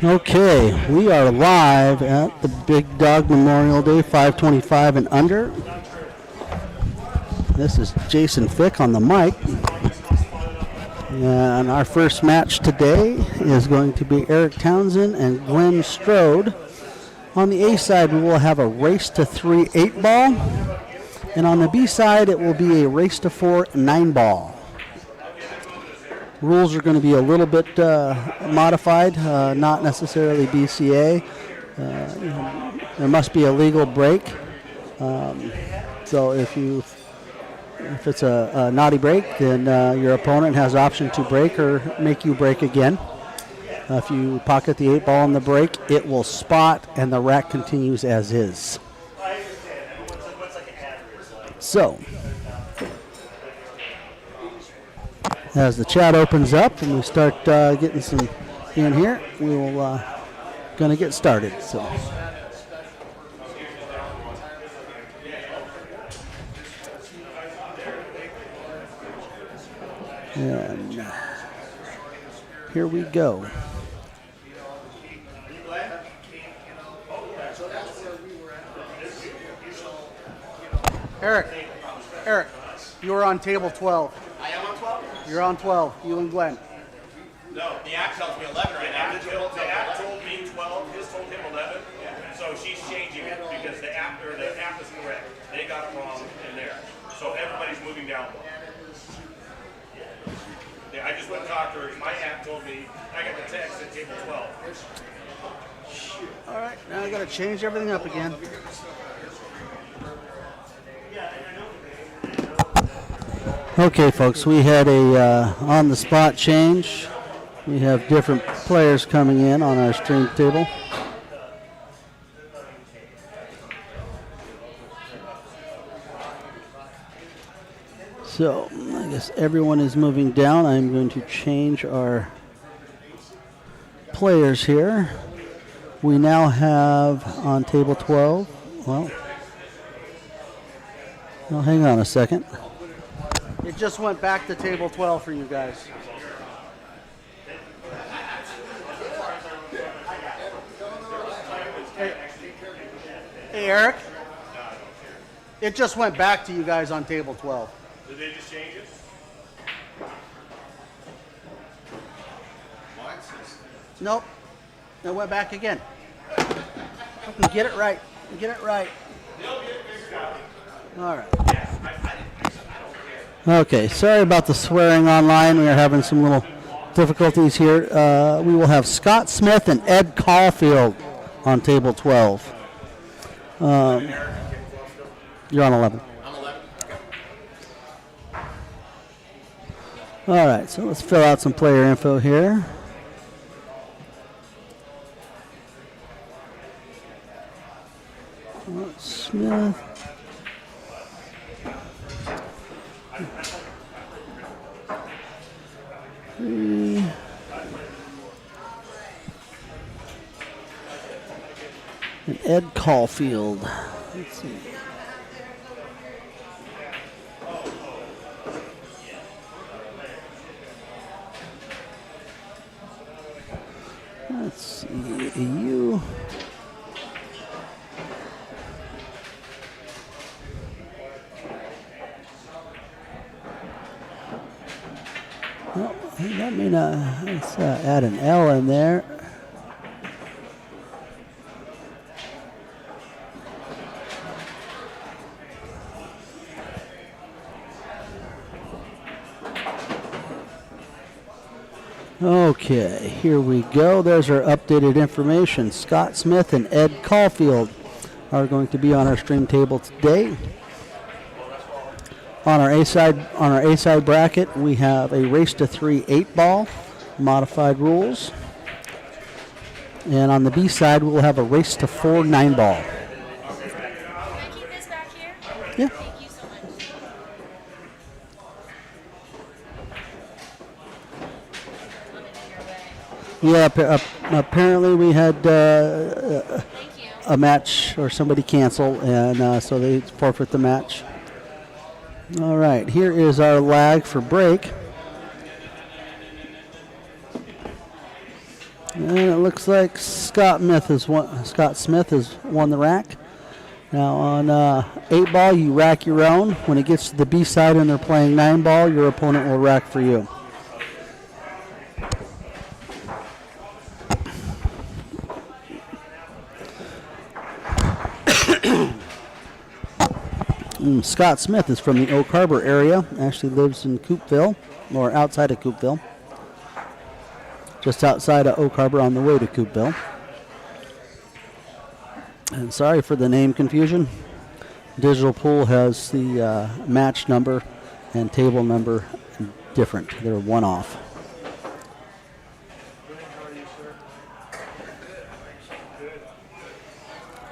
Okay, we are live at the Big Dog Memorial Day 525 and under. This is Jason Fick on the mic. And our first match today is going to be Eric Townsend and Glenn Strode. On the A side, we will have a race to 3 8-ball. And on the B side, it will be a race to 4 9-ball. Rules are going to be a little bit modified, not necessarily BCA. There must be a legal break. So if it's a naughty break, then your opponent has option to break or make you break again. If you pocket the 8-ball on the break, it will spot and the rack continues as is. So, as the chat opens up and we start getting some in here, we will going to get started. So, and here we go. Eric, you are on table 12. I am on 12? You're on 12, you and Glenn. No, the app tells me 11 right now. The app told me 12, his told him 11. So she's changing it because the app is correct. They got it wrong in there. So everybody's moving down one. Yeah, I just went and talked to her. My app told me, I got the text at table 12. All right, now I got to change everything up again. Okay, folks, we had a on-the-spot change. We have different players coming in on our stream table. So, I guess everyone is moving down. I'm going to change our players here. We now have on table 12, well, hang on a second. It just went back to table 12 for you guys. Hey, Eric. It just went back to you guys on table 12. Did they just change it? Nope. It went back again. Get it right. Get it right. All right. Okay, sorry about the swearing online. We are having some little difficulties here. We will have Scott Smith and Ed Caulfield on table 12. You're on 11. I'm 11. All right, so let's fill out some player info here. Smith. And Ed Caulfield. Let's see. Let's see. You. Well, that may not. Let's add an L in there. Okay, here we go. There's our updated information. Scott Smith and Ed Caulfield are going to be on our stream table today. On our A side bracket, we have a race to 3 8-ball, modified rules. And on the B side, we'll have a race to 4 9-ball. Can I keep this back here? Yeah. Thank you so much. Yeah, apparently we had Thank you. a match or somebody cancel, and so they forfeit the match. All right, here is our lag for break. And it looks like Scott Smith has won the rack. Now on 8 ball, you rack your own. When it gets to the B side and they're playing 9 ball, your opponent will rack for you. Scott Smith is from the Oak Harbor area. Actually lives in Coopville, or outside of Coopville. Just outside of Oak Harbor on the way to Coopville. And sorry for the name confusion. Digital Pool has the match number and table number different. They're one off.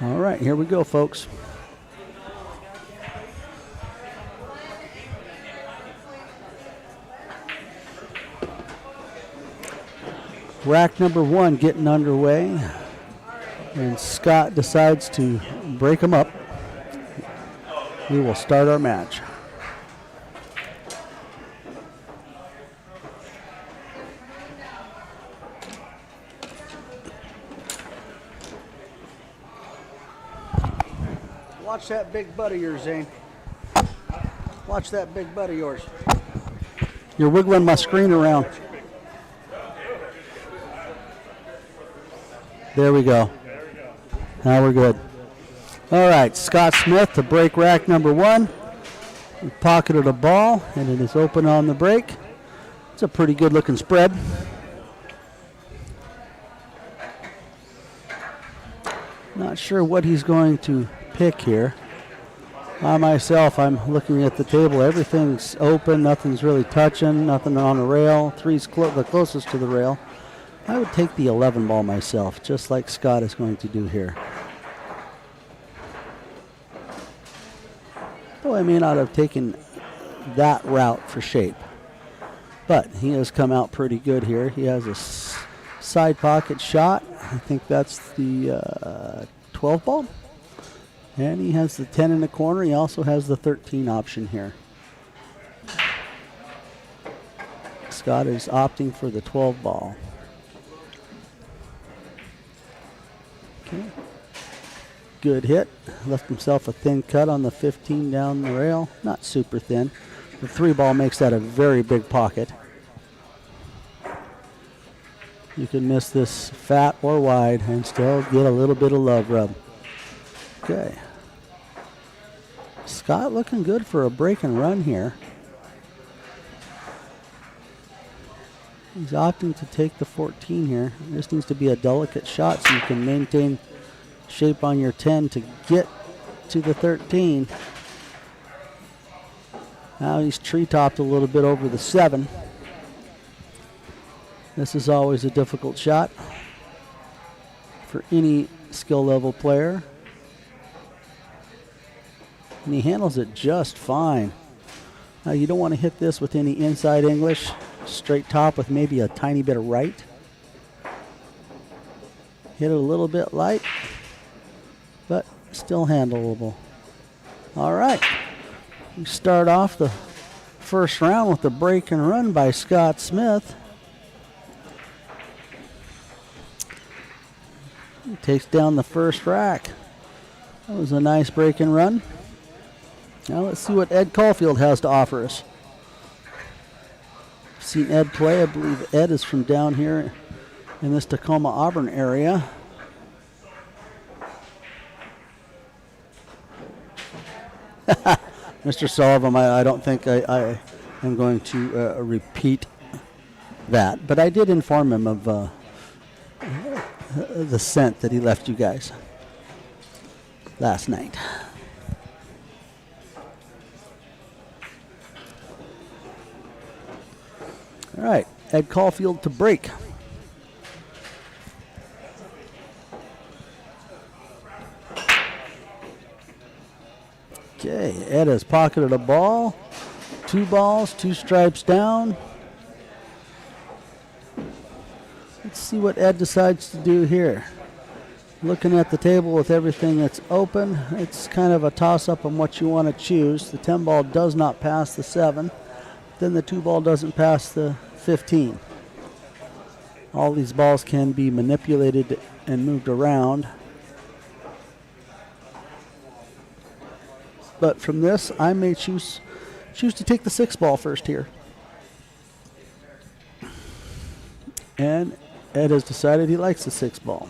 All right, here we go, folks. Rack number 1 getting underway, and Scott decides to break them up. We will start our match. Watch that big butt of yours, Zane. Watch that big butt of yours. You're wiggling my screen around. There we go. Now we're good. All right, Scott Smith to break rack number 1. He pocketed a ball, and it is open on the break. It's a pretty good looking spread. Not sure what he's going to pick here. I myself, I'm looking at the table. Everything's open. Nothing's really touching. Nothing on the rail. 3's the closest to the rail. I would take the 11 ball myself, just like Scott is going to do here. Though I may not have taken that route for shape. But he has come out pretty good here. He has a side pocket shot. I think that's the 12 ball. And he has the 10 in the corner. He also has the 13 option here. Scott is opting for the 12 ball. Okay. Good hit. Left himself a thin cut on the 15 down the rail. Not super thin. The 3 ball makes that a very big pocket. You can miss this fat or wide and still get a little bit of love rub. Okay. Scott looking good for a break and run here. He's opting to take the 14 here. This needs to be a delicate shot so you can maintain shape on your 10 to get to the 13. Now he's tree-topped a little bit over the 7. This is always a difficult shot for any skill level player. And he handles it just fine. Now you don't want to hit this with any inside English. Straight top with maybe a tiny bit of right. Hit it a little bit light, but still handleable. All right. We start off the first round with the break and run by Scott Smith. He takes down the first rack. That was a nice break and run. Now let's see what Ed Caulfield has to offer us. Seen Ed play. I believe Ed is from down here in this Tacoma Auburn area. Mr. Sullivan, I don't think I am going to repeat that, but I did inform him of the scent that he left you guys last night. All right, Ed Caulfield to break. Okay, Ed has pocketed a ball. 2 balls, 2 stripes down. Let's see what Ed decides to do here. Looking at the table with everything that's open, it's kind of a toss-up on what you want to choose. The 10 ball does not pass the 7. Then the 2 ball doesn't pass the 15. All these balls can be manipulated and moved around. But from this, I may choose to take the 6 ball first here. And Ed has decided he likes the 6 ball.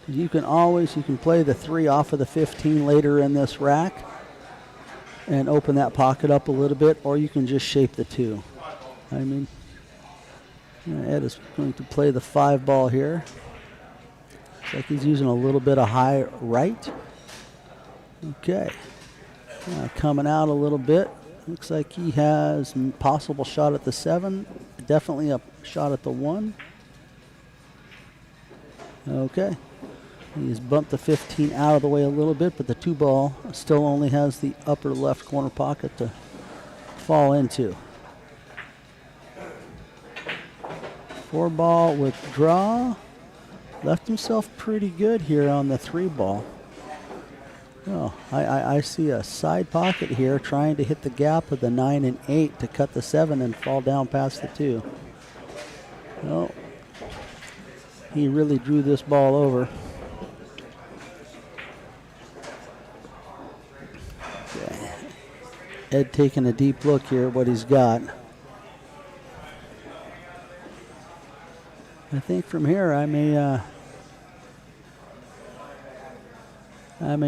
You can play the 3 off of the 15 later in this rack and open that pocket up a little bit, or you can just shape the 2. I mean, Ed is going to play the 5 ball here. Looks like he's using a little bit of high right. Okay. Coming out a little bit. Looks like he has a possible shot at the 7. Definitely a shot at the 1. Okay. He's bumped the 15 out of the way a little bit, but the 2 ball still only has the upper left corner pocket to fall into. 4 ball withdraw. Left himself pretty good here on the 3 ball. Oh, I see a side pocket here trying to hit the gap of the 9 and 8 to cut the 7 and fall down past the 2. Oh, he really drew this ball over. Okay. Ed taking a deep look here at what he's got. I think from here I may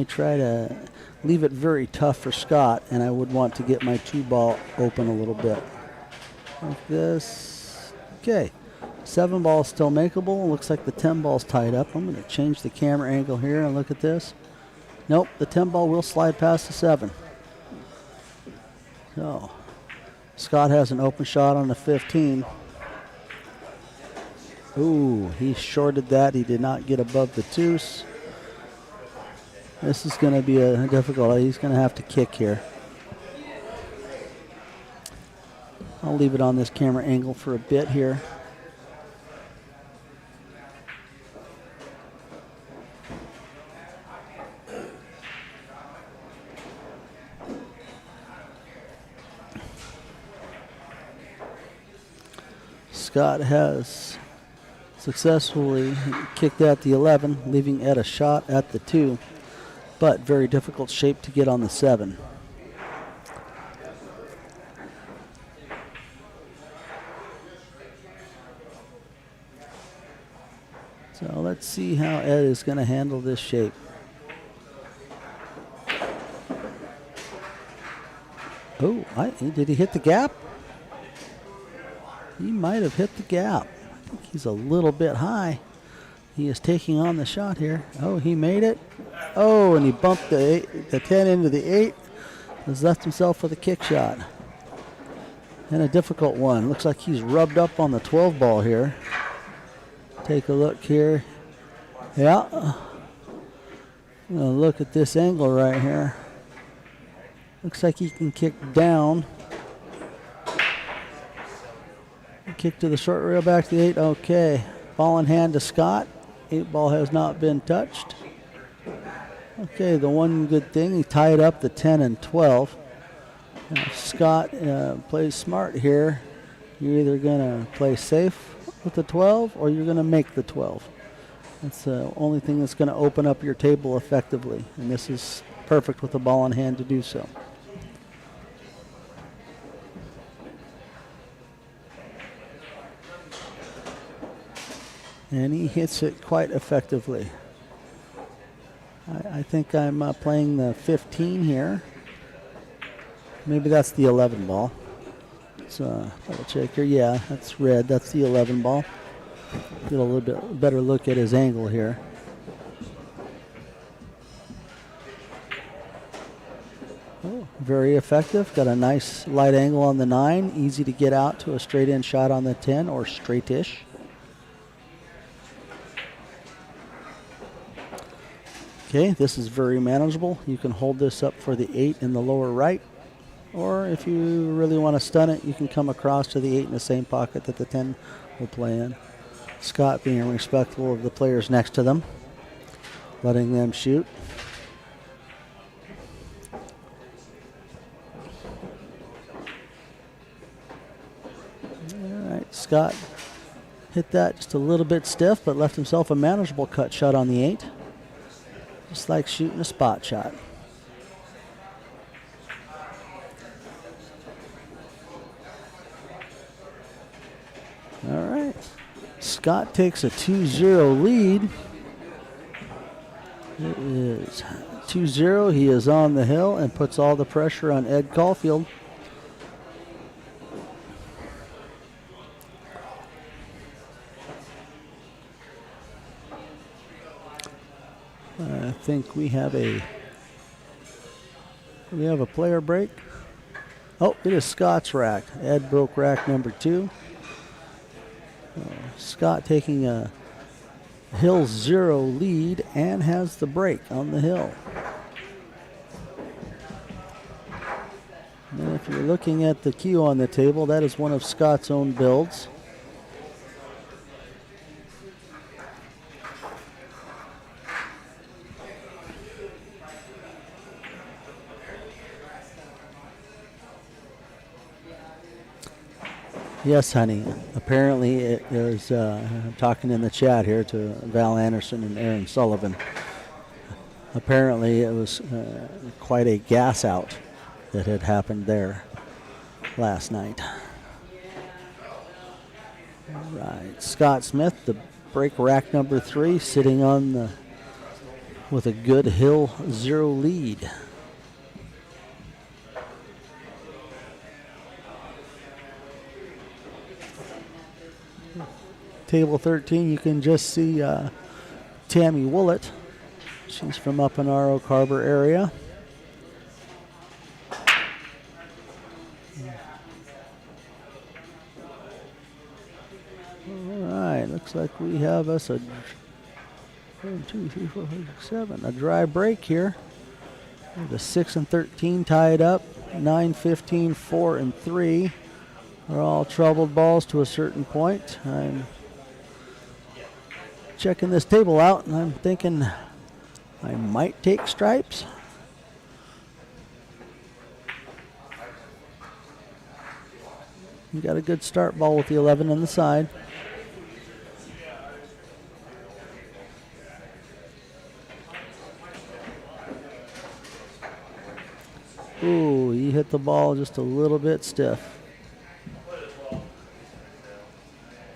try to leave it very tough for Scott, and I would want to get my 2 ball open a little bit. Like this. Okay. 7 ball is still makeable. Looks like the 10 ball's tied up. I'm going to change the camera angle here and look at this. Nope, the 10 ball will slide past the 7. So, Scott has an open shot on the 15. Ooh, he shorted that. He did not get above the 2s. This is going to be a difficult. He's going to have to kick here. I'll leave it on this camera angle for a bit here. Scott has successfully kicked at the 11, leaving Ed a shot at the 2, but very difficult shape to get on the 7. So let's see how Ed is going to handle this shape. Oh, did he hit the gap? He might have hit the gap. I think he's a little bit high. He is taking on the shot here. Oh, he made it. Oh, and he bumped the 10 into the 8. Has left himself with a kick shot. And a difficult one. Looks like he's rubbed up on the 12 ball here. Take a look here. Yeah. Look at this angle right here. Looks like he can kick down. Kick to the short rail, back to the 8. Okay. Ball in hand to Scott. 8 ball has not been touched. Okay, the one good thing, he tied up the 10 and 12. Now, if Scott plays smart here, you're either going to play safe with the 12 or you're going to make the 12. That's the only thing that's going to open up your table effectively. And this is perfect with the ball in hand to do so. And he hits it quite effectively. I think I'm playing the 15 here. Maybe that's the 11 ball. Let's double check here. Yeah, that's red. That's the 11 ball. Get a little bit better look at his angle here. Oh, very effective. Got a nice light angle on the 9. Easy to get out to a straight in shot on the 10 or straight-ish. Okay, this is very manageable. You can hold this up for the 8 in the lower right. Or if you really want to stun it, you can come across to the 8 in the same pocket that the 10 will play in. Scott being respectful of the players next to them, letting them shoot. Scott hit that just a little bit stiff, but left himself a manageable cut shot on the 8. Just like shooting a spot shot. All right. Scott takes a 2-0 lead. It is 2-0. He is on the hill and puts all the pressure on Ed Caulfield. I think we have a player break. Oh, it is Scott's rack. Ed broke rack number 2. Scott taking a hill 0 lead and has the break on the hill. And if you're looking at the cue on the table, that is one of Scott's own builds. Yes, honey. Apparently it is, I'm talking in the chat here to Val Anderson and Aaron Sullivan. Apparently it was quite a gas out that had happened there last night. All right, Scott Smith, the break rack number 3, sitting on the with a good hill 0 lead. Table 13, you can just see Tammy Willett. She's from up in our Oak Harbor area. All right, looks like we have us a 1, 2, 3, 4, 5, 6, 7. A dry break here. The 6 and 13 tied up. 9, 15, 4 and 3 are all troubled balls to a certain point. I'm checking this table out and I'm thinking I might take stripes. You got a good start ball with the 11 on the side. Ooh, he hit the ball just a little bit stiff.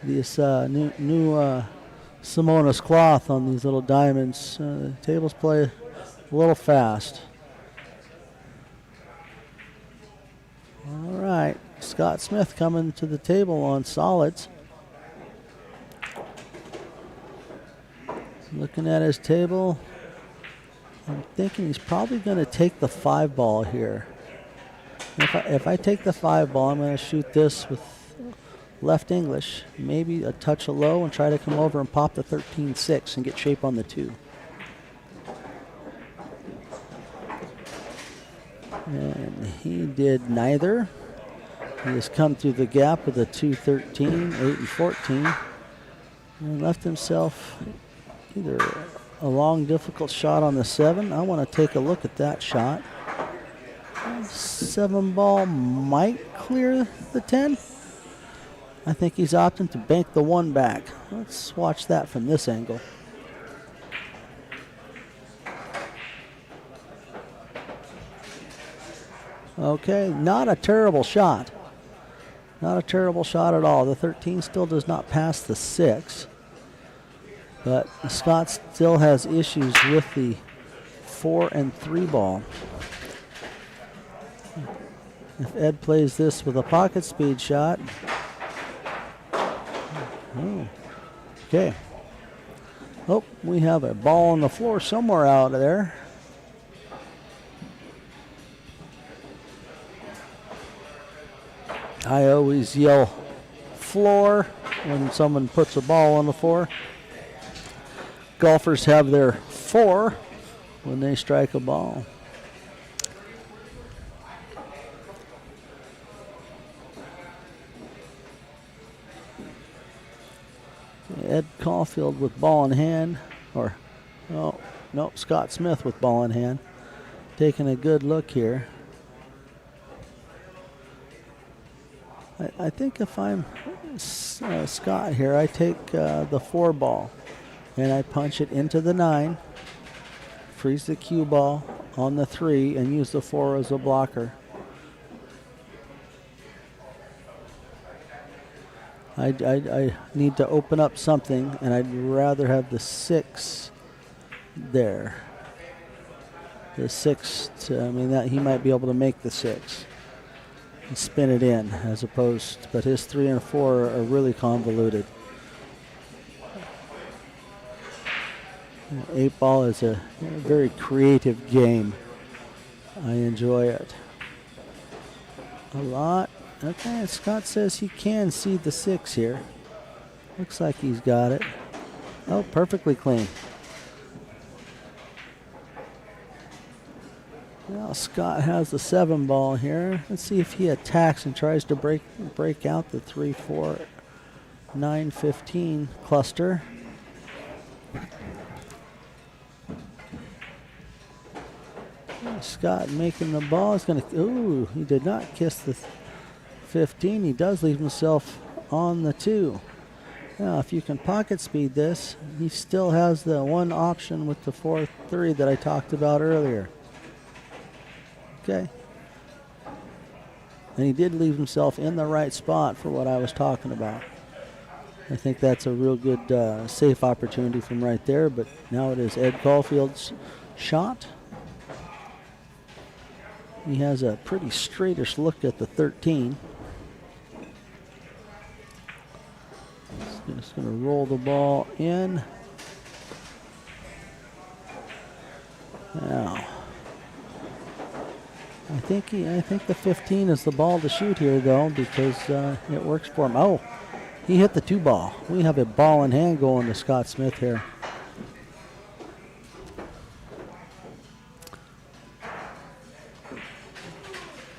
This new Simona's cloth on these little diamonds. Tables play a little fast. All right, Scott Smith coming to the table on solids. Looking at his table, I'm thinking he's probably going to take the 5 ball here. If I take the 5 ball, I'm going to shoot this with left English, maybe a touch of low, and try to come over and pop the 13-6 and get shape on the 2. And he did neither. He has come through the gap with a 2-13, 8 and 14, and left himself either a long, difficult shot on the 7. I want to take a look at that shot. 7 ball might clear the 10. I think he's opting to bank the 1 back. Let's watch that from this angle. Okay, not a terrible shot. Not a terrible shot at all. The 13 still does not pass the 6. But Scott still has issues with the 4 and 3 ball. If Ed plays this with a pocket speed shot. Oh, okay. Oh, we have a ball on the floor somewhere out there. I always yell floor when someone puts a ball on the floor. Golfers have their 4 when they strike a ball. Ed Caulfield with ball in hand, or no, Scott Smith with ball in hand, taking a good look here. I think if I'm Scott here, I take the 4 ball and I punch it into the 9, freeze the cue ball on the 3, and use the 4 as a blocker. I need to open up something, and I'd rather have the 6 there. The 6, that he might be able to make the 6 and spin it in, as opposed, but his 3 and 4 are really convoluted. 8 ball is a very creative game. I enjoy it a lot. Okay, Scott says he can see the 6 here. Looks like he's got it. Oh, perfectly clean. Now Scott has the 7 ball here. Let's see if he attacks and tries to break out the 3, 4, 9, 15 cluster. Scott making the ball is going to. Ooh, he did not kiss the 15. He does leave himself on the 2. Now, if you can pocket speed this, he still has the 1 option with the 4, 3 that I talked about earlier. Okay. And he did leave himself in the right spot for what I was talking about. I think that's a real good safe opportunity from right there, but now it is Ed Caulfield's shot. He has a pretty straightish look at the 13. Just going to roll the ball in. Now, I think the 15 is the ball to shoot here, though, because it works for him. Oh, he hit the 2 ball. We have a ball in hand going to Scott Smith here.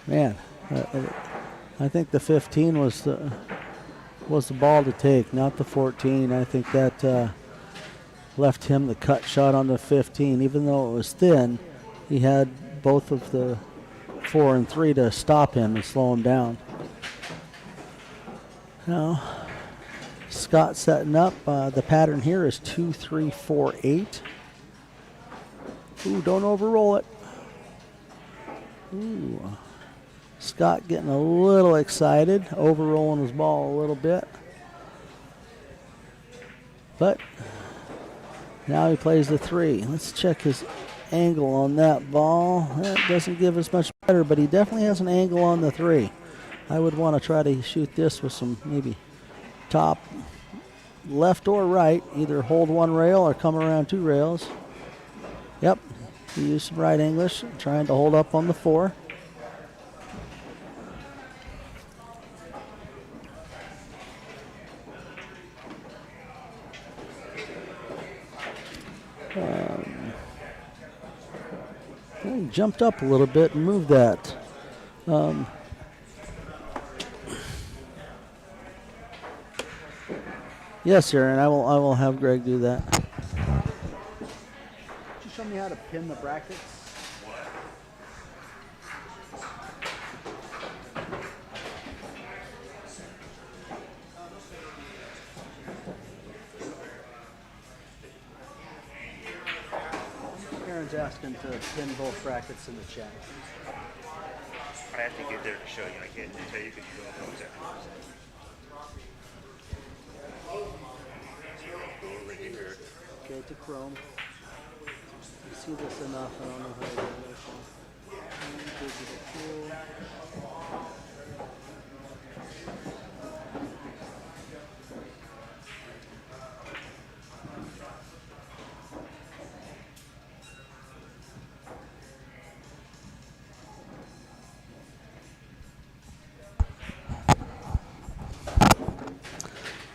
Man, I think the 15 was the ball to take, not the 14. I think that left him the cut shot on the 15. Even though it was thin, he had both of the 4 and 3 to stop him and slow him down. Now, Scott setting up. The pattern here is 2, 3, 4, 8. Ooh, don't overroll it. Ooh. Scott getting a little excited, overrolling his ball a little bit. But now he plays the 3. Let's check his angle on that ball. That doesn't give us much better, but he definitely has an angle on the 3. I would want to try to shoot this with some maybe top left or right, either hold 1 rail or come around 2 rails. Yep, he used some right English, trying to hold up on the 4. He jumped up a little bit and moved that. Yes, Aaron, I will have Greg do that. Could you show me how to pin the brackets? Aaron's asking to pin both brackets in the chat. I have to get there to show you. I can't tell you because you don't know exactly what I'm saying. Okay, to Chrome. You see this enough, I don't know how to do this one. Digital tool.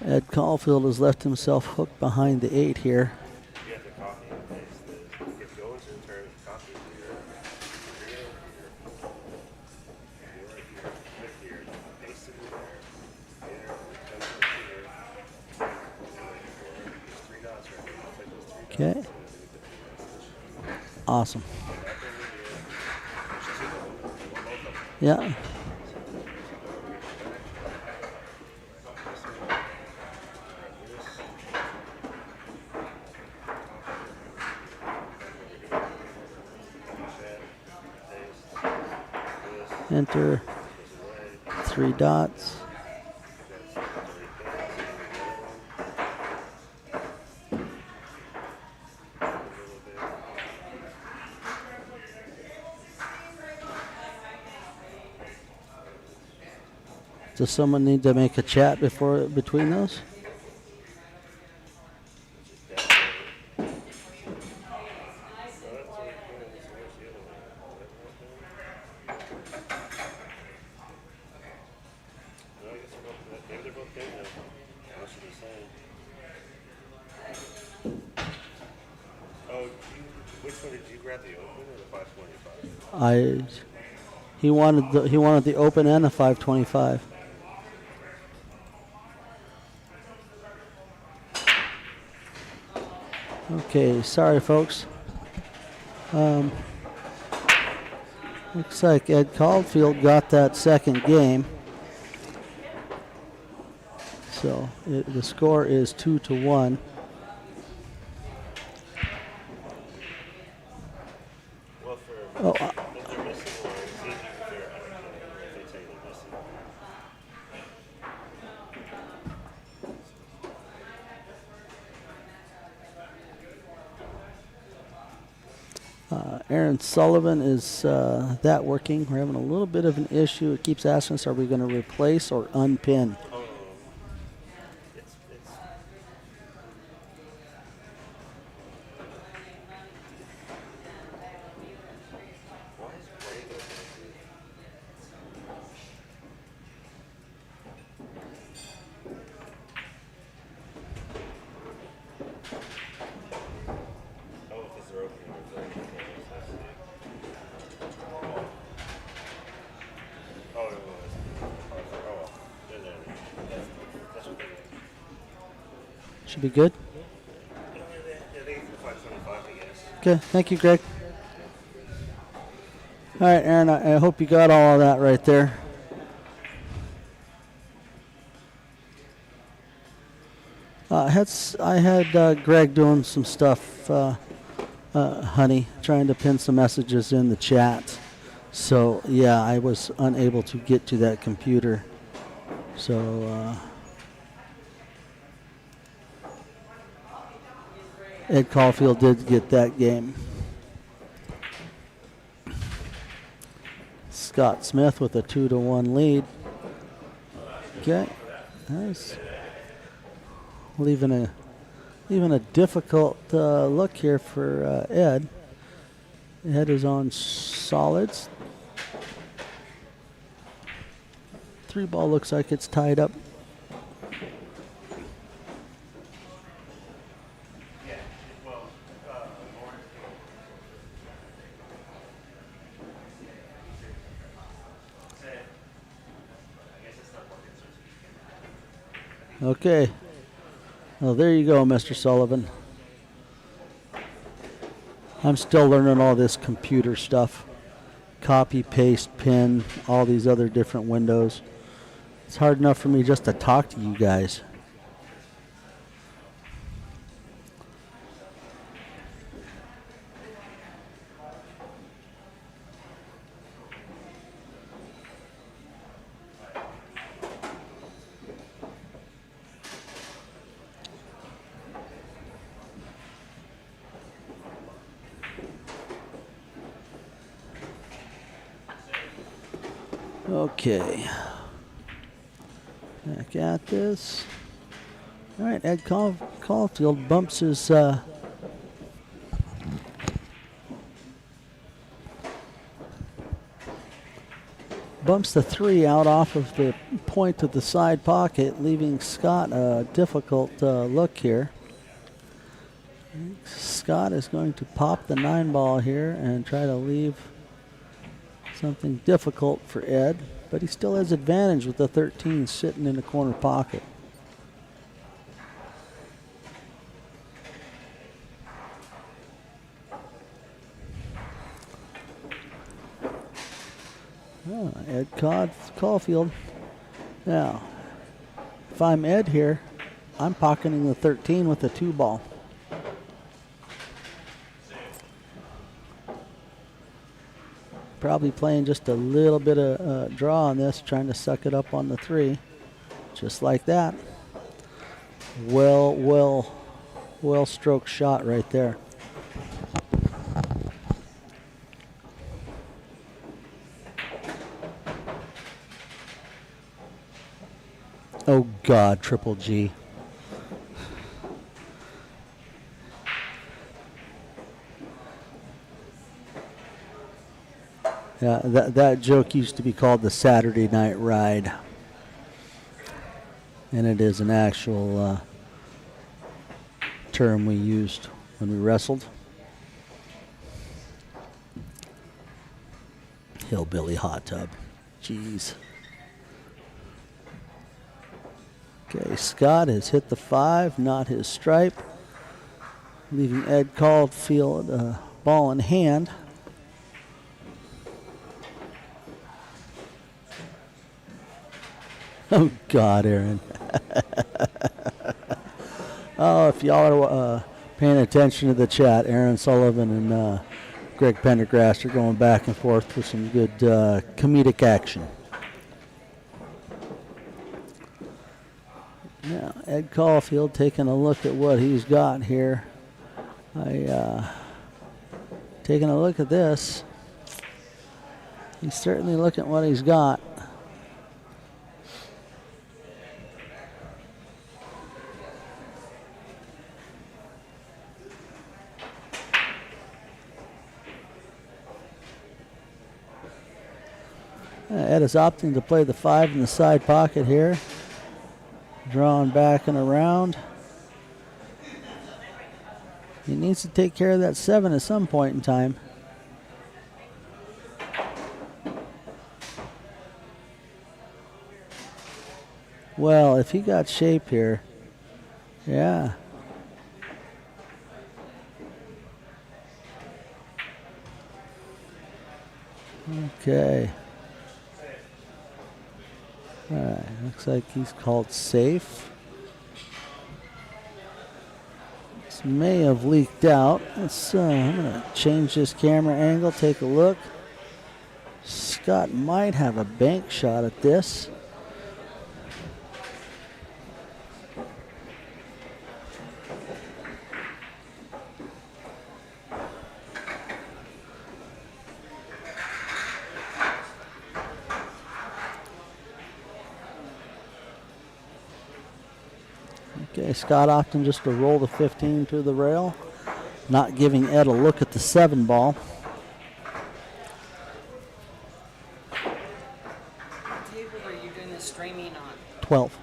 Ed Caulfield has left himself hooked behind the 8 here. You have to copy and paste the, if it goes in turn, copy here, click here, paste it in there, comes up here, there's 3 dots right there. Click those 3 dots. Okay. Awesome. Yeah. Enter 3 dots. Does someone need to make a chat between those? Which one did you grab, the open or the 525? He wanted the open and the 525. Okay, sorry folks. Looks like Ed Caulfield got that second game. So the score is 2-1. Well, Oh, if they're missing or it's easy if they're, I don't know if they say they're missing. Aaron Sullivan, is that working? We're having a little bit of an issue. It keeps asking us, are we going to replace or unpin? It's why is Greg open? Oh, because they're opening their thing. Okay, let's see. Oh, it was. Oh, that's what they did. Should be good. Yeah, they get the 525, I guess. Okay, thank you, Greg. All right, Aaron, I hope you got all of that right there. I had Greg doing some stuff, honey, trying to pin some messages in the chat. So, yeah, I was unable to get to that computer. So, Ed Caulfield did get that game. Scott Smith with a 2-1 lead. Okay, nice. Leaving a difficult look here for Ed. Ed is on solids. 3 ball looks like it's tied up. Okay. Well, there you go, Mr. Sullivan. I'm still learning all this computer stuff. Copy, paste, pin, all these other different windows. It's hard enough for me just to talk to you guys. Okay. Back at this. All right, Ed Caulfield bumps his bumps the 3 out off of the point of the side pocket, leaving Scott a difficult look here. Scott is going to pop the 9 ball here and try to leave something difficult for Ed, but he still has advantage with the 13 sitting in the corner pocket. Oh, Ed Caulfield. Now, if I'm Ed here, I'm pocketing the 13 with the 2 ball. probably playing just a little bit of draw on this, trying to suck it up on the 3. Just like that. Well stroked shot right there. Oh God, triple G. Yeah, that joke used to be called the Saturday Night Ride. And it is an actual term we used when we wrestled. Hillbilly hot tub. Jeez. Okay, Scott has hit the 5, not his stripe. Leaving Ed Caulfield ball in hand. Oh, God, Aaron. Oh, if y'all are paying attention to the chat, Aaron Sullivan and Greg Pendergrass are going back and forth with some good comedic action. Now, Ed Caulfield taking a look at what he's got here. Taking a look at this. He's certainly looking at what he's got. Ed is opting to play the 5 in the side pocket here. Drawing back and around. He needs to take care of that 7 at some point in time. Well, if he got shape here, yeah. Okay. All right, looks like he's called safe. This may have leaked out. Let's. I'm gonna change this camera angle. Take a look. Scott might have a bank shot at this. Okay, Scott opting just to roll the 15 to the rail, not giving Ed a look at the 7 ball. What table are you doing the streaming on? 12.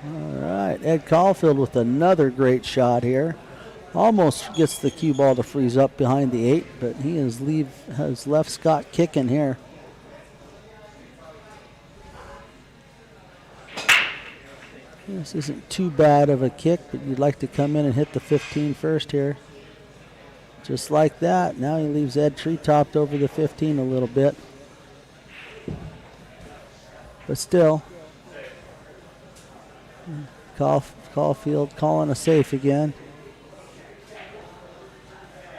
All right, Ed Caulfield with another great shot here. Almost gets the cue ball to freeze up behind the 8, but he has left Scott kicking here. This isn't too bad of a kick, but you'd like to come in and hit the 15 first here. Just like that. Now he leaves Ed tree-topped over the 15 a little bit. But still, Caulfield calling a safe again.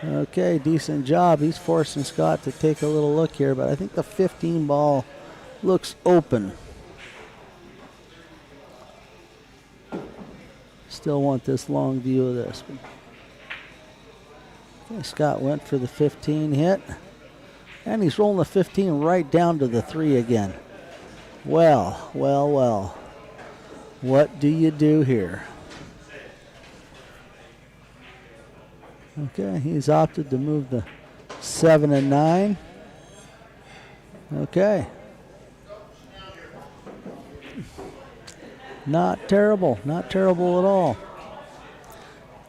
Okay, decent job. He's forcing Scott to take a little look here, but I think the 15 ball looks open. Still want this long view of this. Okay, Scott went for the 15 hit, and he's rolling the 15 right down to the 3 again. Well, well, well. What do you do here? Okay, he's opted to move the 7 and 9. Okay. Not terrible, not terrible at all.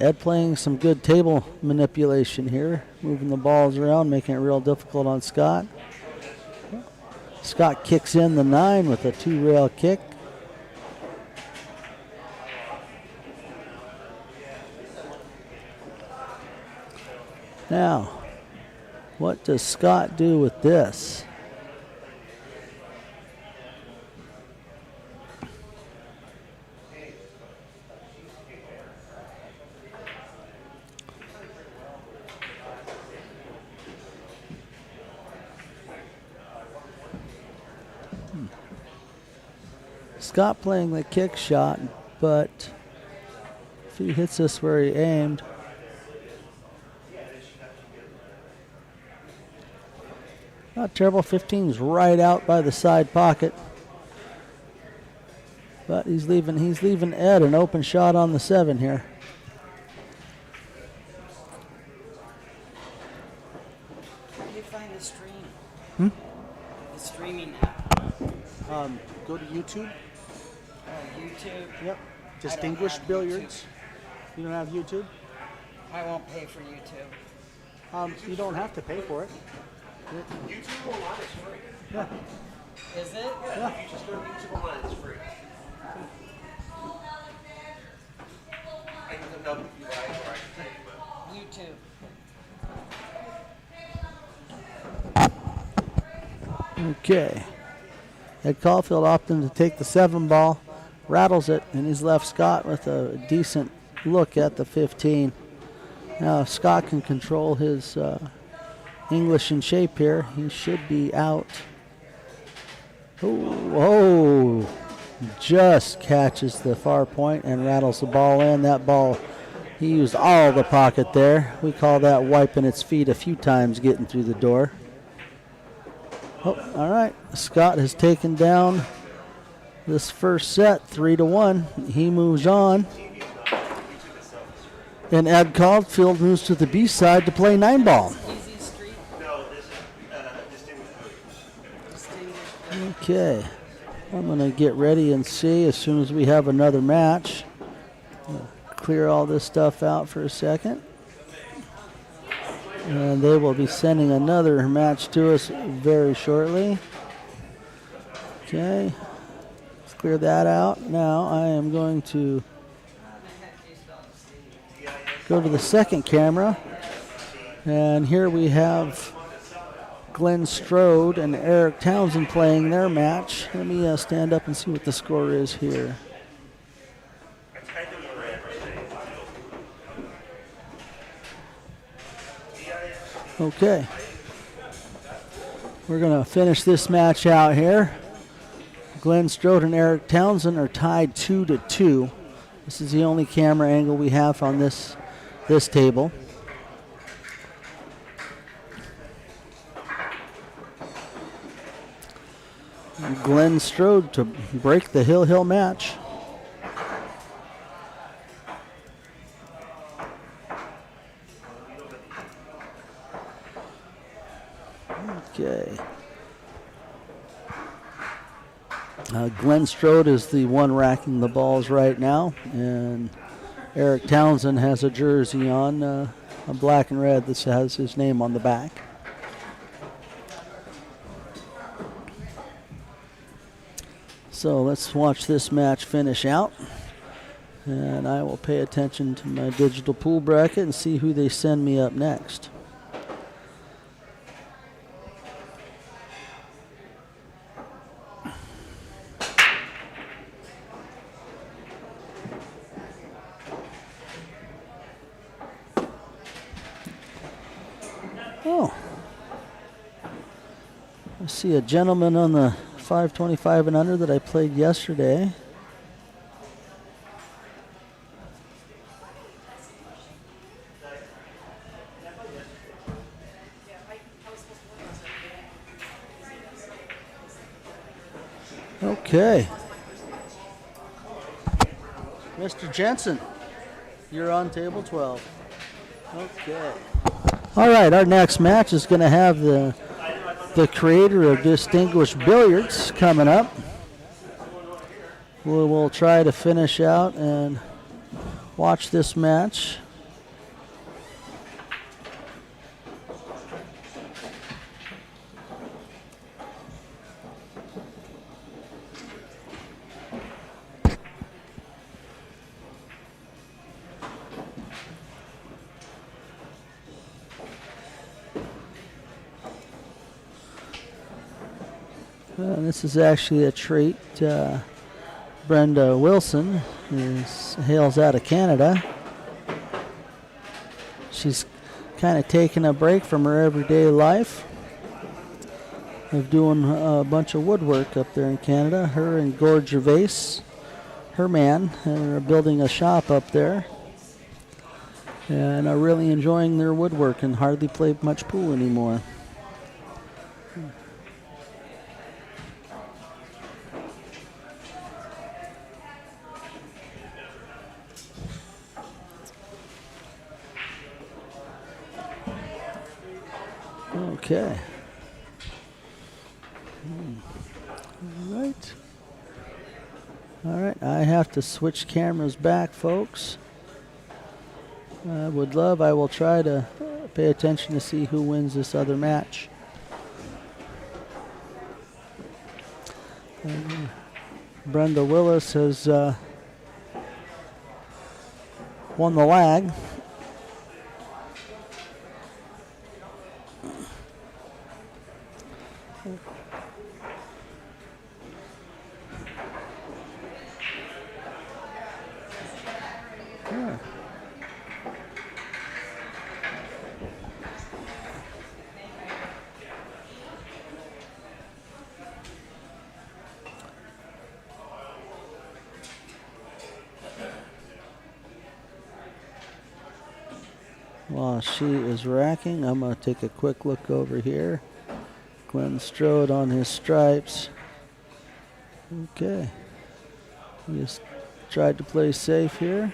Ed playing some good table manipulation here, moving the balls around, making it real difficult on Scott. Scott kicks in the 9 with a 2-rail kick. Now, what does Scott do with this? Scott playing the kick shot, but if he hits this where he aimed, not terrible. 15's right out by the side pocket, but he's leaving Ed an open shot on the 7 here. How do you find the stream? The streaming app. Go to YouTube. YouTube. Yep. I Distinguished don't have Billiards. You don't have YouTube? I won't pay for YouTube. You don't have to pay for it. YouTube online is free. Yeah. Is it? Yeah. If you just go to YouTube online, it's free. I can come help if you like, or I can tell you, but. YouTube. Okay. Ed Caulfield opting to take the 7 ball, rattles it, and he's left Scott with a decent look at the 15. Now, if Scott can control his English in shape here, he should be out. Oh, just catches the far point and rattles the ball in. That ball, he used all the pocket there. We call that wiping its feet a few times getting through the door. Oh, all right. Scott has taken down this first set 3-1. He moves on. And Ed Caulfield moves to the B side to play 9 ball. Easy Street. No, this is Distinguished Billiards. Distinguished. Okay. I'm going to get ready and see as soon as we have another match. Clear all this stuff out for a second. And they will be sending another match to us very shortly. Okay. Let's clear that out. Now I am going to go to the second camera. And here we have Glenn Strode and Eric Townsend playing their match. Let me stand up and see what the score is here. Okay. We're going to finish this match out here. Glenn Strode and Eric Townsend are tied 2-2. This is the only camera angle we have on this table. Glenn Strode to break the Hill match. Okay. Glenn Strode is the one racking the balls right now, and Eric Townsend has a jersey on, a black and red that has his name on the back. So let's watch this match finish out, and I will pay attention to my digital pool bracket and see who they send me up next. Oh, I see a gentleman on the 525 and under that I played yesterday. Okay. Mr. Jensen, you're on table 12. Okay. All right, our next match is going to have the creator of Distinguished Billiards coming up. We'll try to finish out and watch this match. This is actually a treat. Brenda Wilson hails out of Canada. She's kind of taking a break from her everyday life of doing a bunch of woodwork up there in Canada. Her and Gord Gervais, her man, are building a shop up there. And are really enjoying their woodwork and hardly play much pool anymore. Okay. All right. All right, I have to switch cameras back, folks. I will try to pay attention to see who wins this other match. Brenda Willis has won the lag. While she is racking, I'm going to take a quick look over here. Glenn Strode on his stripes. Okay. We just tried to play safe here.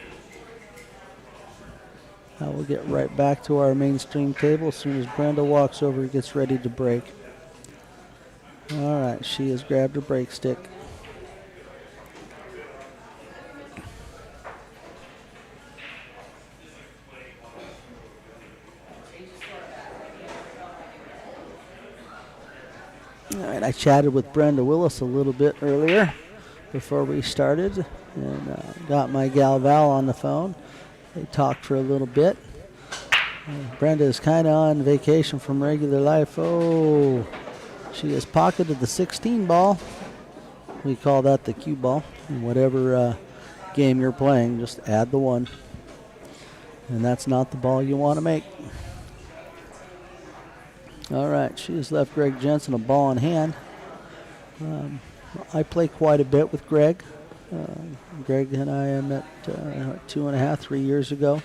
I will get right back to our mainstream table as soon as Brenda walks over and gets ready to break. All right, she has grabbed her break stick. All right, I chatted with Brenda Willis a little bit earlier before we started and got my gal Val on the phone. They talked for a little bit. Brenda is kind of on vacation from regular life. Oh, she has pocketed the 16 ball. We call that the cue ball. In whatever game you're playing, just add the 1. And that's not the ball you want to make. All right, she has left Greg Jensen a ball in hand. I play quite a bit with Greg. Greg and I met 2.5, 3 years ago.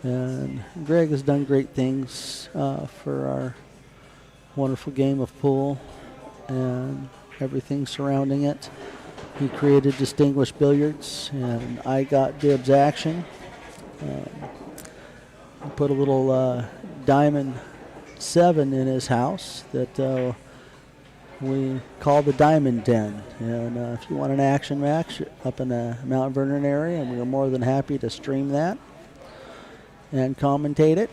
And Greg has done great things for our wonderful game of pool and everything surrounding it. He created Distinguished Billiards, and I got Dibs Action. Put a little Diamond 7 in his house that we call the Diamond Den. And if you want an action match up in the Mount Vernon area, and we are more than happy to stream that and commentate it.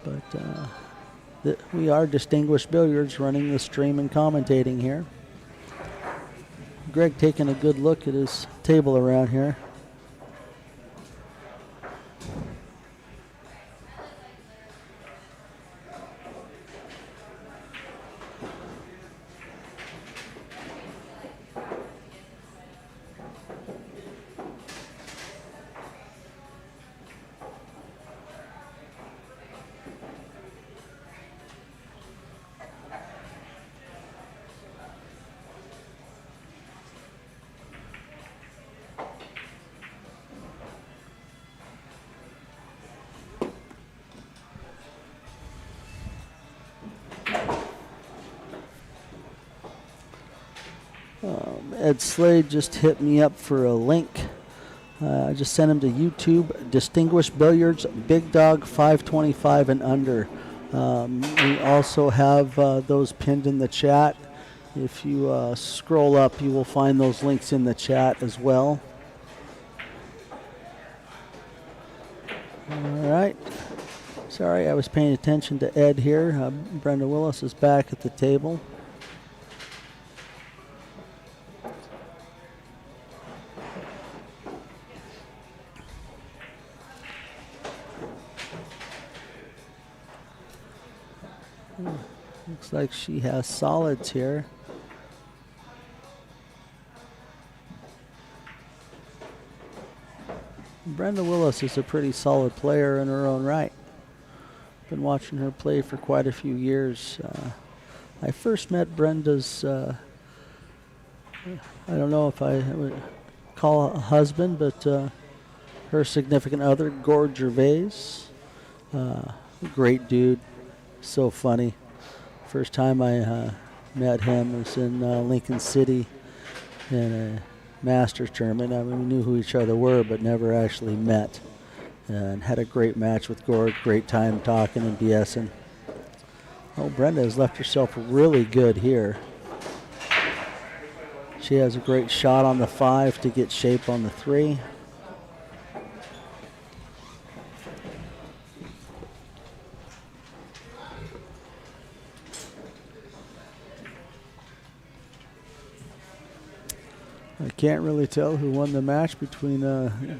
But we are Distinguished Billiards running the stream and commentating here. Greg taking a good look at his table around here. Ed Slade just hit me up for a link. I just sent him to YouTube, Distinguished Billiards, Big Dog 525 and under. We also have those pinned in the chat. If you scroll up, you will find those links in the chat as well. All right. Sorry, I was paying attention to Ed here. Brenda Willis is back at the table. Looks like she has solids here. Brenda Willis is a pretty solid player in her own right. Been watching her play for quite a few years. I first met Brenda's, I don't know if I would call a husband, but her significant other, Gord Gervais. Great dude, so funny. First time I met him was in Lincoln City in a Masters tournament. I mean, we knew who each other were, but never actually met. And had a great match with Gord, great time talking and BSing. Oh, Brenda has left herself really good here. She has a great shot on the 5 to get shape on the 3. I can't really tell who won the match between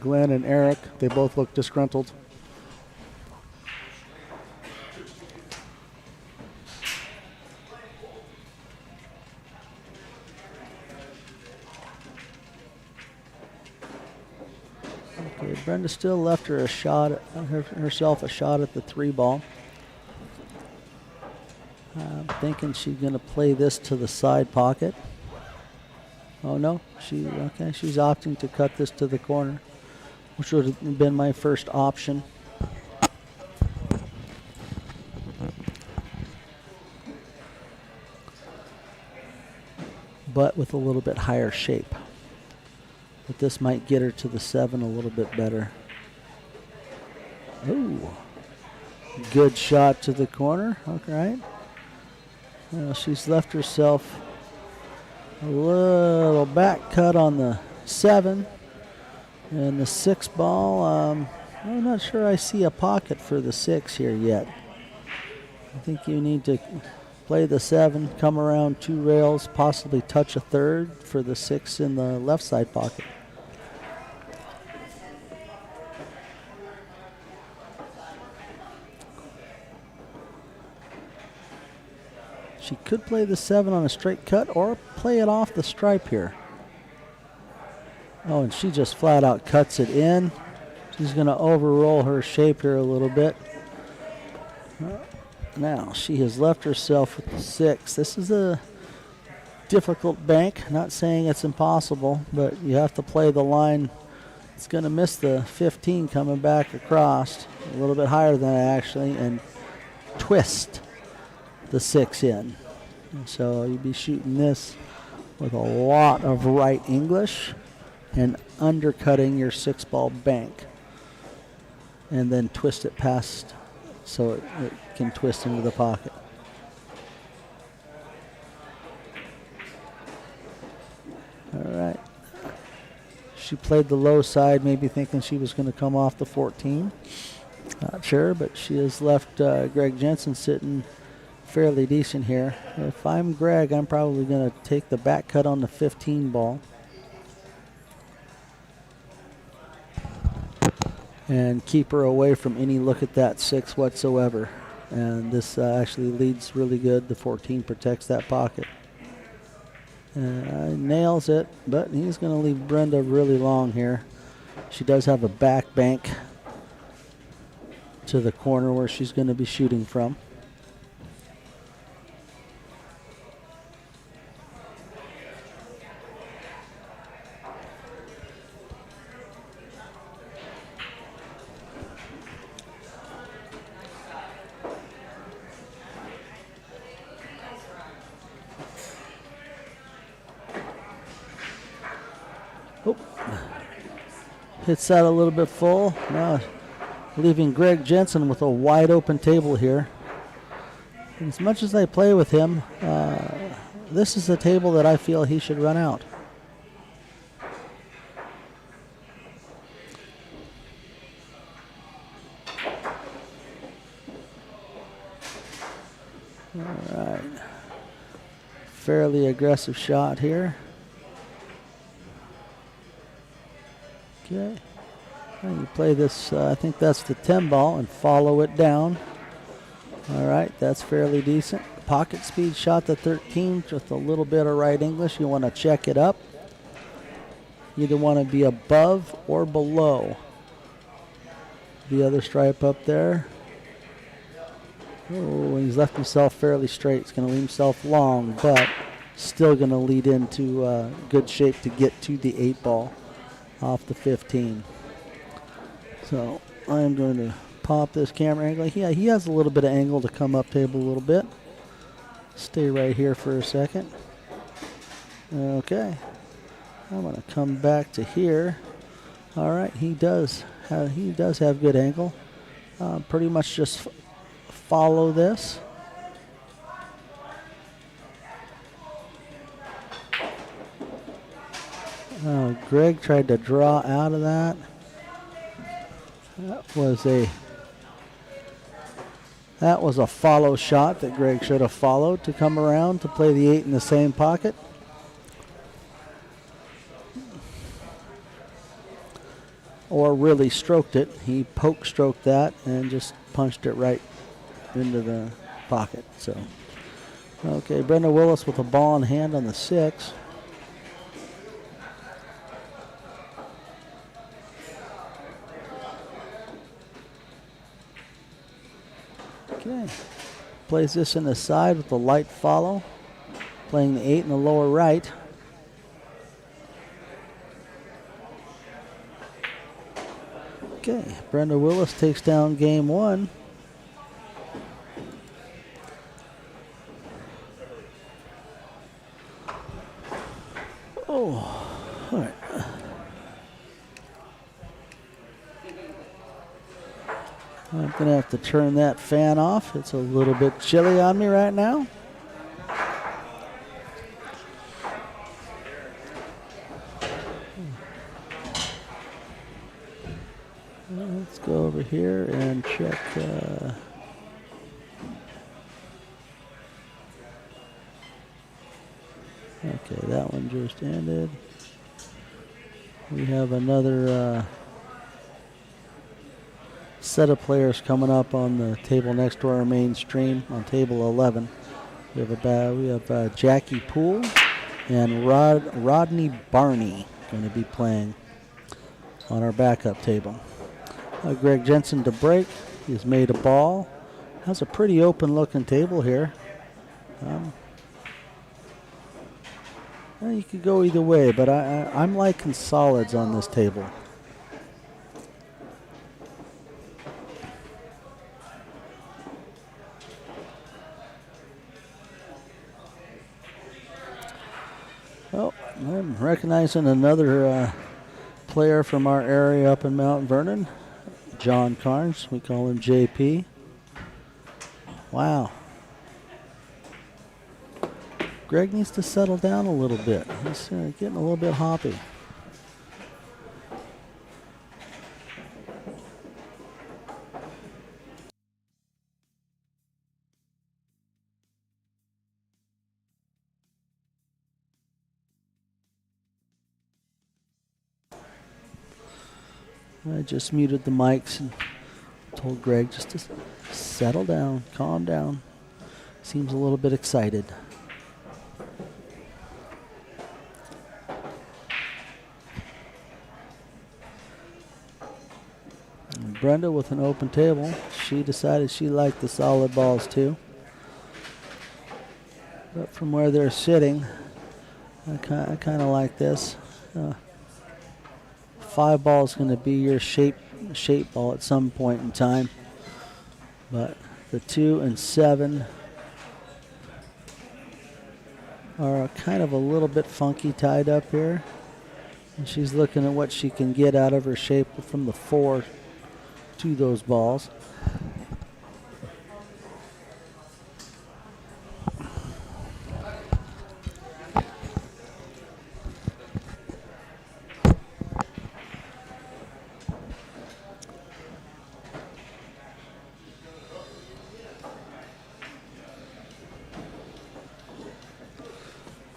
Glenn and Eric. They both look disgruntled. Okay, Brenda still left her a shot, herself a shot at the 3 ball. I'm thinking she's going to play this to the side pocket. Oh no, she's opting to cut this to the corner, which would have been my first option. But with a little bit higher shape. But this might get her to the 7 a little bit better. Ooh, good shot to the corner. Okay, she's left herself a little back cut on the 7 and the 6 ball. I'm not sure I see a pocket for the 6 here yet. I think you need to play the 7, come around 2 rails, possibly touch a 3rd for the 6 in the left side pocket. She could play the 7 on a straight cut or play it off the stripe here. Oh, and she just flat out cuts it in. She's going to overroll her shape here a little bit. Now, she has left herself with the 6. This is a difficult bank. Not saying it's impossible, but you have to play the line. It's going to miss the 15 coming back across, a little bit higher than that actually, and twist the 6 in. And so you'd be shooting this with a lot of right English and undercutting your 6 ball bank, and then twist it past so it can twist into the pocket. All right. She played the low side, maybe thinking she was going to come off the 14. Not sure, but she has left Greg Jensen sitting fairly decent here. If I'm Greg, I'm probably going to take the back cut on the 15 ball and keep her away from any look at that 6 whatsoever. And this actually leads really good. The 14 protects that pocket. Nails it, but he's going to leave Brenda really long here. She does have a back bank to the corner where she's going to be shooting from. Hits that a little bit full. Now leaving Greg Jensen with a wide open table here. And as much as I play with him, this is a table that I feel he should run out. All right. Fairly aggressive shot here. Okay, and you play this, I think that's the 10 ball, and follow it down. All right, that's fairly decent. Pocket speed shot the 13, just a little bit of right English. You want to check it up. You either want to be above or below the other stripe up there. Oh, he's left himself fairly straight. He's going to leave himself long, but still going to lead into good shape to get to the 8 ball off the 15. So I'm going to pop this camera angle. Yeah, he has a little bit of angle to come up table a little bit. Stay right here for a second. Okay. I'm going to come back to here. All right, he does have good angle. Pretty much just follow this. Greg tried to draw out of that. That was a follow shot that Greg should have followed to come around to play the 8 in the same pocket. Or really stroked it. He poke stroked that and just punched it right into the pocket. So, okay, Brenda Willis with a ball in hand on the 6. Okay, plays this in the side with the light follow, playing the 8 in the lower right. Okay, Brenda Willis takes down game 1. Oh, all right. I'm going to have to turn that fan off. It's a little bit chilly on me right now. Let's go over here and check. Okay, that one just ended. We have another set of players coming up on the table next to our main stream on table 11. We have Jackie Poole and Rodney Barney going to be playing on our backup table. Greg Jensen to break. He's made a ball. Has a pretty open looking table here. Well, you could go either way, but I'm liking solids on this table. Oh, I'm recognizing another player from our area up in Mount Vernon, John Carnes. We call him JP. Wow. Greg needs to settle down a little bit. He's getting a little bit hoppy. I just muted the mics and told Greg just to settle down, calm down. Seems a little bit excited. And Brenda with an open table. She decided she liked the solid balls too. But from where they're sitting, I kind of like this. 5 ball is going to be your shape ball at some point in time. But the 2 and 7 are kind of a little bit funky tied up here. And she's looking at what she can get out of her shape from the 4 to those balls.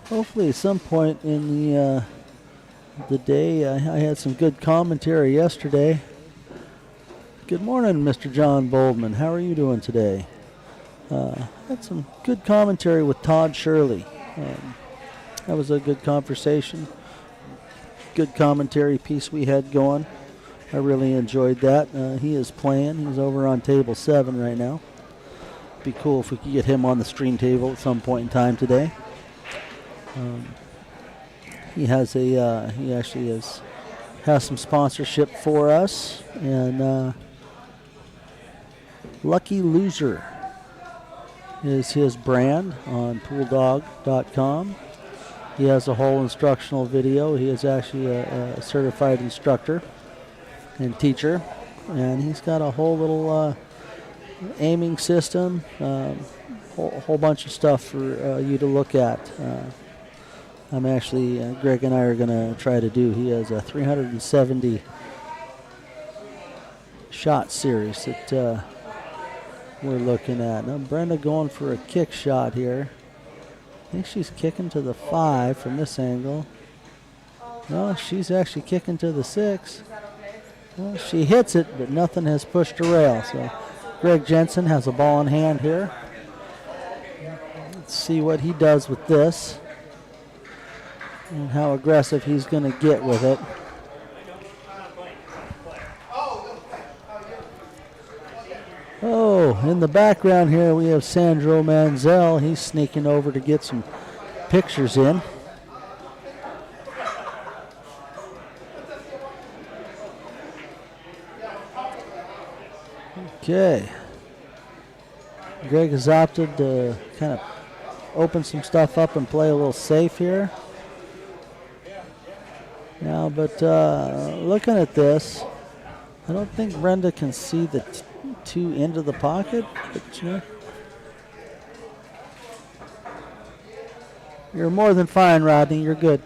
Hopefully at some point in the day, I had some good commentary yesterday. Good morning, Mr. John Boldman. How are you doing today? Had some good commentary with Todd Shirley. That was a good conversation. Good commentary piece we had going. I really enjoyed that. He is playing. He's over on table 7 right now. Be cool if we could get him on the stream table at some point in time today. He has he actually has some sponsorship for us, and Lucky Loser is his brand on pooldog.com. He has a whole instructional video. He is actually a certified instructor and teacher, and he's got a whole little aiming system, whole bunch of stuff for you to look at. I'm actually, Greg and I are going to try to do. He has a 370 shot series that we're looking at. Now Brenda going for a kick shot here. I think she's kicking to the 5 from this angle. No, she's actually kicking to the 6. Well, she hits it, but nothing has pushed the rail. So Greg Jensen has a ball in hand here. Let's see what he does with this and how aggressive he's going to get with it. Oh, in the background here we have Sandro Manzel. He's sneaking over to get some pictures in. Okay. Greg has opted to kind of open some stuff up and play a little safe here. Now, but looking at this, I don't think Brenda can see the two into the pocket. But, you know, you're more than fine, Rodney. You're good.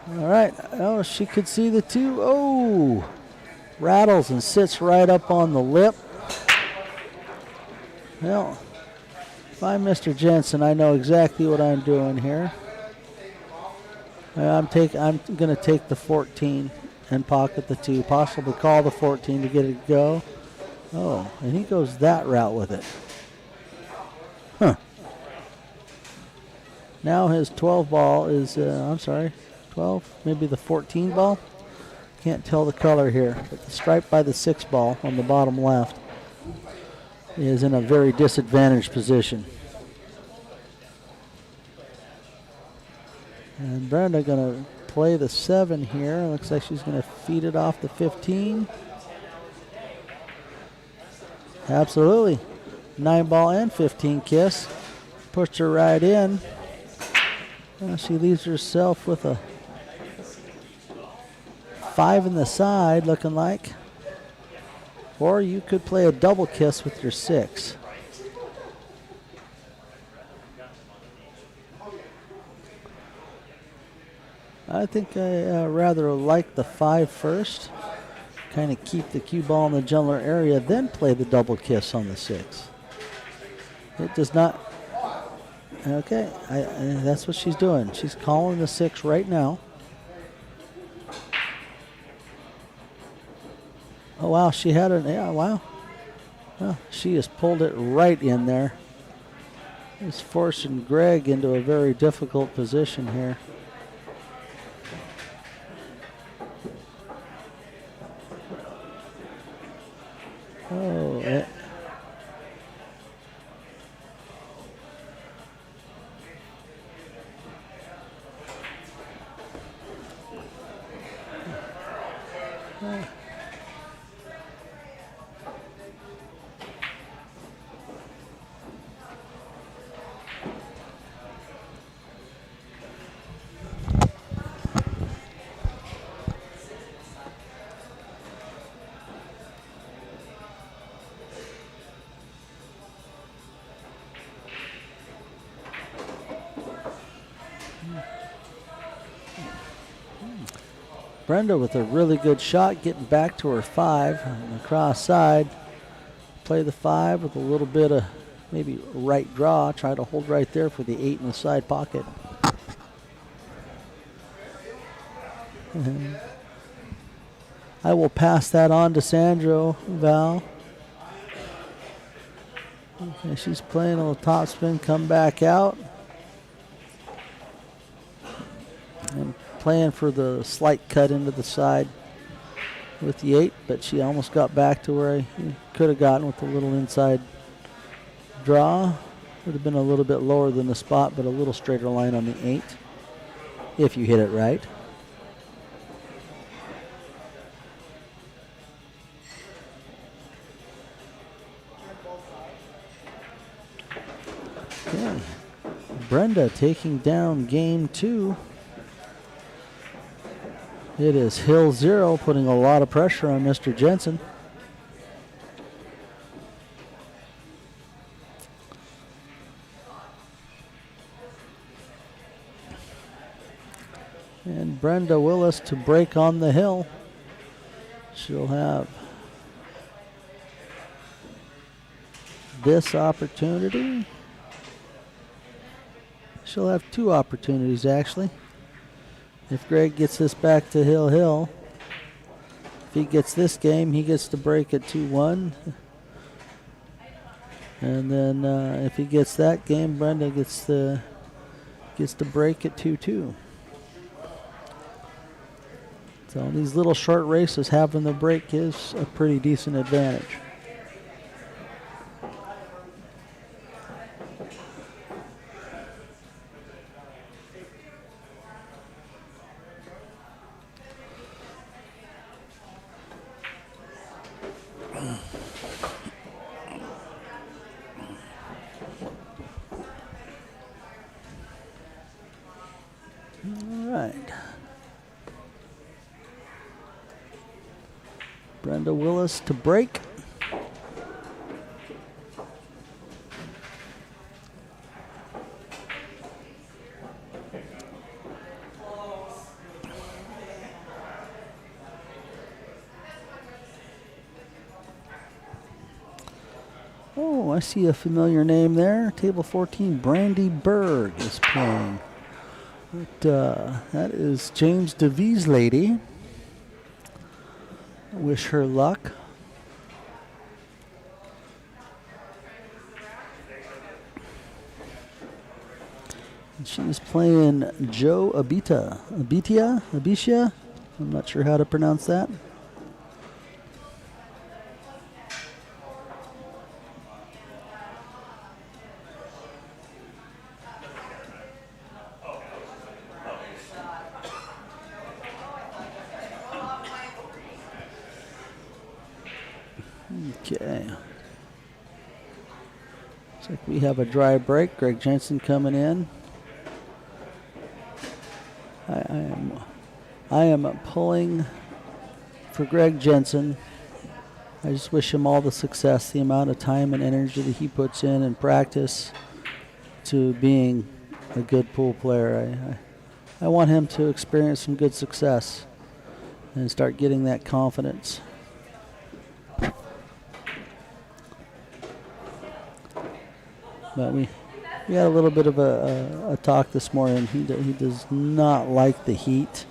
All right. Oh, she could see the 2. Oh, rattles and sits right up on the lip. Well, if I'm Mr. Jensen, I know exactly what I'm doing here. I'm going to take the 14 and pocket the 2, possibly call the 14 to get it to go. Oh, and he goes that route with it. Huh. Now his 12 ball is, 12, maybe the 14 ball. Can't tell the color here, but the stripe by the 6 ball on the bottom left is in a very disadvantaged position. And Brenda going to play the 7 here. Looks like she's going to feed it off the 15. Absolutely. 9 ball and 15 kiss. Pushed her right in. She leaves herself with a 5 in the side, looking like. Or you could play a double kiss with your 6. I think I rather like the 5 first. Kind of keep the cue ball in the gentler area, then play the double kiss on the 6. It does not. Okay, that's what she's doing. She's calling the 6 right now. Oh, wow, she had it. Yeah, wow. Well, she has pulled it right in there. It's forcing Greg into a very difficult position here. Oh, Brenda with a really good shot, getting back to her 5 on the cross side. Play the 5 with a little bit of maybe right draw. Try to hold right there for the 8 in the side pocket. I will pass that on to Sandro Val. Okay, she's playing a little top spin, come back out. And playing for the slight cut into the side. with the 8, but she almost got back to where I could have gotten with a little inside draw. Would have been a little bit lower than the spot, but a little straighter line on the 8 if you hit it right. Okay. Brenda taking down game 2. It is hill 0, putting a lot of pressure on Mr. Jensen. And Brenda Willis to break on the hill. She'll have this opportunity. She'll have 2 opportunities, actually. If Greg gets this back to hill, if he gets this game, he gets to break at 2-1. And then if he gets that game, Brenda gets to break at 2-2. So these little short races, having the break is a pretty decent advantage. Brenda Willis to break. Oh, I see a familiar name there. Table 14, Brandy Berg is playing. But, that is James DeVee's lady. Wish her luck. And she's playing Joe Abitia. I'm not sure how to pronounce that. Okay. Looks like we have a dry break. Greg Jensen coming in. I am pulling for Greg Jensen. I just wish him all the success, the amount of time and energy that he puts in and practice to being a good pool player. I want him to experience some good success and start getting that confidence. But we had a little bit of a talk this morning. He does not like the heat.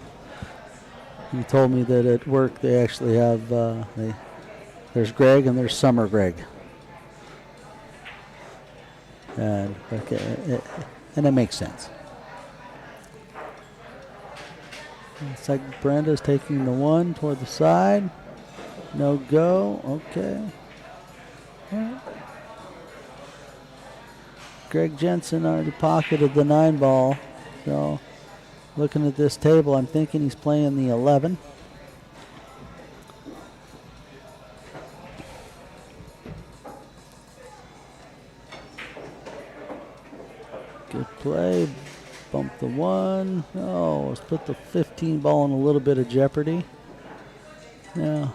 He told me that at work they actually have, there's Greg and there's Summer Greg. And it makes sense. It's like Brenda's taking the 1 toward the side. No go. Okay. All right. Greg Jensen already pocketed the 9 ball. So looking at this table, I'm thinking he's playing the 11. Good play. Bump the 1. Oh, let's put the 15 ball in a little bit of jeopardy. Yeah.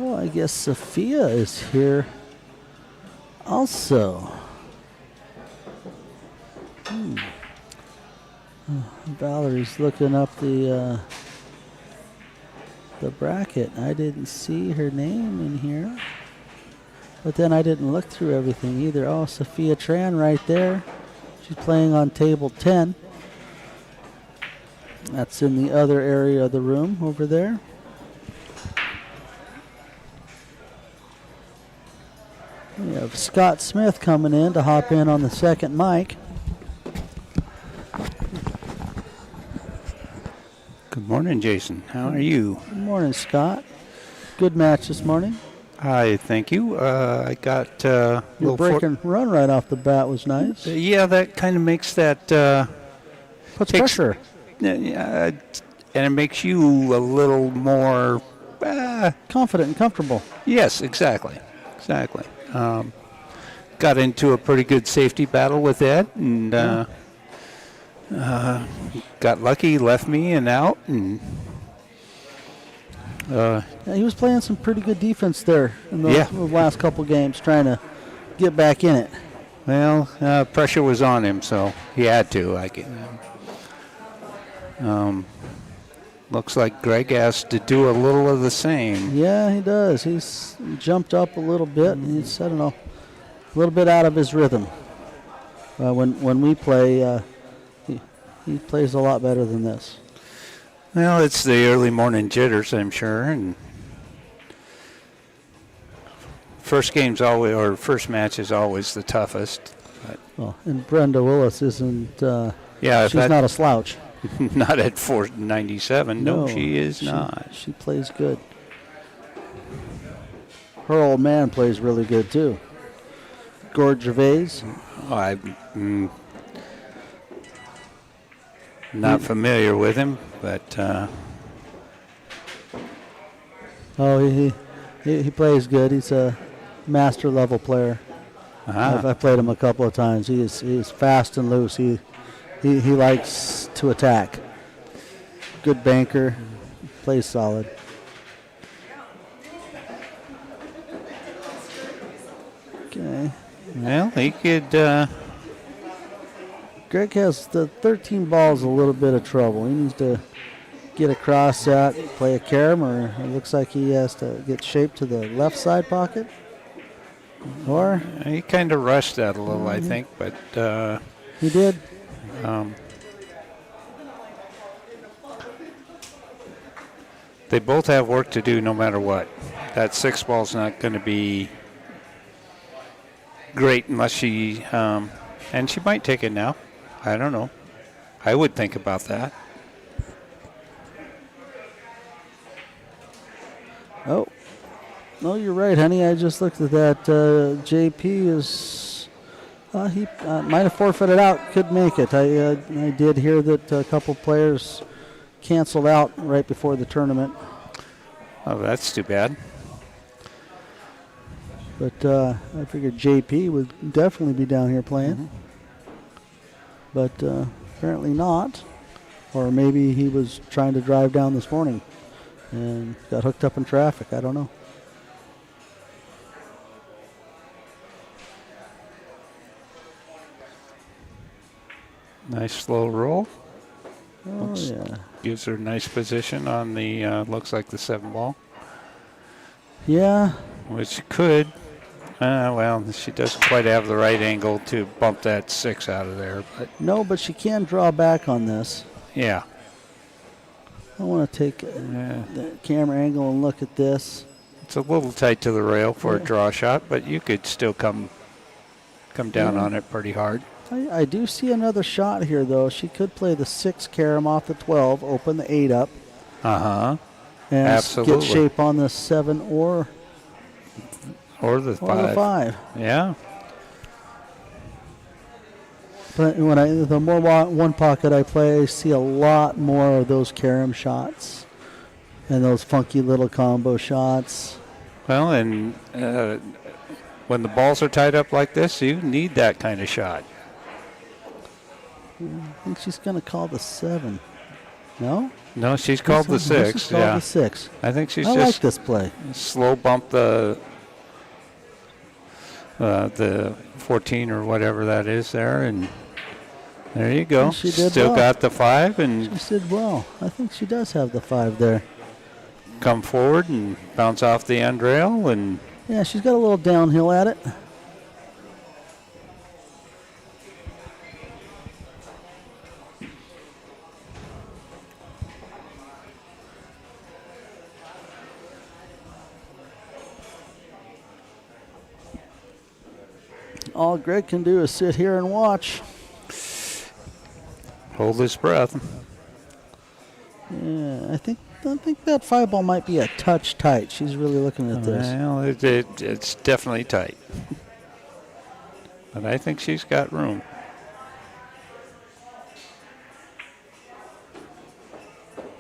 Oh, I guess Sophia is here also. Valerie's looking up the bracket. I didn't see her name in here. But then I didn't look through everything either. Oh, Sophia Tran right there. She's playing on table 10. That's in the other area of the room over there. We have Scott Smith coming in to hop in on the second mic. Good morning, Jason. How are you? Good morning, Scott. Good match this morning. Hi, thank you. I got Your break and run right off the bat was nice. yeah, that kind of makes that Puts takes- pressure. and it makes you a little more. Confident and comfortable. Yes, exactly. Got into a pretty good safety battle with Ed, and got lucky, left me and out, and. Yeah, he was playing some pretty good defense there in the last couple games, trying to get back in it. Well, pressure was on him, so he had to. Looks like Greg has to do a little of the same. Yeah, he does. He's jumped up a little bit. He's, I don't know, a little bit out of his rhythm. When we play, he plays a lot better than this. Well, it's the early morning jitters, I'm sure, and first match is always the toughest. Well, and Brenda Willis isn't. She's not a slouch. Not at 497. No, she is not. She plays good. Her old man plays really good too. Gord Gervais. Not familiar with him, but he plays good. He's a master level player. I've played him a couple of times. He is fast and loose. He likes to attack. Good banker. Plays solid. Okay. Well, he could. Greg has the 13 balls a little bit of trouble. He needs to get across that, play a carom, or it looks like he has to get shaped to the left side pocket. Or He kind of rushed that a little, I think, but he did. They both have work to do no matter what. That 6 ball's not going to be great unless she, and she might take it now. I don't know. I would think about that. Oh, no, you're right, honey. I just looked at that. JP is, he might have forfeited out, could make it. I did hear that a couple players canceled out right before the tournament. Oh, that's too bad. But I figured JP would definitely be down here playing. But apparently not. Or maybe he was trying to drive down this morning and got hooked up in traffic. I don't know. Nice slow roll. Oh, yeah. Gives her a nice position on the, looks like the 7 ball. Yeah. Which could, well, she doesn't quite have the right angle to bump that 6 out of there. But No, but she can draw back on this. yeah. I want to take the camera angle and look at this. It's a little tight to the rail for a draw shot, but you could still come down on it pretty hard. I do see another shot here, though. She could play the 6 carom off the 12, open the 8 up. And Get shape on the 7 or the 5. Yeah. But the more one pocket I play, I see a lot more of those carom shots and those funky little combo shots. Well, and when the balls are tied up like this, you need that kind of shot. I think she's going to call the 7. No? No, she's called the 6. She's called the 6. I think she's I just like this play. slow bump the 14 or whatever that is there, and there you go. And she did Still well. got the 5, and She did well. I think she does have the 5 there. come forward and bounce off the end rail, and Yeah, she's got a little downhill at it. All Greg can do is sit here and watch. Hold his breath. Yeah, I think that 5 ball might be a touch tight. She's really looking at this. Well, it's definitely tight. But I think she's got room.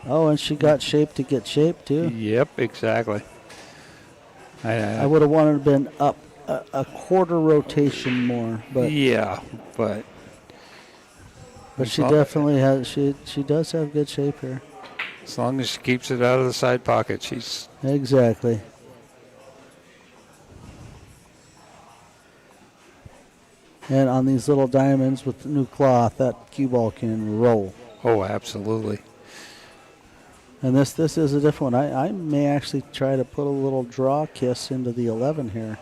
Oh, and she got shape to get shape too. Yep, exactly. I would have wanted to been up a quarter rotation more, but yeah, but she definitely has. She does have good shape here. as long as she keeps it out of the side pocket, she's Exactly. And on these little diamonds with the new cloth, that cue ball can roll. oh, absolutely. And this is a different one. I may actually try to put a little draw kiss into the 11 here.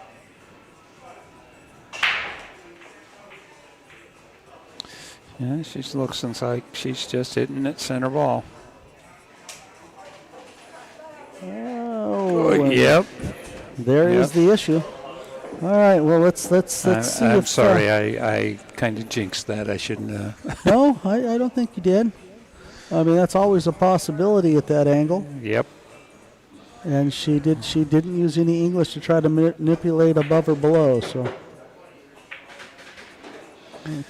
Yeah, she looks like she's just hitting it center ball. Oh, Yep. there is Yep. the issue. All right, well let's see. I'm if, sorry, I kind of jinxed that. I shouldn't have. No, I don't think you did. I mean, that's always a possibility at that angle. Yep. And she didn't use any English to try to manipulate above or below. So,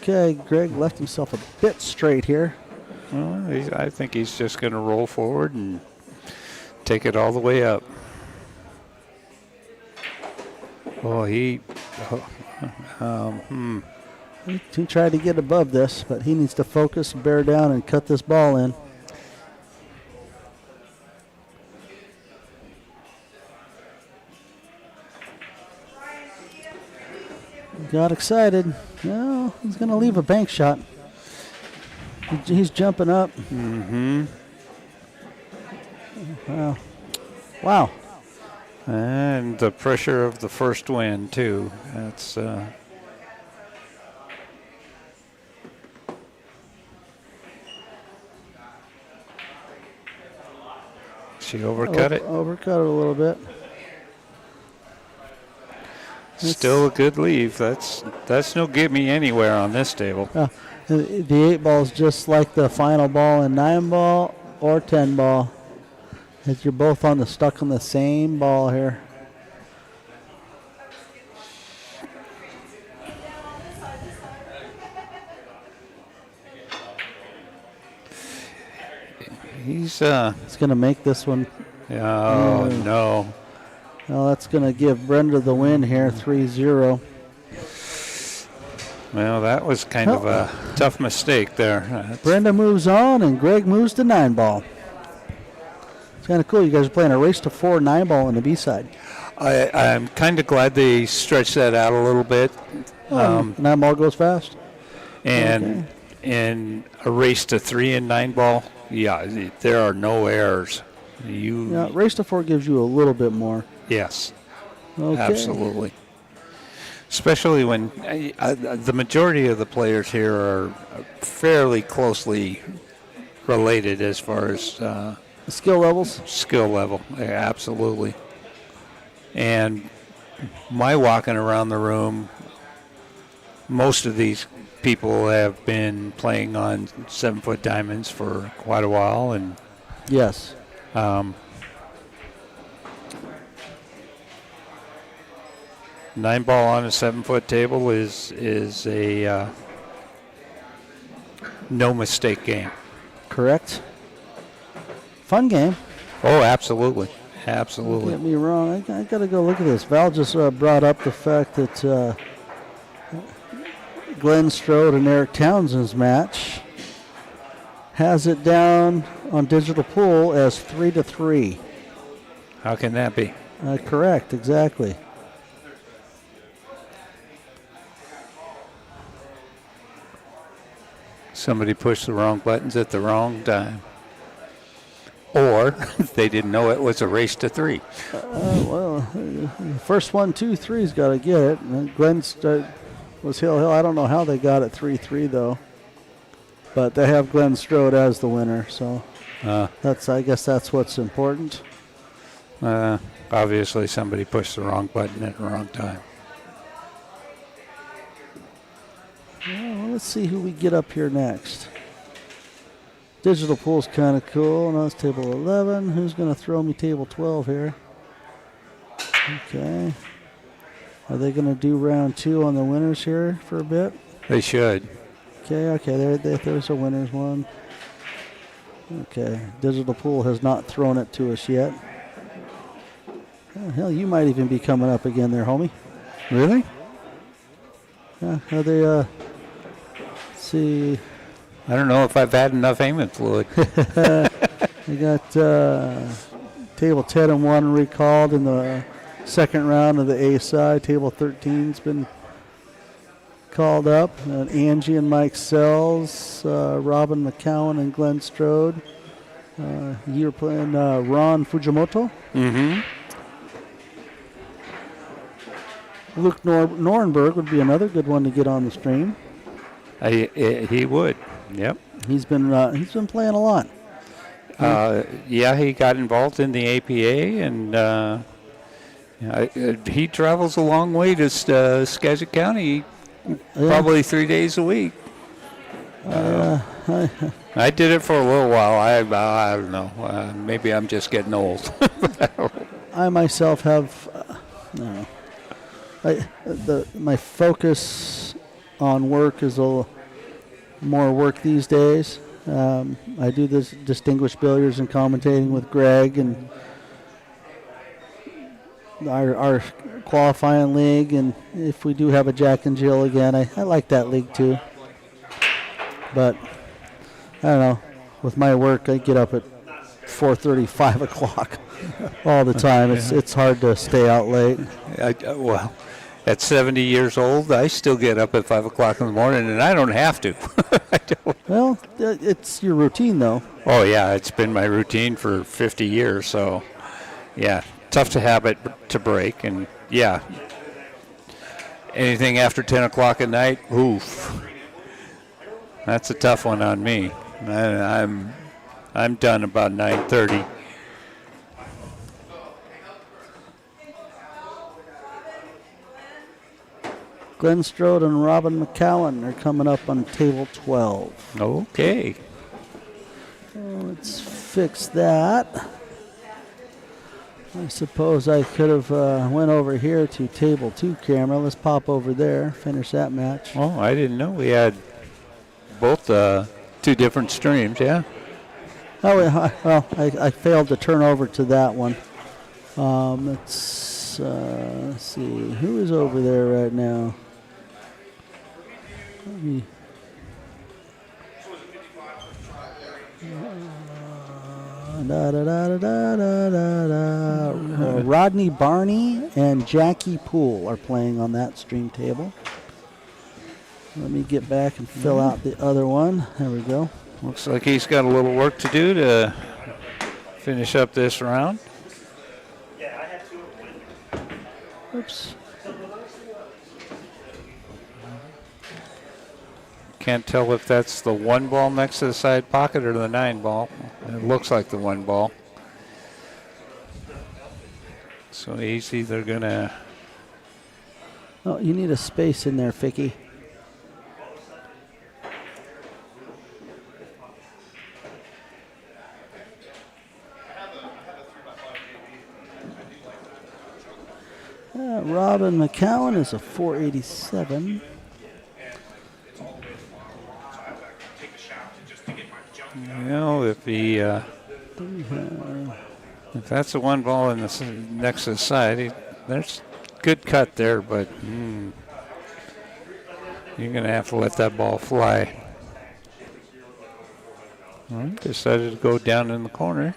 okay, Greg left himself a bit straight here. Well, I think he's just going to roll forward and take it all the way up. Oh, he He tried to get above this, but he needs to focus, bear down, and cut this ball in. Got excited. No, he's going to leave a bank shot. He's jumping up. Mm-hmm. Wow. Wow. And the pressure of the first wind, too. That's she overcut it. Overcut it a little bit. Still a good leave. That's no get me anywhere on this table. The 8 ball is just like the final ball in 9 ball or 10 ball. As you're both stuck on the same ball here. He's going to make this one. oh no. Well, that's going to give Brenda the win here, 3-0. Well, that was kind of a tough mistake there. Brenda moves on, and Greg moves to 9 ball. It's kind of cool. You guys are playing a race to 4 9 ball on the B side. I'm kind of glad they stretched that out a little bit. 9 ball goes fast. And in a race to 3 and 9 ball, yeah, there are no errors. Yeah, race to 4 gives you a little bit more. Yes, Okay. absolutely. Especially when the majority of the players here are fairly closely related as far as Skill levels? skill level. Yeah, absolutely. And my walking around the room, most of these people have been playing on 7-foot diamonds for quite a while, and Yes. 9 ball on a 7-foot table is a no mistake game. Correct. Fun game. Oh, absolutely, Don't absolutely. get me wrong. I got to go look at this. Val just brought up the fact that Glenn Strode and Eric Townsend's match has it down on Digital Pool as 3-3. How can that be? Correct, exactly. Somebody pushed the wrong buttons at the wrong time. or they didn't know it was a race to 3. First 1, 2, 3's got to get it. And Glenn was Hill. I don't know how they got it 3-3 though, but they have Glenn Strode as the winner. So I guess that's what's important. Obviously, somebody pushed the wrong button at the wrong time. Well, let's see who we get up here next. Digital pool's kind of cool. Now it's table 11. Who's going to throw me table 12 here? Okay. Are they going to do round 2 on the winners here for a bit? They should. Okay. There's a winners one. Okay. Digital pool has not thrown it to us yet. Oh, hell, you might even be coming up again there, homie. Really? Yeah. Are they? Let's see. I don't know if I've had enough aiming fluid. They got table 10 and 1 recalled in the second round of the A side. Table 13's been called up. And Angie and Mike Sells, Robin Macauan and Glenn Strode. You're playing Ron Fujimoto. Mm-hmm. Luke Norenberg would be another good one to get on the stream. He would. Yep. He's been playing a lot. Yeah, he got involved in the APA, and he travels a long way to Skagit County, probably 3 days a week. I did it for a little while. I don't know. Maybe I'm just getting old. I myself have my focus on work is a little more work these days. I do this distinguished billiards and commentating with Greg and our qualifying league, and if we do have a Jack and Jill again, I like that league too. But I don't know. With my work, I get up at 4:30, 5 o'clock all the time. It's hard to stay out late. Well, at 70 years old, I still get up at 5 o'clock in the morning, and I don't have to. I don't. Well, it's your routine, though. Oh, yeah, it's been my routine for 50 years, so, yeah, tough to have it to break, and, yeah, anything after 10 o'clock at night, oof, that's a tough one on me. I'm done about 9:30. Glenn Strode and Robin Macauan are coming up on table 12. Okay. Let's fix that. I suppose I could have went over here to table 2 camera. Let's pop over there, finish that match. Oh, I didn't know we had both 2 different streams, yeah? Oh, well, I failed to turn over to that one. Let's see. Who is over there right now? Rodney Barney and Jackie Poole are playing on that stream table. Let me get back and fill out the other one. There we go. Looks like he's got a little work to do to finish up this round. Oops. Can't tell if that's the 1 ball next to the side pocket or the 9 ball. It looks like the 1 ball. So he's either gonna... Oh, you need a space in there, Ficky. Robin Macauan is a 487. You know, if he, if that's the 1 ball in the next to the side, there's good cut there, but you're gonna have to let that ball fly. Well, decided to go down in the corner.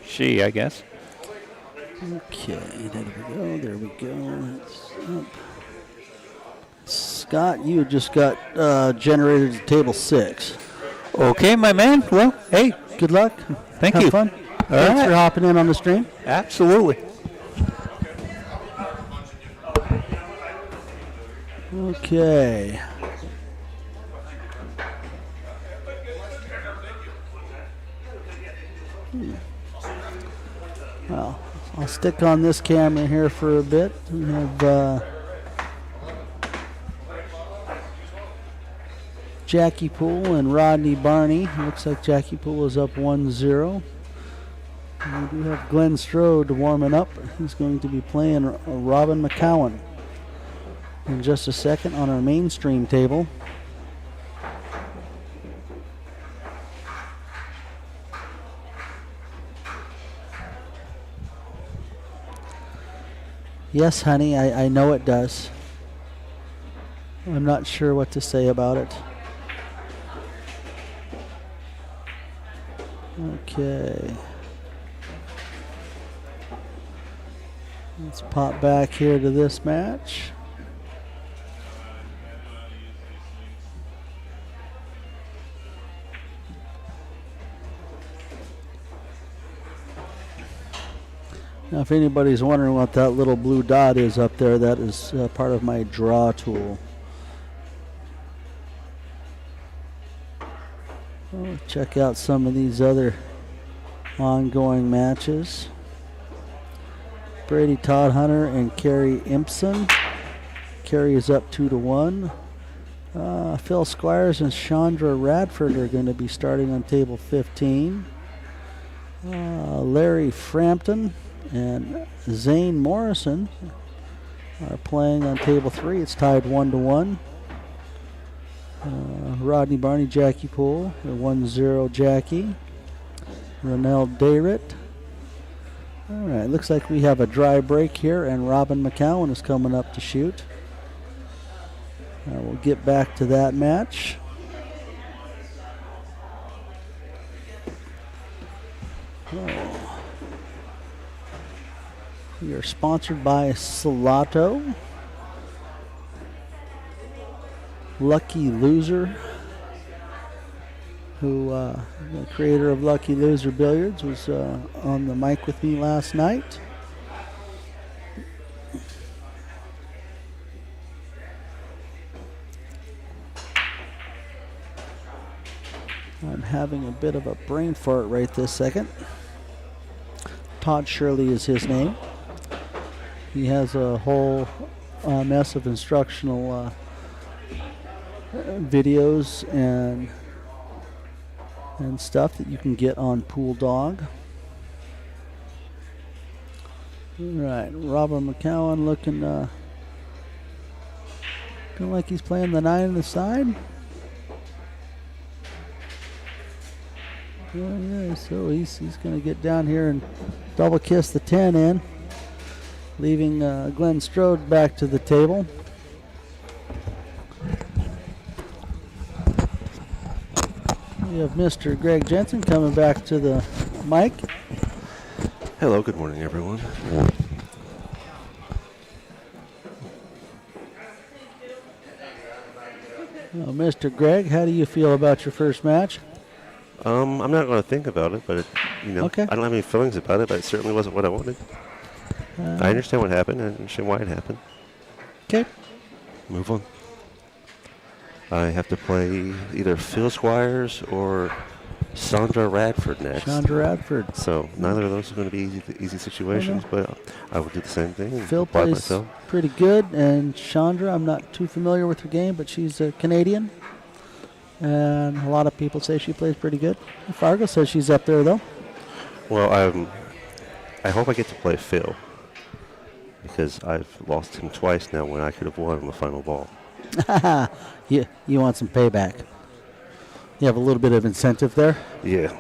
She, I guess. Okay, there we go. That's up. Scott, you just got generated to table 6. Okay, my man. Well, hey, Good luck. thank Have you. fun. Thanks right. for hopping in on the stream. Absolutely. Okay. Well, I'll stick on this camera here for a bit. We have Jackie Poole and Rodney Barney. Looks like Jackie Poole is up 1-0. And we do have Glenn Strode warming up. He's going to be playing Robin Macauan in just a second on our mainstream table. Yes, honey, I know it does. I'm not sure what to say about it. Okay. Let's pop back here to this match. Now, if anybody's wondering what that little blue dot is up there, that is part of my draw tool. Well, check out some of these other ongoing matches. Brady Todd-Hunter and Kerry Impson. Kerry is up 2-1. Phil Squires and Chandra Radford are going to be starting on table 15. Larry Frampton and Zane Morrison are playing on table 3. It's tied 1-1. Rodney Barney, Jackie Poole, 1-0 Jackie. Ronell Dayrit. All right, looks like we have a dry break here, and Robin Macauan is coming up to shoot. We'll get back to that match. Oh. We are sponsored by Salato. Lucky Loser, who the creator of Lucky Loser Billiards, was on the mic with me last night. I'm having a bit of a brain fart right this second. Todd Shirley is his name. He has a whole mess of instructional videos and stuff that you can get on Pool Dawg. All right, Robin Macauan looking like he's playing the 9 on the side. Oh, yeah, so he's going to get down here and double kiss the 10 in, leaving Glenn Strode back to the table. We have Mr. Greg Jensen coming back to the mic. Hello, good morning, everyone. Well, Mr. Greg, how do you feel about your first match? I'm not going to think about it, but Okay. I don't have any feelings about it, but it certainly wasn't what I wanted. I understand what happened. I understand why it happened. Okay. Move on. I have to play either Phil Squires or Sandra Radford next. Chandra Radford. So neither of those are going to be easy situations, but I will do the same thing and Phil apply plays myself. pretty good, and Chandra, I'm not too familiar with her game, but she's a Canadian. And a lot of people say she plays pretty good. Fargo says she's up there, though. Well, I hope I get to play Phil because I've lost him twice now when I could have won on the final ball. You want some payback. You have a little bit of incentive there. Yeah.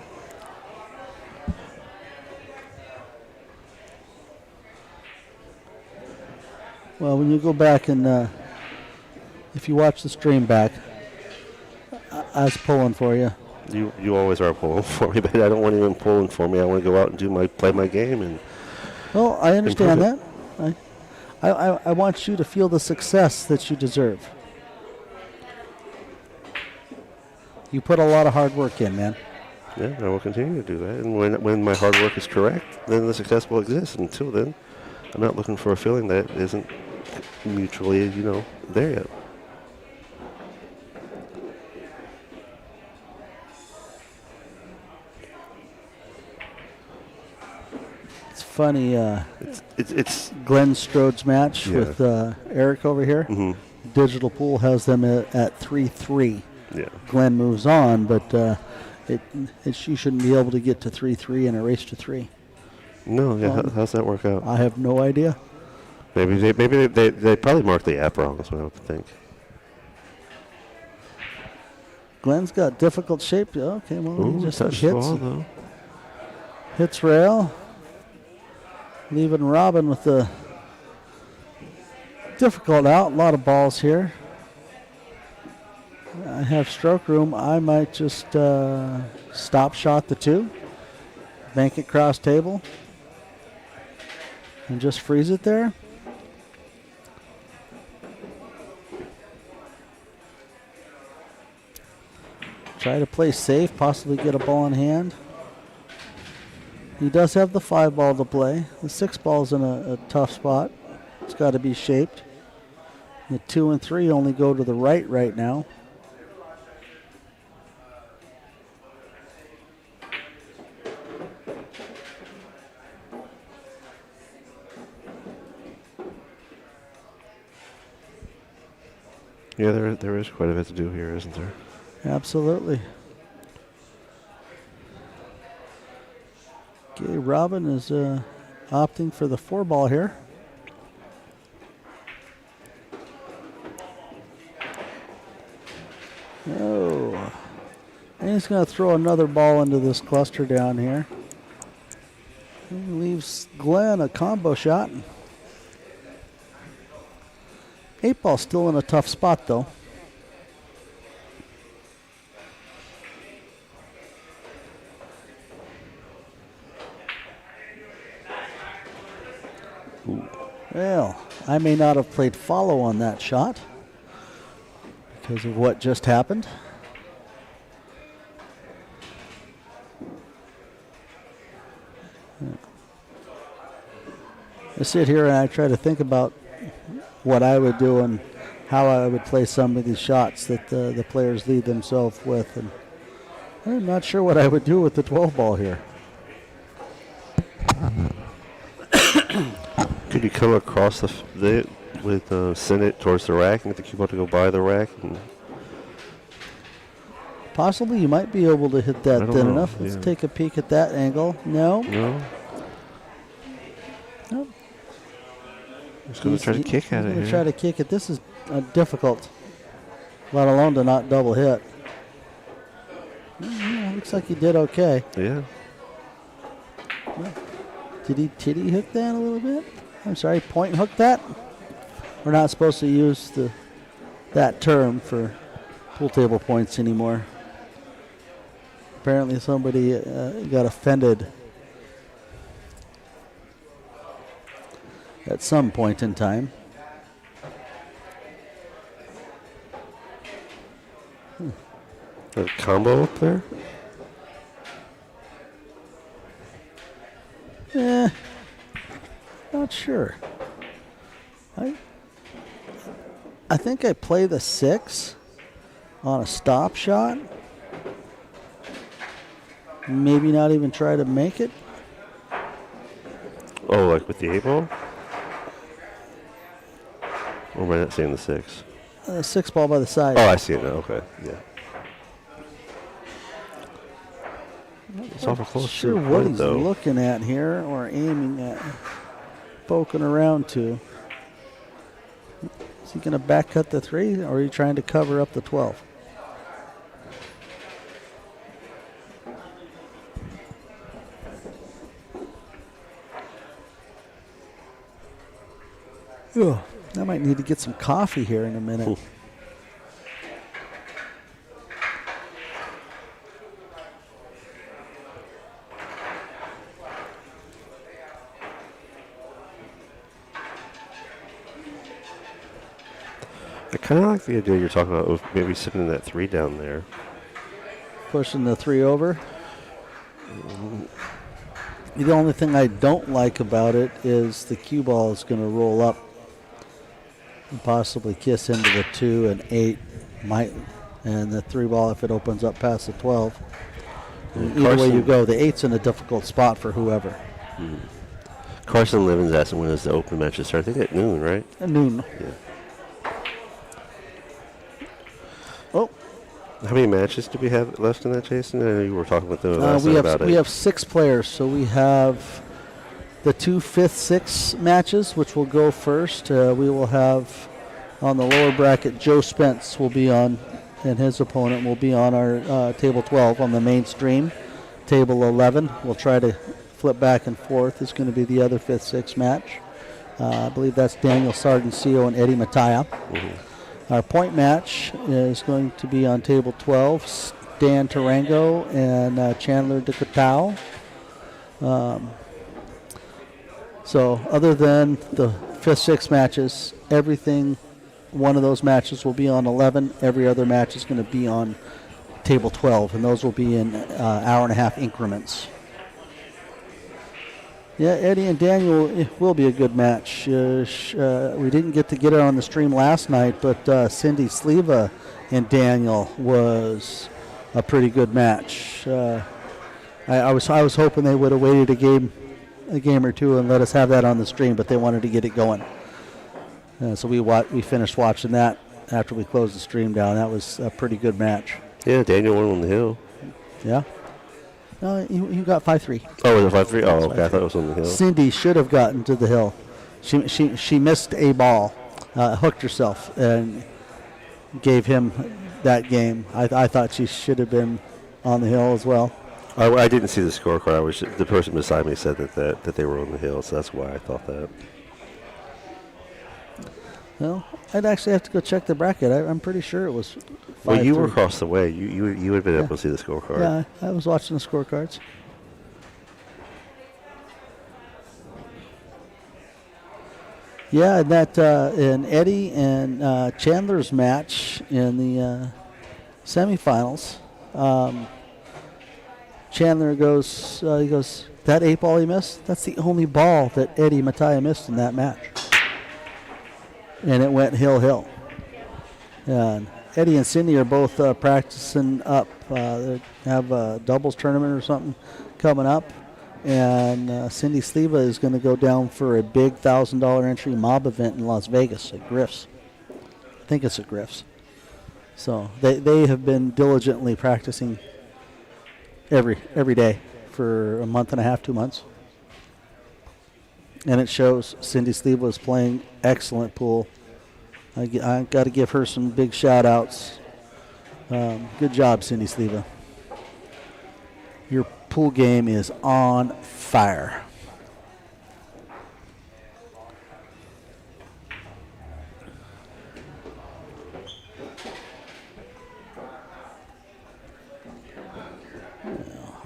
Well, when you go back and if you watch the stream back, I was pulling for you. You always are pulling for me, but I don't want anyone pulling for me. I want to go out and play my game and. Well, I understand improve that. I want you to feel the success that you deserve. You put a lot of hard work in, man. Yeah, I will continue to do that. And when my hard work is correct, then the success will exist. Until then, I'm not looking for a feeling that isn't mutually, there yet. It's funny. It's Glenn Strode's match Yeah. with Eric over here. mm-hmm. Digital Pool has them at 3-3. Yeah. Glenn moves on, but she shouldn't be able to get to 3-3 in a race to 3. No, yeah. How's that work out? I have no idea. Maybe they probably marked the app wrong. That's what I would think. Glenn's got difficult shape. Okay, well, Ooh, he just touched the hits, ball though. hits rail, leaving Robin with the difficult out. A lot of balls here. I have stroke room. I might just stop shot the 2, bank it cross table, and just freeze it there. Try to play safe, possibly get a ball in hand. He does have the 5 ball to play. The 6 ball's in a tough spot. It's got to be shaped. The 2 and 3 only go to the right now. Yeah, there is quite a bit to do here, isn't there? Absolutely. Okay, Robin is opting for the 4 ball here. Oh. And he's going to throw another ball into this cluster down here. He leaves Glenn a combo shot. 8 ball still in a tough spot, though. Well, I may not have played follow on that shot because of what just happened. I sit here and I try to think about what I would do and how I would play some of these shots that the players lead themselves with. And I'm not sure what I would do with the 12 ball here. Could you come across send it towards the rack and get the cue ball to go by the rack? And Possibly you might be able to hit that I don't thin know, enough. Let's yeah. take a peek at that angle. No. No? Nope. I'm just going to try to kick at it He's going to here. try to kick it. This is difficult, let alone to not double hit. Yeah, looks like he did okay. Yeah. Did he titty hook that a little bit? I'm sorry, point hook that? We're not supposed to use that term for pool table points anymore. Apparently somebody got offended at some point in time. A combo up there? Not sure. I think I play the 6 on a stop shot. Maybe not even try to make it. Oh, like with the 8 ball? Or am I not seeing the 6? 6 ball by the side. Oh, I see it now. Okay. Yeah. It's awful close Sure to the what point, he's though. looking at here or aiming at, poking around to. Is he going to back cut the 3 or are you trying to cover up the 12? Ugh, I might need to get some coffee here in a minute. Ooh. I kind of like the idea you're talking about of maybe sitting that 3 down there. Pushing the 3 over. The only thing I don't like about it is the cue ball is going to roll up and possibly kiss into the 2 and 8, and the 3 ball if it opens up past the 12. Either way you go, the 8's in a difficult spot for whoever. Carson Livens asking when does the open matches start? I think at noon, right? At noon. Yeah. Oh. How many matches do we have left in that, Jason? I know you were talking with them last night about it. We have 6 players, so we have the 2 5th, 6 matches, which will go first. We will have on the lower bracket, Joe Spence will be on, and his opponent will be on our table 12 on the main stream. Table 11, we'll try to flip back and forth, is going to be the other 5th, 6th match. I believe that's Daniel Sardencio and Eddie Mattia. Our point match is going to be on table 12, Dan Tarango and Chandler DeCotau. So other than the 5th, 6th matches, everything, one of those matches will be on 11. Every other match is going to be on table 12, and those will be in hour-and-a-half increments. Yeah, Eddie and Daniel, it will be a good match. We didn't get it on the stream last night, but Cindy Sleva and Daniel was a pretty good match. I was hoping they would have waited a game or two and let us have that on the stream, but they wanted to get it going. So we finished watching that after we closed the stream down. That was a pretty good match. Yeah, Daniel won on the hill. Yeah. No, he got 5-3. Oh, was it 5-3? Oh, okay. I thought it was on the hill. Cindy should have gotten to the hill. She missed a ball, hooked herself, and gave him that game. I thought she should have been on the hill as well. I didn't see the scorecard. The person beside me said that they were on the hill, so that's why I thought that. Well, I'd actually have to go check the bracket. I'm pretty sure it was 5-3. Well, you were across the way. You would have been able to see the scorecard. Yeah, I was watching the scorecards. Yeah, and that in Eddie and Chandler's match in the semifinals, Chandler goes, that 8 ball he missed, that's the only ball that Eddie Mattia missed in that match. And it went hill. And Eddie and Cindy are both practicing up. They have a doubles tournament or something coming up. And Cindy Sleva is going to go down for a big $1,000 entry mob event in Las Vegas at Griff's. I think it's at Griff's. So they have been diligently practicing every day for a month and a half, 2 months. And it shows. Cindy Sleva is playing excellent pool. I got to give her some big shout-outs. Good job, Cindy Sleva. Your pool game is on fire.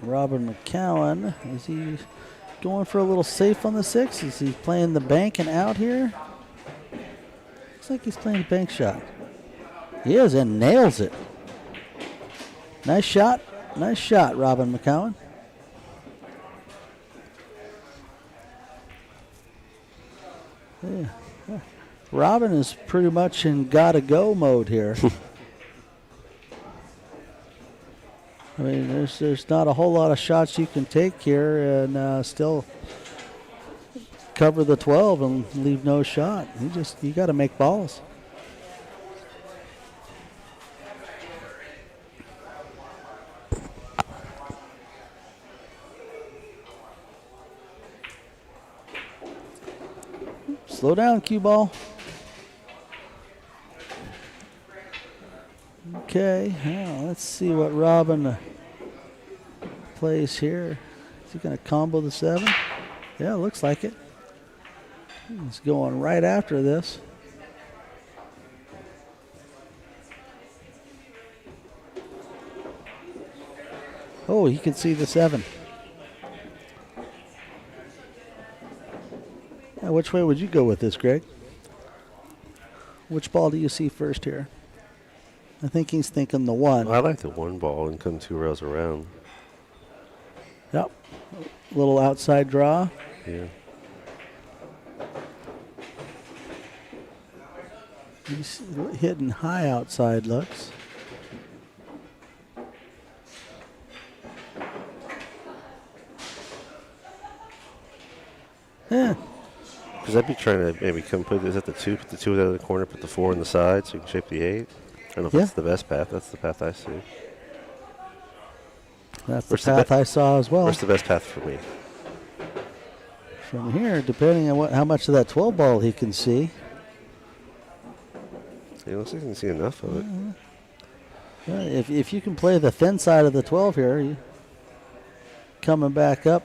Robin Macauan, is he going for a little safe on the 6? Is he playing the bank and out here? Looks like he's playing a bank shot. He is, and nails it. Nice shot, Robin Macauan. Yeah. Robin is pretty much in gotta go mode here. I mean, there's not a whole lot of shots you can take here and still cover the 12 and leave no shot. You got to make balls. Slow down, cue ball. Okay, now let's see what Robin plays here. Is he going to combo the 7? Yeah, looks like it. He's going right after this. Oh, he can see the 7. Now, which way would you go with this, Greg? Which ball do you see first here? I think he's thinking the 1. I like the 1 ball and come 2 rails around. Yep. Little outside draw. Yeah. He's hitting high outside looks. Yeah. Because I'd be trying to maybe come put this at the 2, put the 2 out of the corner, put the 4 on the side so you can shape the 8. I don't know if Yeah. that's the best path. That's the path I see. That's the Where's the path be- I saw as well. What's the best path for me? From here, depending on how much of that 12 ball he can see. It looks like you can see enough of it. If you can play the thin side of the 12 here, you coming back up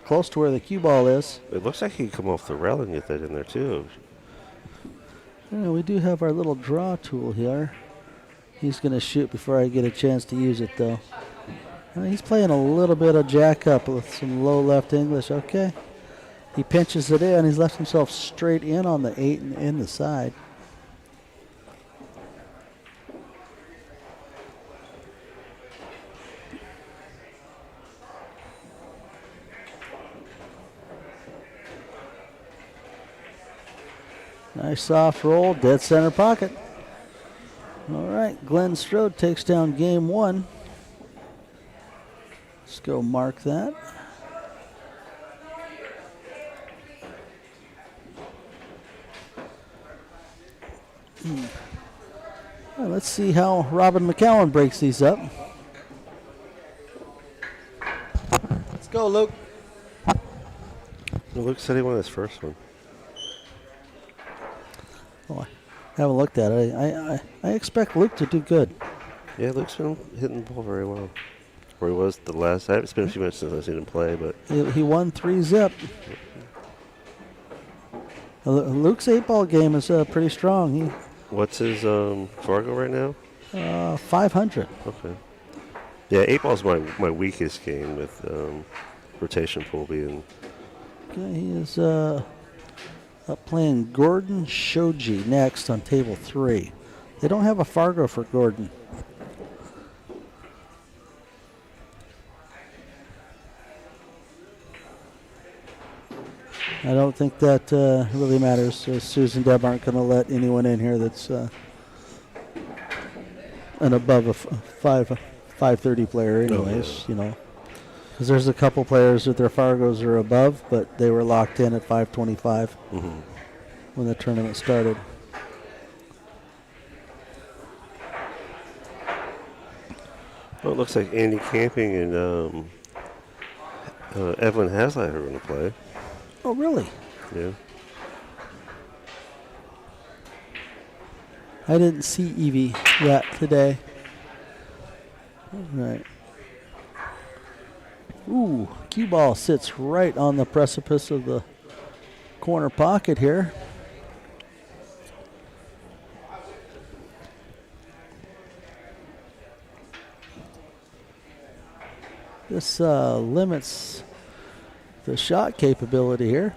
close to where the cue ball is. It looks like he can come off the rail and get that in there too. Yeah, we do have our little draw tool here. He's going to shoot before I get a chance to use it, though. He's playing a little bit of jack up with some low left English. Okay. He pinches it in. He's left himself straight in on the 8 and in the side. Nice soft roll, dead center pocket. All right, Glenn Strode takes down game 1. Let's go mark that. Well, let's see how Robin Macauan breaks these up. Let's go, Luke. Well, Luke said he won his first one. Oh, I haven't looked at it. I expect Luke to do good. Yeah, Luke's been hitting the ball very well. Where he was the last. It's been a few minutes since I've seen him play, but He won 3-zip. Luke's 8-ball game is pretty strong. what's his Fargo right now? 500. Okay. Yeah, 8-ball's my weakest game with rotation pool being. Okay, he is up playing Gordon Shoji next on table 3. They don't have a Fargo for Gordon. I don't think that really matters. Susan Deb aren't going to let anyone in here that's an above a 530 player anyways, you know. Because there's a couple players that their Fargos are above, but they were locked in at 525 when the tournament started. Well, it looks like Andy Camping and Evelyn Haslett are going to play. Oh, really? Yeah. I didn't see Evie yet today. All right. Ooh, cue ball sits right on the precipice of the corner pocket here. This limits the shot capability here.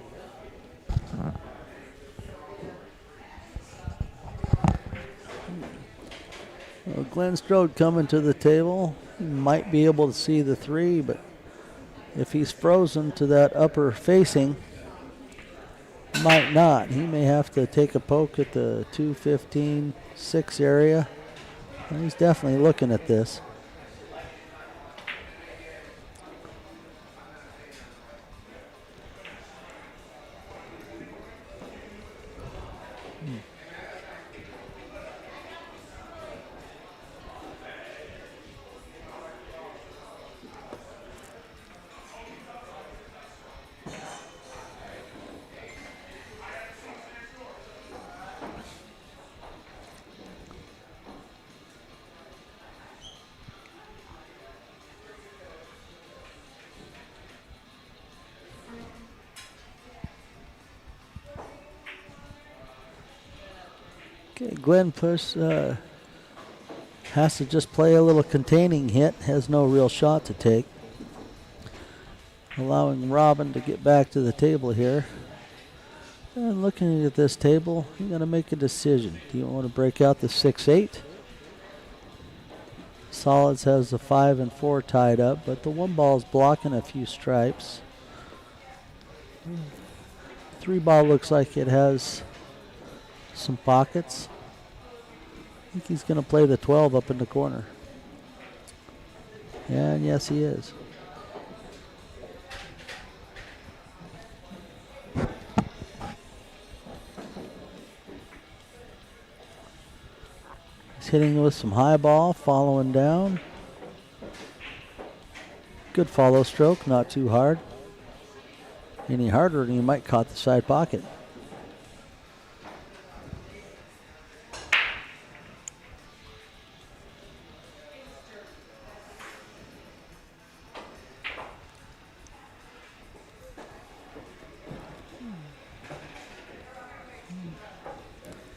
Well, Glenn Strode coming to the table. He might be able to see the 3, but if he's frozen to that upper facing, might not. He may have to take a poke at the 215, 6 area. And he's definitely looking at this. Okay, Glenn has to just play a little containing hit, has no real shot to take. Allowing Robin to get back to the table here. And looking at this table, you got to make a decision. Do you want to break out the 6-8? Solids has the 5 and 4 tied up, but the 1 ball is blocking a few stripes. 3 ball looks like it has some pockets. I think he's going to play the 12 up in the corner. And yes, he is. He's hitting with some high ball, following down. Good follow stroke, not too hard. Any harder and you might caught the side pocket.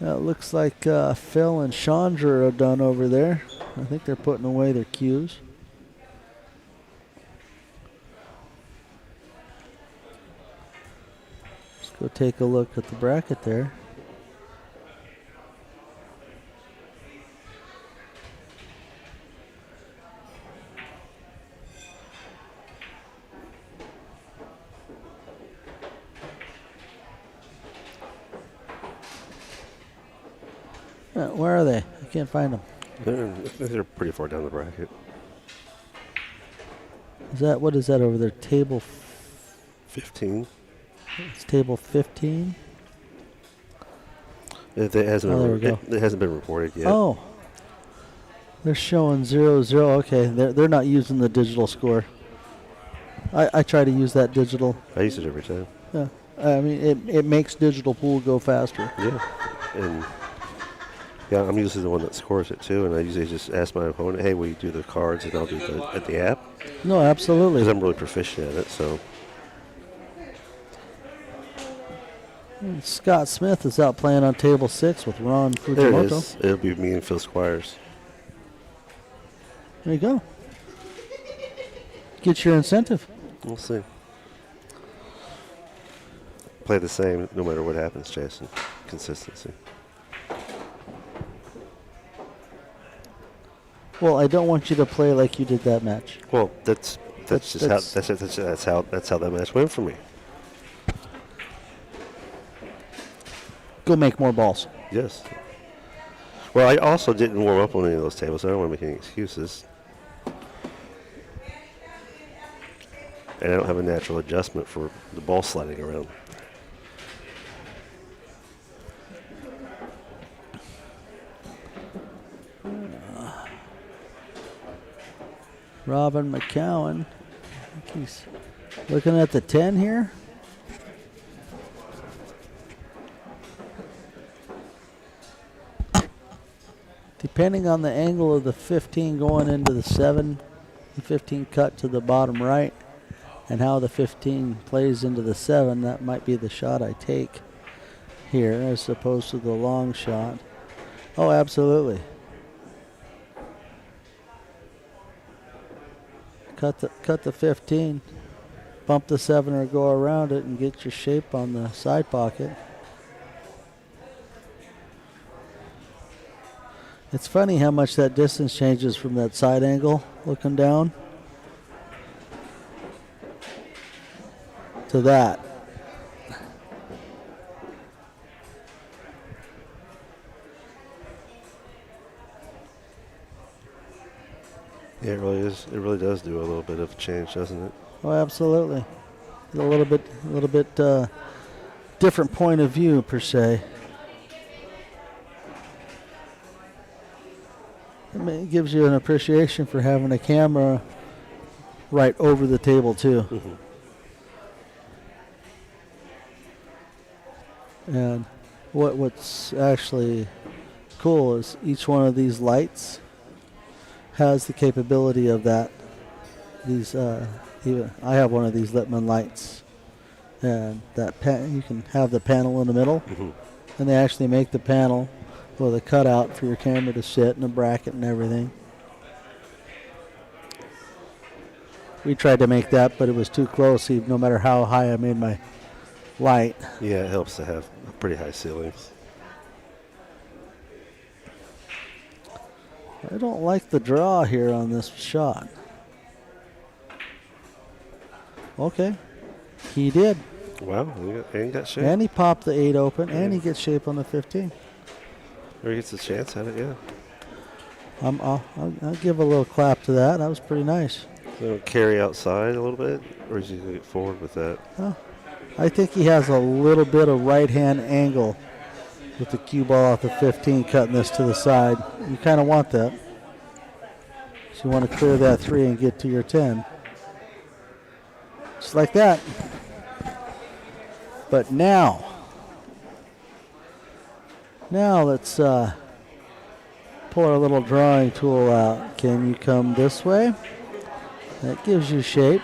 It looks like Phil and Chandra are done over there. I think they're putting away their cues. Let's go take a look at the bracket there. Where are they? I can't find them. They're pretty far down the bracket. What is that over there? Table 15. It's table 15. It hasn't, Oh, there we go. it hasn't been reported yet. Oh, they're showing 0-0. Okay, they're not using the digital score. I try to use that digital. I use it every time. Yeah, I mean it makes digital pool go faster. Yeah, and yeah, I'm usually the one that scores it too, and I usually just ask my opponent, "Hey, will you do the cards?" and I'll do the app No, absolutely. because I'm really proficient at it. So Scott Smith is out playing on table 6 with Ron there it Fujimoto. is. It'll be me and Phil Squires. There you go. Get your incentive. We'll see. Play the same no matter what happens, Jason. Consistency. Well, I don't want you to play like you did that match. Well, that's just how that match went for me. Go make more balls. Yes. Well, I also didn't warm up on any of those tables. So I don't want to make any excuses. And I don't have a natural adjustment for the ball sliding around. Robin Macauan. I think he's looking at the 10 here. Depending on the angle of the 15 going into the 7, the 15 cut to the bottom right, and how the 15 plays into the 7, that might be the shot I take here as opposed to the long shot. Oh, absolutely. Cut the 15, bump the 7 or go around it and get your shape on the side pocket. It's funny how much that distance changes from that side angle looking down to that. Yeah, it really is. It really does do a little bit of change, doesn't it? Oh, absolutely. A little bit different point of view per se. It gives you an appreciation for having a camera right over the table too. Mm-hmm. And what's actually cool is each one of these lights has the capability of that. These I have one of these Littman lights, and that you can have the panel in the middle, Mm-hmm. and they actually make the panel with a cutout for your camera to sit and a bracket and everything. We tried to make that, but it was too close. No matter how high I made my light. Yeah, it helps to have pretty high ceilings. I don't like the draw here on this shot. Okay. He did. Wow, and got shape. And he popped the 8 open, and he gets shape on the 15. Or he gets a chance at it, yeah. I'll give a little clap to that. That was pretty nice. So carry outside a little bit, or is he going to get forward with that? I think he has a little bit of right-hand angle with the cue ball off the 15, cutting this to the side. You kind of want that. So you want to clear that 3 and get to your 10. Just like that. But now let's pull our little drawing tool out. Can you come this way? That gives you shape.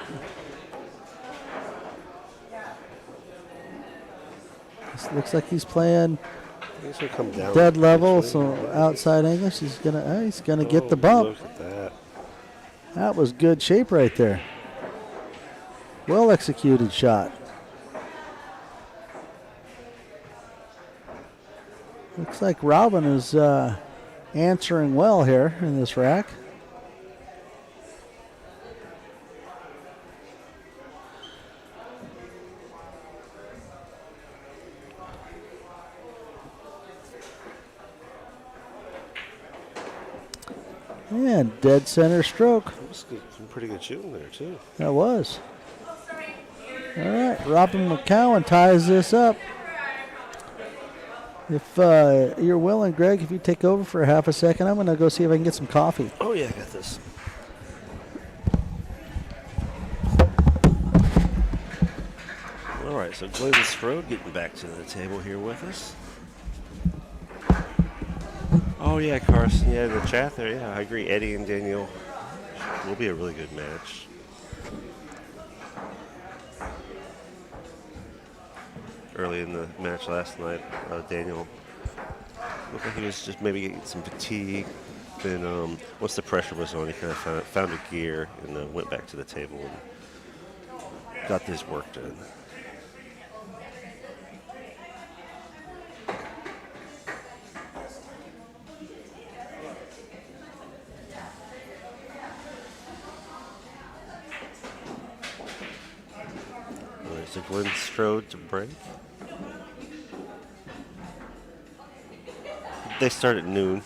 This looks like he's playing He's going to come down. dead level, so outside English. He's gonna get the bump. Look at that. That was good shape right there. Well executed shot. Looks like Robin is answering well here in this rack. And dead center stroke. That was some pretty good shooting there, too. That was. All right, Robin Macauan ties this up. If you're willing, Greg, if you take over for half a second, I'm going to go see if I can get some coffee. Oh, yeah, I got this. All right, so Glenn Strode getting back to the table here with us. Oh, yeah, Carson. Yeah, the chat there. Yeah, I agree. Eddie and Daniel will be a really good match. Early in the match last night, Daniel looked like he was just maybe getting some fatigue. Then once the pressure was on, he kind of found a gear and went back to the table and got this work done. All right, so Glenn Strode to break. They start at noon.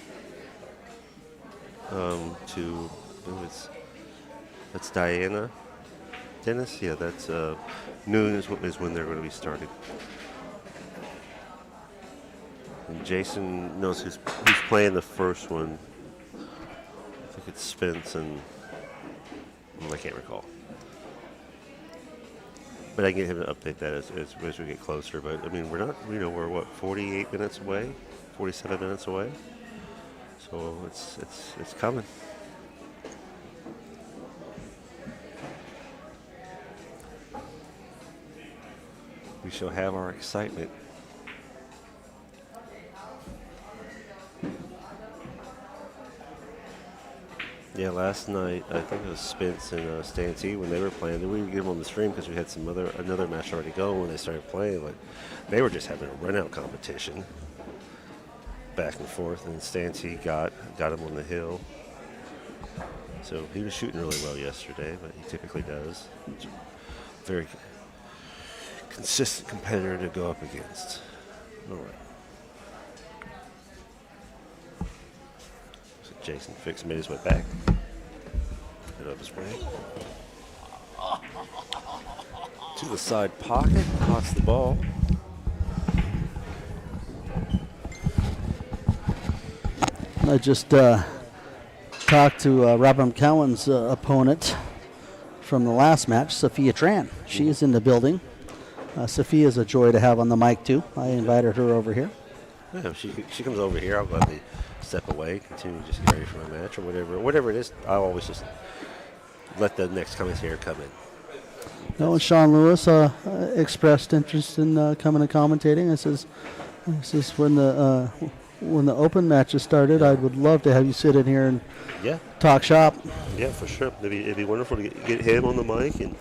That's Diana. Dennis? Yeah, that's noon is when they're going to be starting. And Jason knows who's playing the first one. I think it's Spence and I can't recall. But I can get him to update that as we get closer. But I mean, we're 48 minutes away, 47 minutes away. So it's coming. We shall have our excitement. Yeah, last night I think it was Spence and Stan T when they were playing. We would get them on the stream because we had another match already going when they started playing. Like they were just having a run-out competition, back and forth, and Stan T got him on the hill. So he was shooting really well yesterday, but he typically does. Very consistent competitor to go up against. All right. So Jason Fix made his way back. Get up his way. To the side pocket, pots the ball. I just talked to Robin Cowan's opponent from the last match, Sophia Tran. She is in the building. Sophia is a joy to have on the mic, too. I invited her over here. Yeah, if she comes over here, I'll gladly step away, continue to just get ready for my match or whatever. Whatever it is, I'll always just let the next commentator come in. No, and Sean Lewis expressed interest in coming and commentating. This is when the open matches started. I would love to have you sit in here and talk shop. Yeah, for sure. It'd be wonderful to get him on the mic and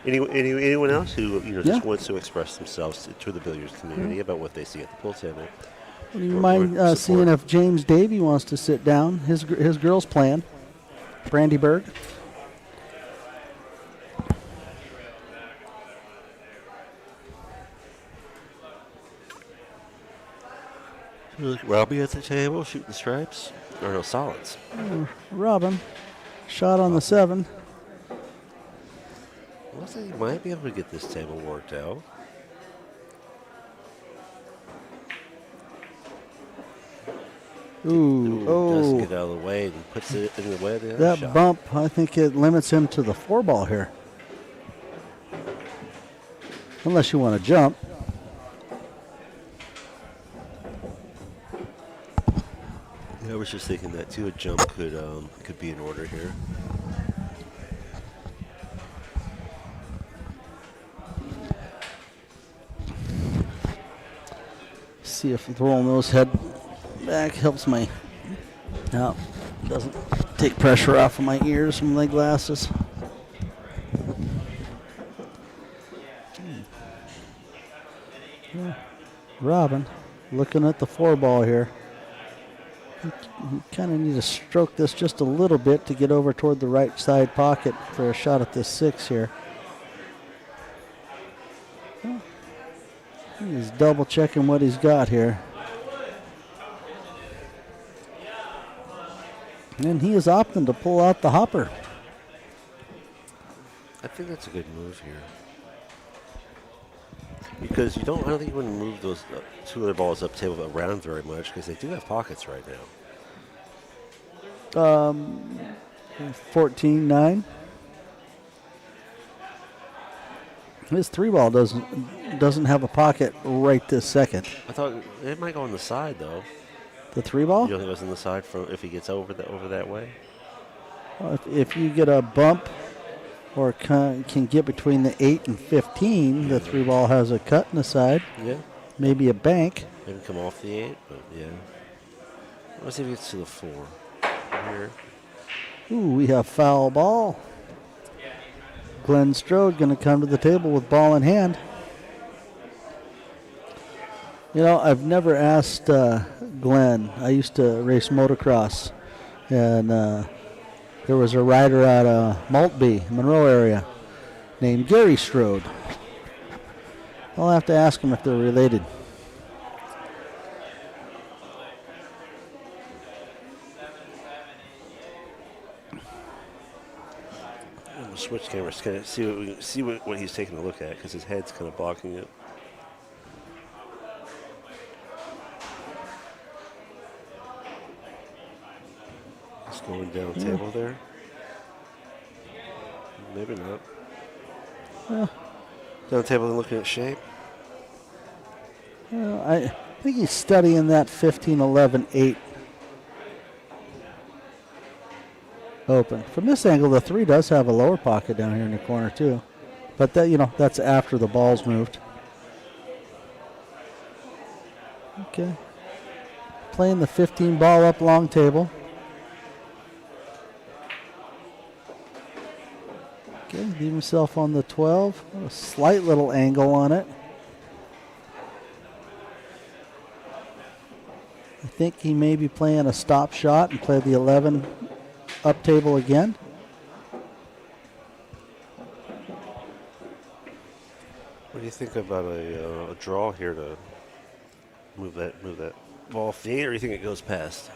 anyone else who just wants to express themselves to the billiards community about what they see at the pool table. Do you mind seeing if James Davey wants to sit down? His girl's playing. Brandyburg. Robbie at the table shooting stripes. Or no, solids. Robin. Shot on the 7. Looks like he might be able to get this table worked out. Ooh. Doesn't Oh. get out of the way and puts it in the way of the other That shot. bump, I think it limits him to the 4 ball here. Unless you want to jump. Yeah, I was just thinking that too. A jump could be in order here. See if throwing those head back helps my. No, doesn't take pressure off of my ears from my glasses. Yeah. Robin, looking at the 4 ball here. You kind of need to stroke this just a little bit to get over toward the right side pocket for a shot at this 6 here. He's double checking what he's got here. And he is opting to pull out the hopper. I think that's a good move here. Because I don't think you want to move those 2 other balls up table around very much because they do have pockets right now. 14-9. His 3 ball doesn't have a pocket right this second. I thought it might go on the side though. The 3 ball? You don't think it goes on the side from if he gets over that way? If you get a bump or can get between the 8 and 15, the 3 ball has a cut in the side. Yeah. Maybe a bank. Maybe come off the 8, but yeah. Let's see if he gets to the 4 here. Ooh, we have foul ball. Glenn Strode going to come to the table with ball in hand. You know, I've never asked Glenn. I used to race motocross, and there was a rider out of Maltby, Monroe area, named Gary Strode. I'll have to ask him if they're related. We'll switch cameras, kind of see what he's taking a look at because his head's kind of blocking it. Just going down table there. Maybe not. Yeah. Down table and looking at shape. I think he's studying that 15-11-8 open. From this angle, the 3 does have a lower pocket down here in the corner too, but that that's after the ball's moved. Okay, playing the 15 ball up long table. Okay, leave himself on the 12. A slight little angle on it. I think he may be playing a stop shot and play the 11 up table again. What do you think about a draw here to move that ball off the 8, or do you think it goes past?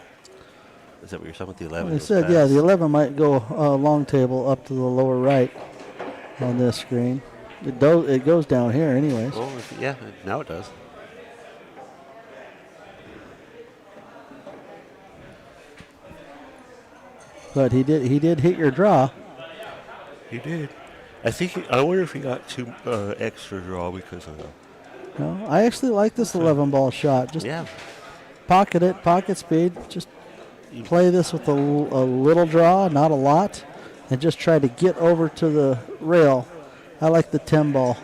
Is that what you're talking about? The 11? I goes said, past? yeah, the 11 might go long table up to the lower right on this screen. It goes down here anyways. Well, yeah, now it does. But he did hit your draw. He did. I wonder if he got 2 extra draw because of that. No, I actually like this 11 ball shot. Just Yeah. pocket it, pocket speed. Just play this with a little draw, not a lot, and just try to get over to the rail. I like the 10 ball.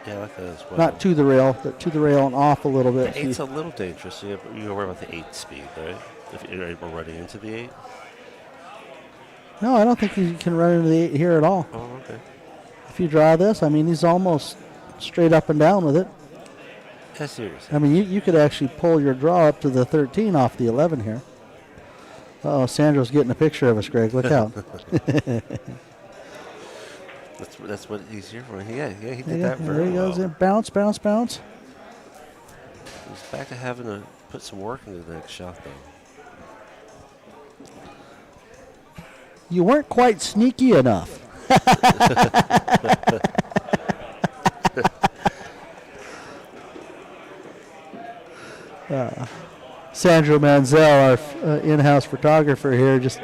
Yeah, I like that as well. Not to the rail, but to the rail and off a little bit. The 8's a little dangerous. You don't worry about the 8 speed, right? If you're running into the 8. No, I don't think you can run into the 8 here at all. Oh, okay. If you draw this, I mean, he's almost straight up and down with it. I see what you're saying. I mean, you could actually pull your draw up to the 13 off the 11 here. Oh, Sandro's getting a picture of us, Greg. Look out. That's what he's here for. Yeah, he did Yeah, that very there he goes. well. In. Bounce, bounce, bounce. He's back to having to put some work into the next shot, though. You weren't quite sneaky enough. Sandro Manzel, our in-house photographer here, just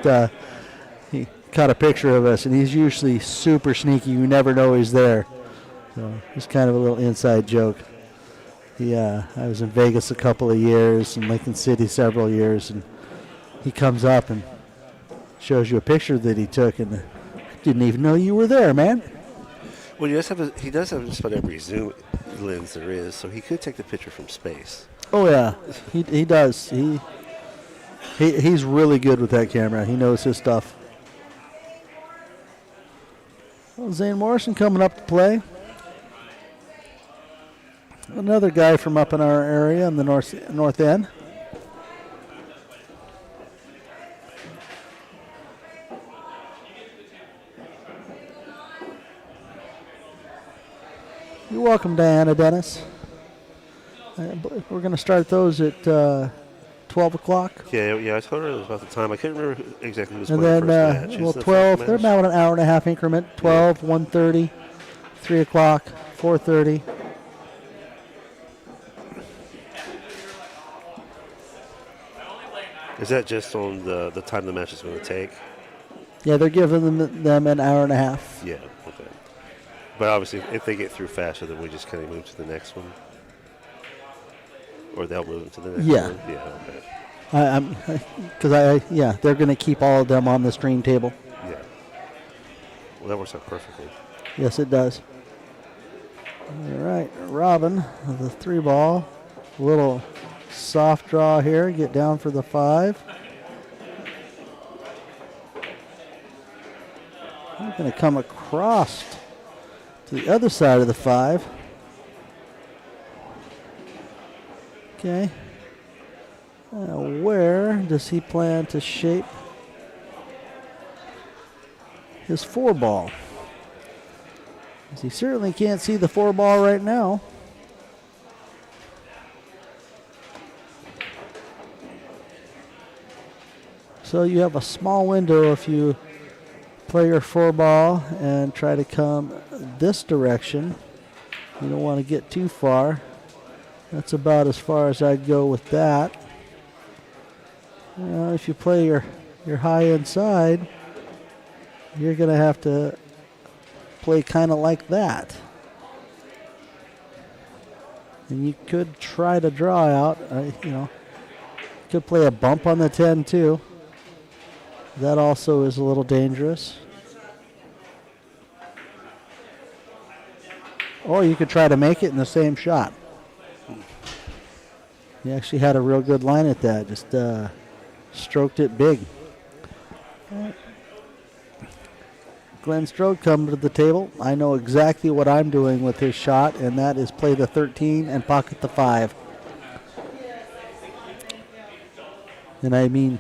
he caught a picture of us, and he's usually super sneaky. You never know he's there. So it's kind of a little inside joke. I was in Vegas a couple of years, in Lincoln City several years, and he comes up and shows you a picture that he took, and didn't even know you were there, man. Well, he does have just about every zoom lens there is, so he could take the picture from space. Oh yeah, he does. He's really good with that camera. He knows his stuff. Well, Zane Morrison coming up to play. Another guy from up in our area in the north end. You're welcome, Diana Dennis. We're going to start those at 12 o'clock. Yeah, I told her it was about the time. I couldn't remember exactly who was And playing then, first match. well, Who's the 12, first they're match? about an hour and a half increment. 12, 1:30, 3 o'clock, 4:30. Is that just on the time the match is going to take? Yeah, they're giving them an hour and a half. Yeah, okay. But obviously, if they get through faster, then we just kind of move to the next one? Or they'll move to the next Yeah. one? Yeah, okay. They're going to keep all of them on the stream table. Yeah. Well, that works out perfectly. Yes, it does. All right, Robin, the 3-ball. Little soft draw here. Get down for the 5. I'm going to come across to the other side of the 5. Okay. Where does he plan to shape his 4-ball? He certainly can't see the 4-ball right now. So you have a small window if you play your 4-ball and try to come this direction. You don't want to get too far. That's about as far as I'd go with that. If you play your high inside, you're going to have to play kind of like that. And you could try to draw out, could play a bump on the 10 too. That also is a little dangerous. Or you could try to make it in the same shot. He actually had a real good line at that. Just stroked it big. Right. Glenn Strode coming to the table. I know exactly what I'm doing with his shot, and that is play the 13 and pocket the 5. And I mean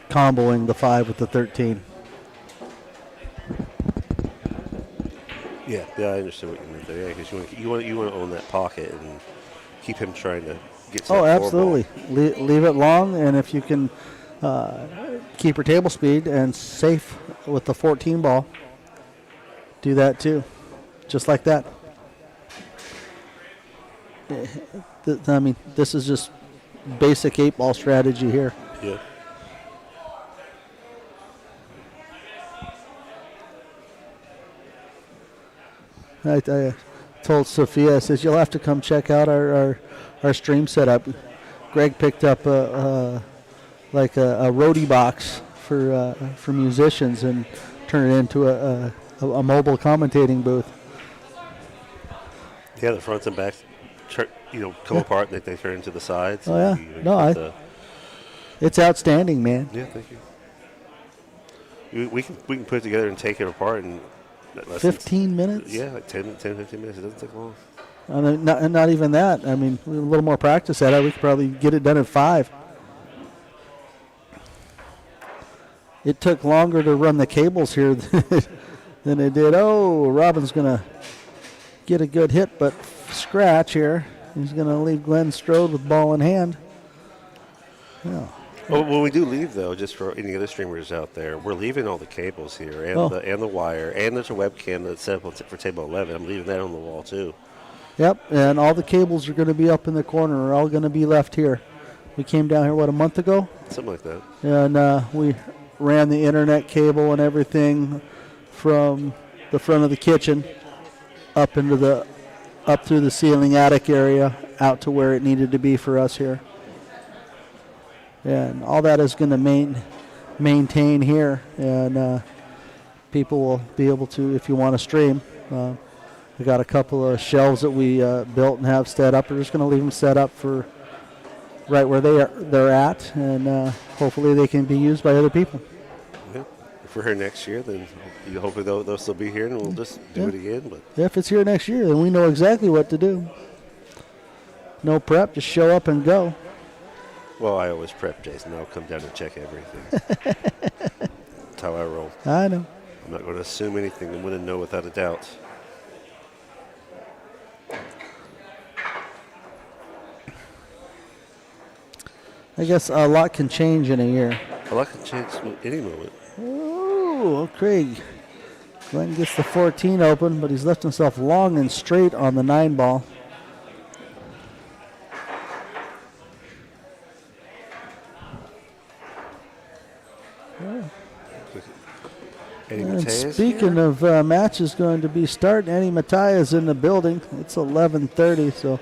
comboing the 5 with the 13. Yeah, I understand what you meant there. Yeah, because you want to own that pocket and keep him trying to get to that 4-ball. Absolutely. Leave it long, and if you can keep your table speed and safe with the 14 ball, do that too, just like that. I mean, this is just basic 8-ball strategy here. Yeah. I told Sophia, I says, you'll have to come check out our stream setup. Greg picked up a roadie box for musicians and turned it into a mobile commentating booth. Yeah, the fronts and backs, come apart and they turn into the sides. Oh, yeah. It's outstanding, man. Yeah, thank you. We can put it together and take it apart in less 15 minutes? Yeah, like 10, 15 minutes. It doesn't take long. And not even that. I mean, with a little more practice at it, we could probably get it done in 5. It took longer to run the cables here than it did. Oh, Robin's going to get a good hit, but scratch here. He's going to leave Glenn Strode with ball in hand. Yeah. Well, when we do leave, though, just for any other streamers out there, we're leaving all the cables here and the wire, and there's a webcam that's set up for table 11. I'm leaving that on the wall, too. Yep, and all the cables are going to be up in the corner. Are all going to be left here. We came down here, a month ago? Something like that. And we ran the internet cable and everything from the front of the kitchen up through the ceiling attic area out to where it needed to be for us here. And all that is going to maintain here, and people will be able to, if you want to stream. We got a couple of shelves that we built and have set up. We're just going to leave them set up for right where they're at, and hopefully they can be used by other people. Yeah. If we're here next year, then hopefully they'll still be here, and we'll just do it again. But if it's here next year, then we know exactly what to do. No prep, just show up and go. Well, I always prep, Jason. I'll come down and check everything. That's how I roll. I know. I'm not going to assume anything. I'm going to know without a doubt. I guess a lot can change in a year. A lot can change at any moment. Oh, Craig. Glenn gets the 14 open, but he's left himself long and straight on the 9 ball. And speaking of matches going to be starting, Eddie Mataya's in the building. It's 11:30, so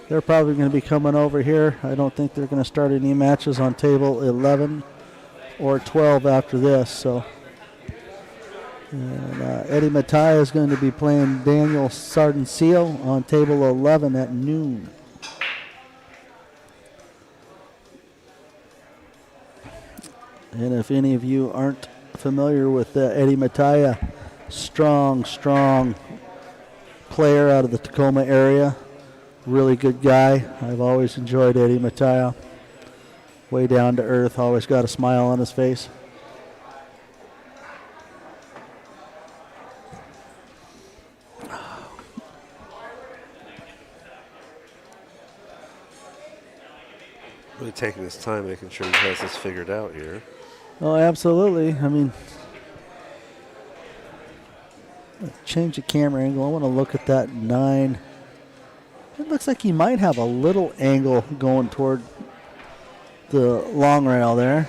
they're probably going to be coming over here. I don't think they're going to start any matches on table 11 or 12 after this. So, and, Eddie Mataya is going to be playing Daniel Sardencio on table 11 at noon. And if any of you aren't familiar with Eddie Mataya, strong player out of the Tacoma area. Really good guy. I've always enjoyed Eddie Mataya. Way down to earth, always got a smile on his face. Really taking his time, making sure he has this figured out here. Oh, absolutely. I mean, change the camera angle. I want to look at that 9. It looks like he might have a little angle going toward the long rail there.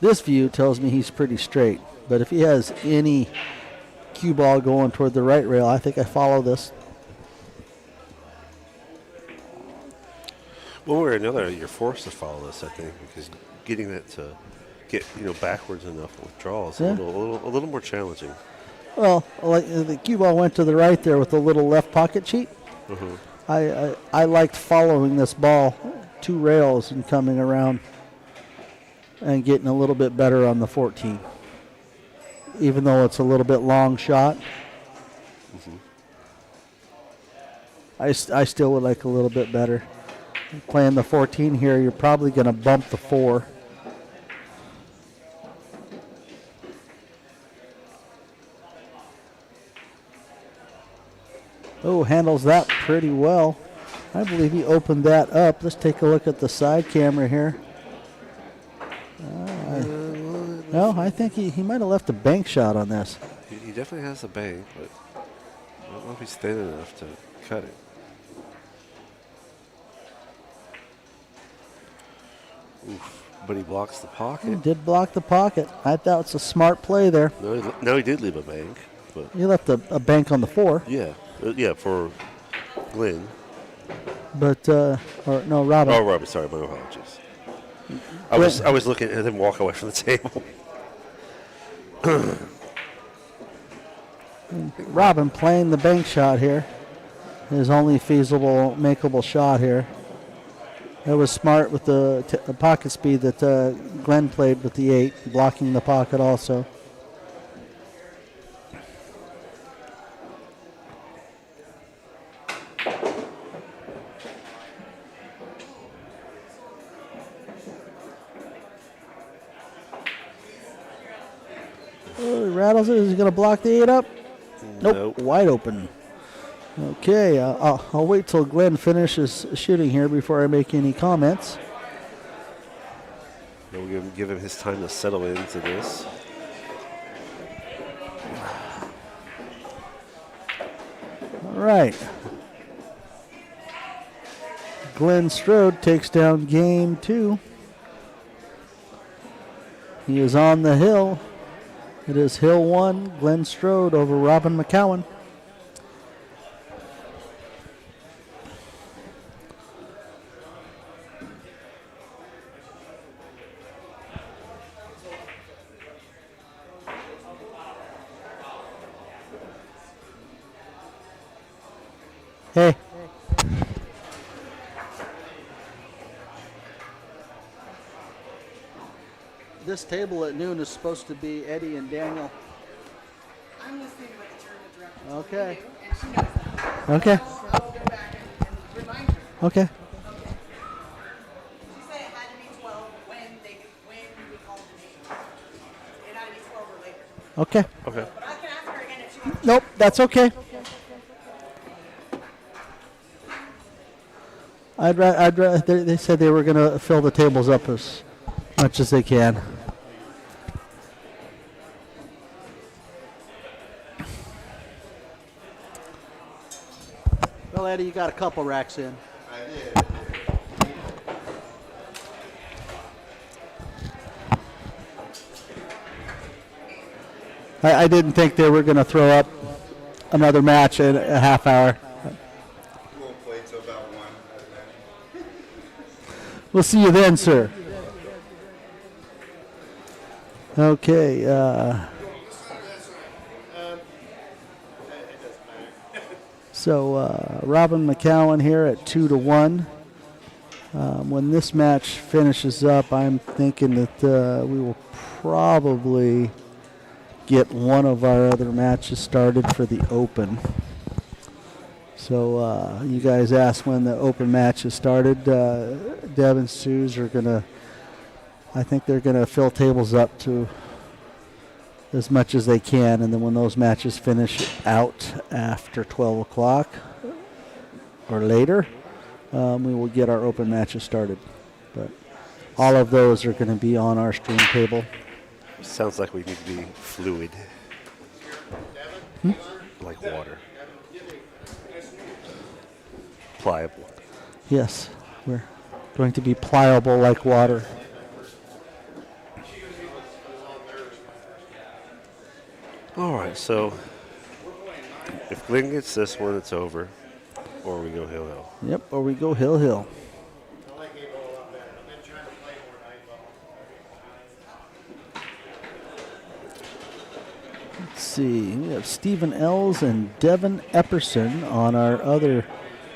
This view tells me he's pretty straight, but if he has any cue ball going toward the right rail, I think I follow this. One way or another, you're forced to follow this, I think, because getting that to get backwards enough with draws a little more challenging. Well, like the cue ball went to the right there with the little left pocket cheat. Mm-hmm. I liked following this ball 2 rails and coming around and getting a little bit better on the 14. Even though it's a little bit long shot, I still would like a little bit better. Playing the 14 here, you're probably going to bump the 4. Oh, handles that pretty well. I believe he opened that up. Let's take a look at the side camera here. No, I think he might have left a bank shot on this. He definitely has a bank, but I don't know if he's thin enough to cut it. Oof, but he blocks the pocket. He did block the pocket. I thought it's a smart play there. No, he did leave a bank. But He left a bank on the 4. yeah, for Glenn. But, or no, Robin. Oh, Robin, sorry, my apologies. I was looking at him walk away from the table. Robin playing the bank shot here. His only feasible, makeable shot here. That was smart with the pocket speed that Glenn played with the 8, blocking the pocket also. Oh, he rattles it. Is he going to block the 8 up? Nope. Wide open. Okay, I'll wait till Glenn finishes shooting here before I make any comments. We'll give him his time to settle into this. All right. Glenn Strode takes down game 2. He is on the hill. It is Hill 1, Glenn Strode over Robin Macauan. Hey. This table at noon is supposed to be Eddie and Daniel. I'm listening to what the tournament director Okay. told me to do, and she knows that. Okay. I'll go back and remind her. Okay. She said it had to be 12 when we called the name. It had to be 12 or later. Okay. Okay. But I can ask her again if she wants. Nope, that's okay. They said they were going to fill the tables up as much as they can. Well, Eddie, you got a couple racks in. I did. I didn't think they were going to throw up another match in a half hour. We won't play till about 1, I imagine. We'll see you then, sir. Okay. So Robin Macauan here at 2-1. When this match finishes up, I'm thinking that we will probably get one of our other matches started for the Open. So you guys asked when the Open match is started. Deb and Suze are gonna, I think they're gonna fill tables up to as much as they can, and then when those matches finish out after 12 o'clock or later, we will get our Open matches started. But all of those are going to be on our stream table. Sounds like we need to be fluid. Like water. Pliable. Yes, we're going to be pliable like water. All right, so if Glenn gets this one, it's over, or we go hill-hill. Yep, or we go hill-hill. I like 8 ball a lot better. I've been trying to play more 9 ball. Let's see, we have Stephen Ells and Devin Epperson on our other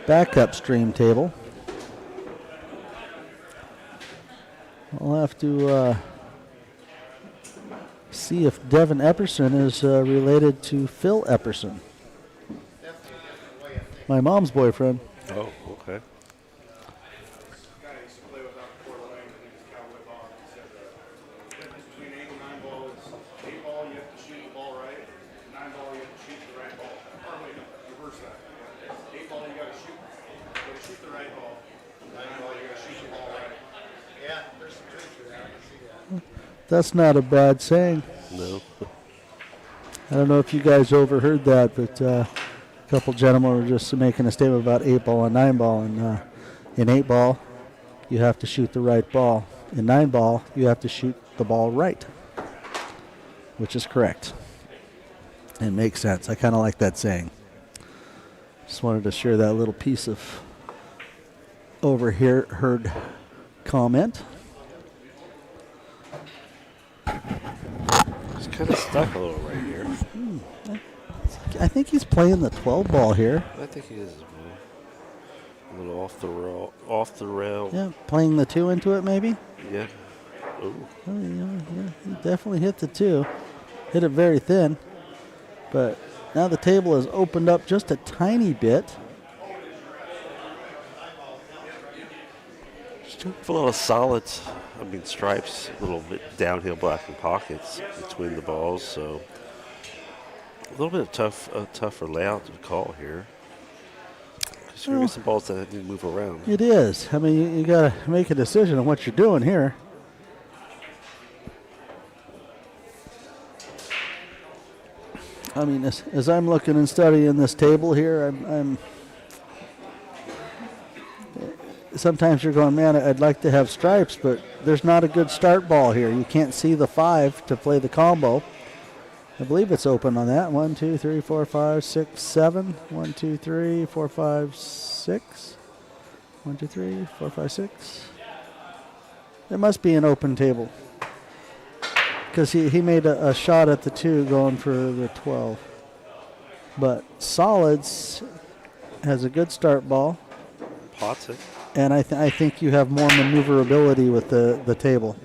backup stream table. I'll have to see if Devin Epperson is related to Phil Epperson, my mom's boyfriend. Oh, okay. Guy I used to play with out in Fort Wayne, I think it's Cowboy Bob. He said the difference between 8 and 9 ball is 8 ball you have to shoot the ball right, 9 ball you have to shoot the right ball. Or wait, no, reverse that. 8 ball you gotta shoot the right ball. 9 ball you gotta shoot the ball right. Yeah, there's some truth to that. I can see that. That's not a bad saying. No. I don't know if you guys overheard that, but a couple gentlemen were just making a statement about 8 ball and 9 ball. And in 8 ball, you have to shoot the right ball. In 9 ball, you have to shoot the ball right, which is correct. It makes sense. I kind of like that saying. Just wanted to share that little piece of overheard comment. It's kind of stuck a little right here. I think he's playing the 12 ball here. I think he is as well. A little off the rail. Yeah, playing the 2 into it maybe. Yeah. Ooh. Oh, yeah, he definitely hit the 2. Hit it very thin. But now the table has opened up just a tiny bit. A lot of solids. I mean, stripes, a little bit downhill blocking pockets between the balls. So a little bit of tougher layout to call here. Because you're going to get some balls that need to move around. It is. I mean, you got to make a decision on what you're doing here. I mean, as I'm looking and studying this table here, I'm sometimes you're going, man, I'd like to have stripes, but there's not a good start ball here. You can't see the 5 to play the combo. I believe it's open on that. 1, 2, 3, 4, 5, 6, 7. 1, 2, 3, 4, 5, 6. 1, 2, 3, 4, 5, 6. There must be an open table. Because he made a shot at the 2 going for the 12. But Solids has a good start ball. Pots it. And I think you have more maneuverability with the table.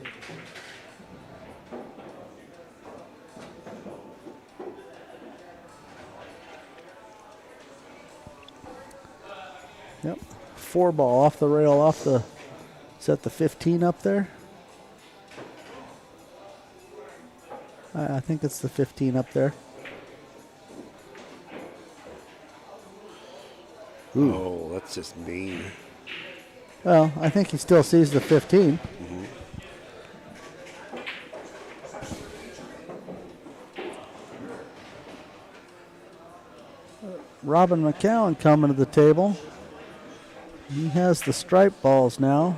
Yep. 4 ball off the rail, is that the 15 up there? I think it's the 15 up there. Ooh. Oh, that's just mean. Well, I think he still sees the 15. Mm-hmm. Robin Macauan coming to the table. He has the stripe balls now.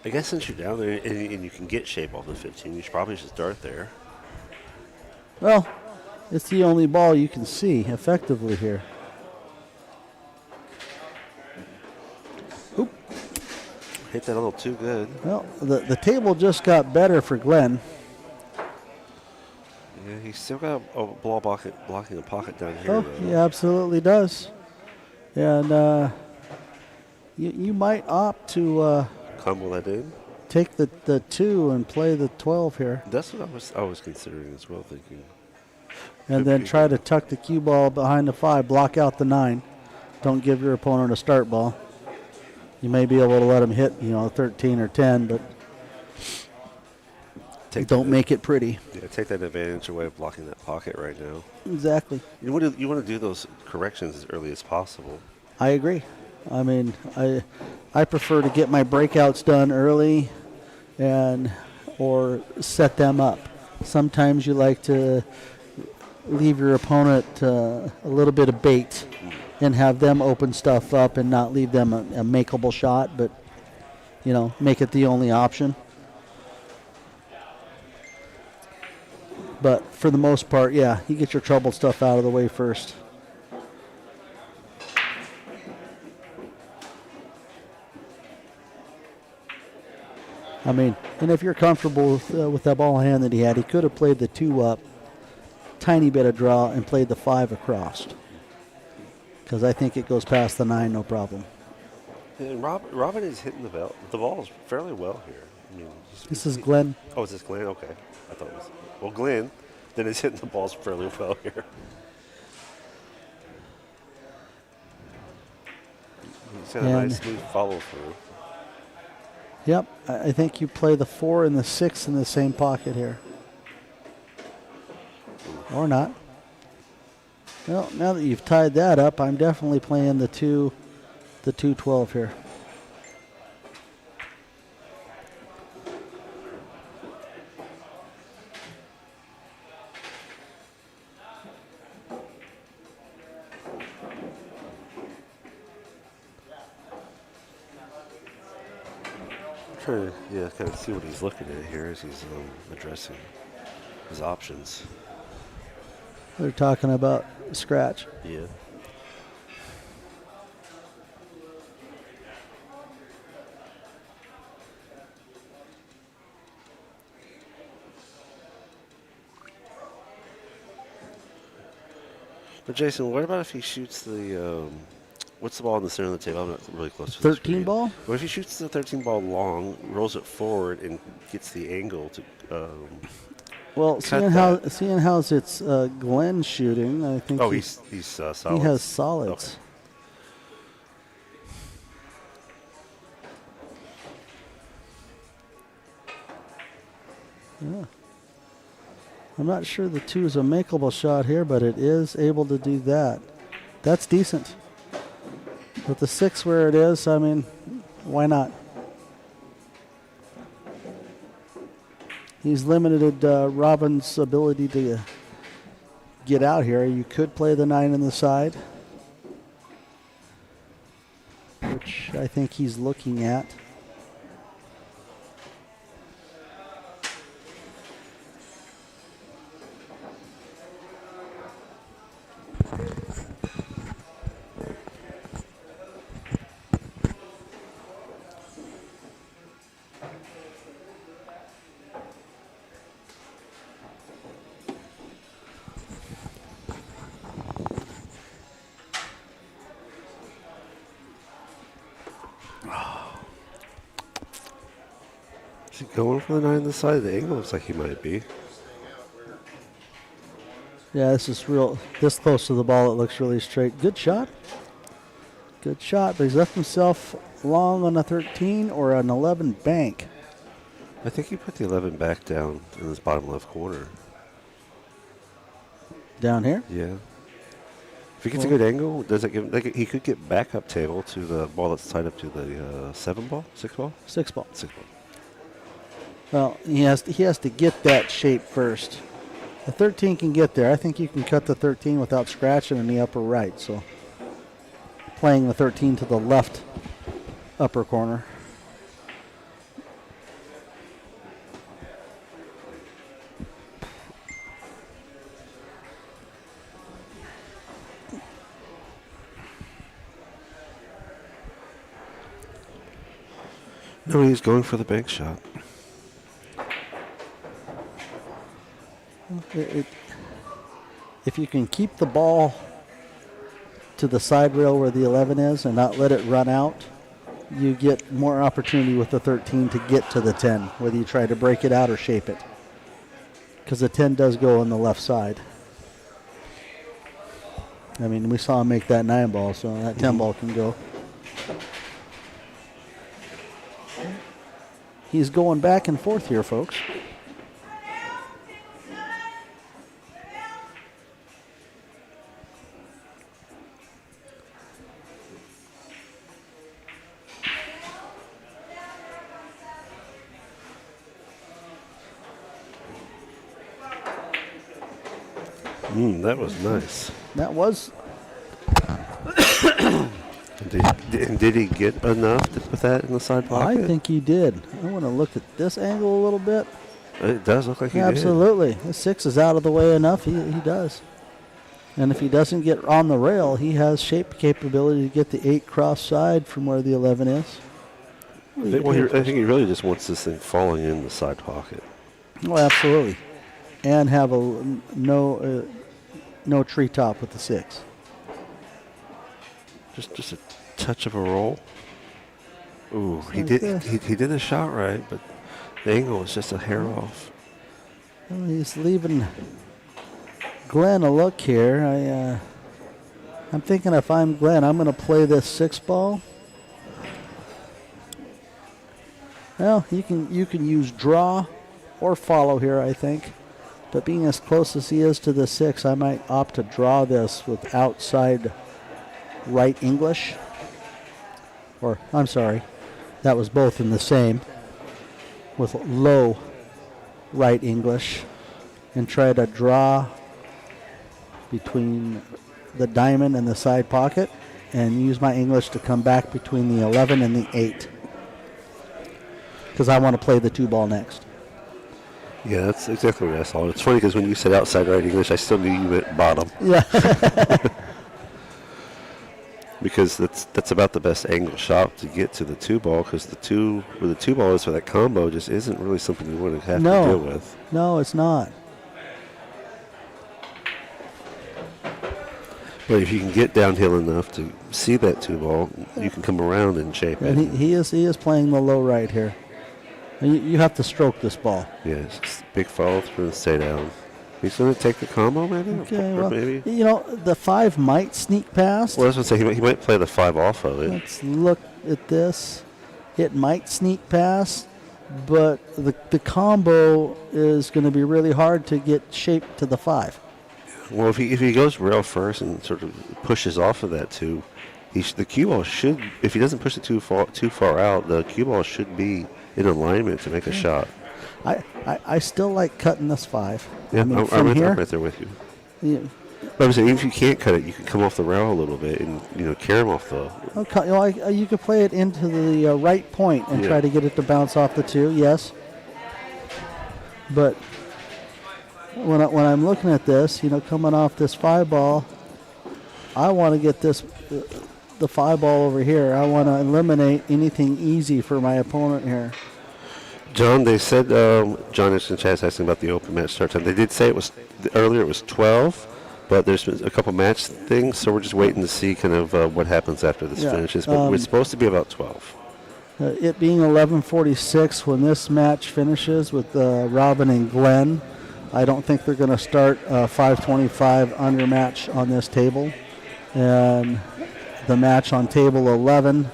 I guess since you're down there and you can get shape off the 15, you should probably just start there. Well, it's the only ball you can see effectively here. Oop. Hit that a little too good. Well, the table just got better for Glenn. Yeah, he's still got a ball blocking a pocket down here. Oh, though. he absolutely does. And you might opt to Combo that in. take the 2 and play the 12 here. That's what I was considering as well, thinking. And then try to tuck the cue ball behind the 5, block out the 9. Don't give your opponent a start ball. You may be able to let him hit, 13 or 10, but don't make it pretty. Yeah, take that advantage away of blocking that pocket right now. Exactly. You want to do those corrections as early as possible. I agree. I mean, I prefer to get my breakouts done early or set them up. Sometimes you like to leave your opponent a little bit of bait and have them open stuff up and not leave them a makeable shot, but, make it the only option. But for the most part, yeah, you get your trouble stuff out of the way first. I mean, and if you're comfortable with that ball hand that he had, he could have played the 2 up, tiny bit of draw, and played the 5 across. Because I think it goes past the 9, no problem. And Robin is hitting the balls fairly well here. I mean, This is Glenn. Oh, is this Glenn? Okay. I thought it was. Well, Glenn then is hitting the balls fairly well here. He's got a nice smooth follow through. Yep, I think you play the 4 and the 6 in the same pocket here. Or not. Well, now that you've tied that up, I'm definitely playing the 2-12 here. Trying to kind of see what he's looking at here as he's addressing his options. They're talking about scratch. Yeah. But Jason, what about if he shoots the what's the ball in the center of the table? I'm not really close to the 13 screen. ball? What if he shoots the 13 ball long, rolls it forward, and gets the angle to? Well, Cut seeing how it's Glenn shooting, I think he's solid. he has solids. Yeah. I'm not sure the 2 is a makeable shot here, but it is able to do that. That's decent. With the 6 where it is, I mean, why not? He's limited Robin's ability to get out here. You could play the 9 on the side, which I think he's looking at. Is he going for the 9 on the side? The angle looks like he might be. Yeah, this is this close to the ball. It looks really straight. Good shot. Good shot, but he's left himself long on a 13 or an 11 bank. I think he put the 11 back down in this bottom left corner. Down here? Yeah. If he gets a good angle, does it give? He could get backup table to the ball that's tied up to the 7 ball, 6 ball, 6 ball. 6 ball. Well, he has to get that shape first. The 13 can get there. I think you can cut the 13 without scratching in the upper right. So playing the 13 to the left upper corner. No, he's going for the bank shot. If you can keep the ball to the side rail where the 11 is and not let it run out, you get more opportunity with the 13 to get to the 10, whether you try to break it out or shape it. Because the 10 does go on the left side. I mean, we saw him make that 9 ball, so that 10 ball can go. He's going back and forth here, folks. That was nice. That was. Did he get enough to put that in the side pocket? I think he did. I want to look at this angle a little bit. It does look like he Absolutely. The 6 is out of the way enough. He does. And if he doesn't get on the rail, he has shape capability to get the 8 cross side from where the 11 is. I think he really just wants this thing falling in the side pocket. Oh, absolutely. And have no treetop with the 6. Just a touch of a roll. Ooh, he Like did this. he did the shot right, but the angle was just a hair off. Well, he's leaving Glenn a look here. I'm thinking if I'm Glenn, I'm going to play this 6 ball. Well, you can use draw or follow here, I think. But being as close as he is to the 6, I might opt to draw this with outside right English. Or, I'm sorry, that was both in the same. With low right English. And try to draw between the diamond and the side pocket. And use my English to come back between the 11 and the 8. Because I want to play the 2 ball next. Yeah, that's exactly what I saw. It's funny because when you said outside right English, I still knew you meant bottom. Yeah. Because that's about the best angle shot to get to the 2 ball, because where the 2 ball is for that combo just isn't really something you want to have to deal with. No, it's not. But if you can get downhill enough to see that 2-ball, you can come around and shape it. And he is playing the low right here. And you have to stroke this ball. Yes, it's big follow through and stay down. He's going to take the combo, maybe? Okay, Or well, maybe? you know, the 5 might sneak past. Well, that's what I'm saying. He might play the 5 off of it. Let's look at this. It might sneak past, but the combo is going to be really hard to get shaped to the 5. Well, if he goes rail first and sort of pushes off of that 2, the cue ball should, if he doesn't push it too far out, the cue ball should be in alignment to make a shot. I still like cutting this 5. Yeah, I mean, I'm from here, right there with you. yeah, But I'm saying, even if you can't cut it, you can come off the rail a little bit and carry him off the. okay, you know, you could play it into the right point and Yeah. try to get it to bounce off the 2. Yes, but when I'm looking at this, you know, coming off this 5 ball, I want to get this the 5 ball over here. I want to eliminate anything easy for my opponent here. John, they said John is in chat asking about the open match start time. They did say it was earlier. It was 12, but there's been a couple match things, so we're just waiting to see kind of what happens after this Yeah, finishes. But it's supposed to be about 12. It being 11:46 when this match finishes with Robin and Glenn, I don't think they're going to start 5:25 under match on this table. And the match on table 11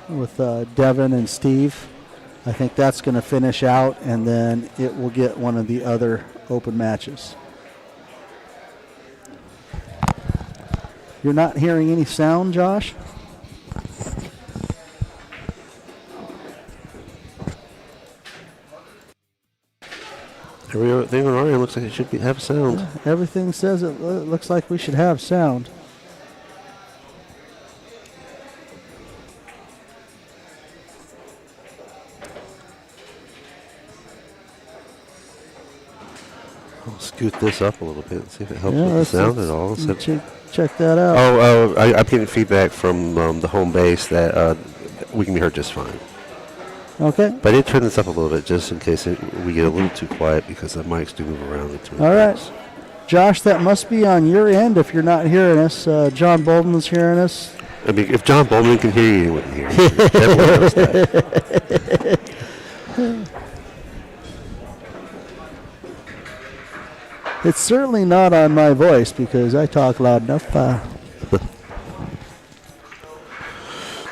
with Devin and Steve, I think that's going to finish out, and then it will get one of the other open matches. You're not hearing any sound, Josh? Everything on our end looks like it should have sound. Everything says it looks like we should have sound. I'll scoot this up a little bit and see if it helps Yeah, with the let's- sound let's at all. check that out. I'm getting feedback from the home base that we can be heard just fine. Okay. But I did turn this up a little bit just in case we get a little too quiet because the mics do move around between All right. things. Josh, that must be on your end if you're not hearing us. John Bolden's hearing us. I mean, if John Bowman can hear you, anyone can hear you. Everyone knows that. It's certainly not on my voice because I talk loud enough.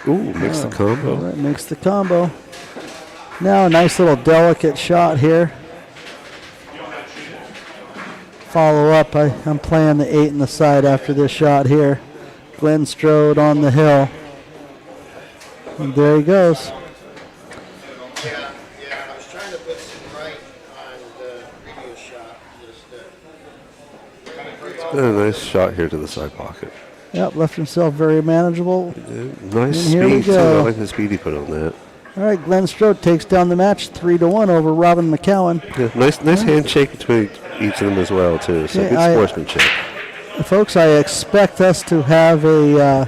Ooh, makes the combo. That makes the combo. Now a nice little delicate shot here. Follow up. I'm playing the 8 in the side after this shot here. Glenn Strode on the hill. And there he goes. Yeah, I was trying to put some right on the previous shot. Just And a nice shot here to the side pocket. Yep, left himself very manageable. Nice And here we speed, too. go. I like the speed he put on that. All right, Glenn Strode takes down the match 3-1 over Robin Macauan. Yeah, nice handshake between each of them as well, too. So Yeah, good sportsmanship. Folks, I expect us to have a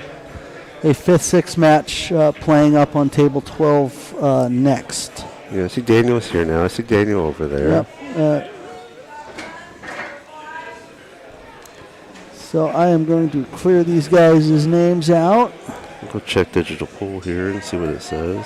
5th-6 match playing up on table 12 next. Yeah, I see Daniel's here now. I see Daniel over there. Yep. So I am going to clear these guys' names out. I'll go check digital pool here and see what it says.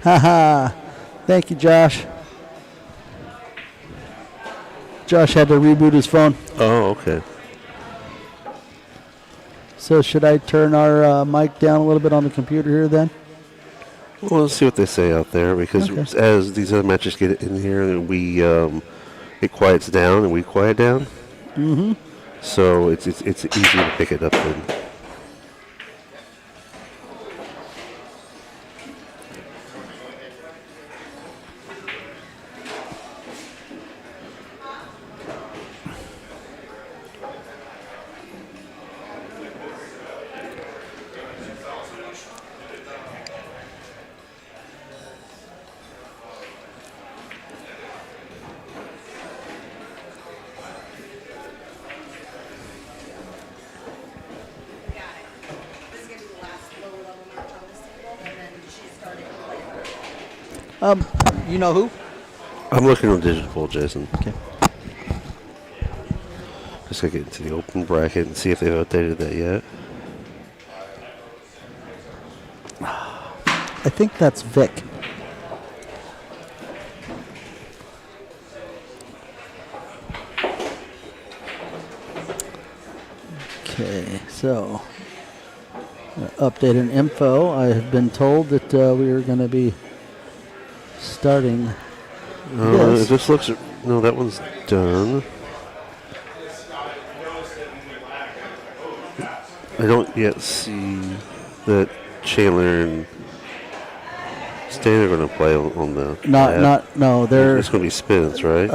Haha. Thank you, Josh. Josh had to reboot his phone. Oh, okay. So should I turn our mic down a little bit on the computer here then? Well, let's see what they say out there because Okay. as these other matches get in here, it quiets down and we quiet down. Mm-hmm. So it's easier to pick it up then. You know who? I'm looking on digital, Jason. Okay. Just gotta get into the open bracket and see if they've updated that yet. I think that's Vic. Okay, so updated info. I have been told that we are going to be starting this. This looks. No, that one's done. I don't yet see that Chandler and Stan are going to play on the. No. They're It's going to be Spence, right?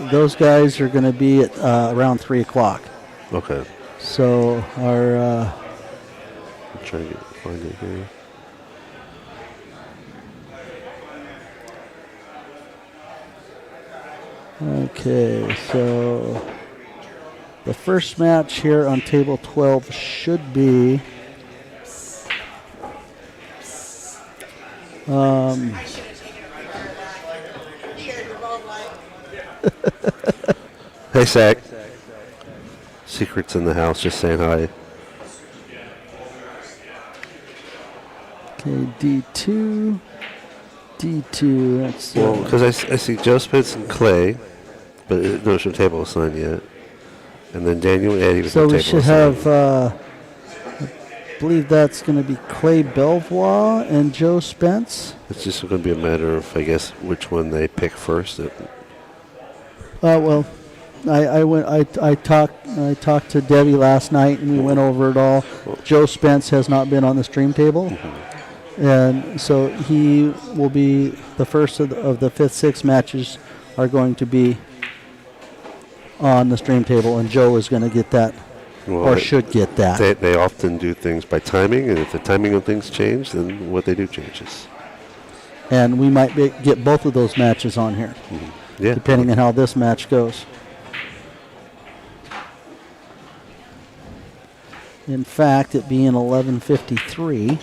those guys are going to be at around 3 o'clock. Okay. So our I'm trying to find it here. okay, so the first match here on table 12 should be Hey, Sack. Secrets in the house, just saying hi. okay, D2. That's Well, because I see Joe Spence and Clay, but no table assigned yet. And then Daniel and Eddie with so no we table should assigned. have. I believe that's going to be Clay Belvoir and Joe Spence. It's just going to be a matter of, I guess, which one they pick first. Well, I talked to Debbie last night and we went over it all. Joe Spence has not been on the stream table, and so he will be the first of the 5th, 6th matches are going to be on the stream table, and Joe is going to get that, or should get that. They often do things by timing, and if the timing of things change, then what they do changes. And we might get both of those matches on here, Yeah. depending on how this match goes. In fact, it being 11:53,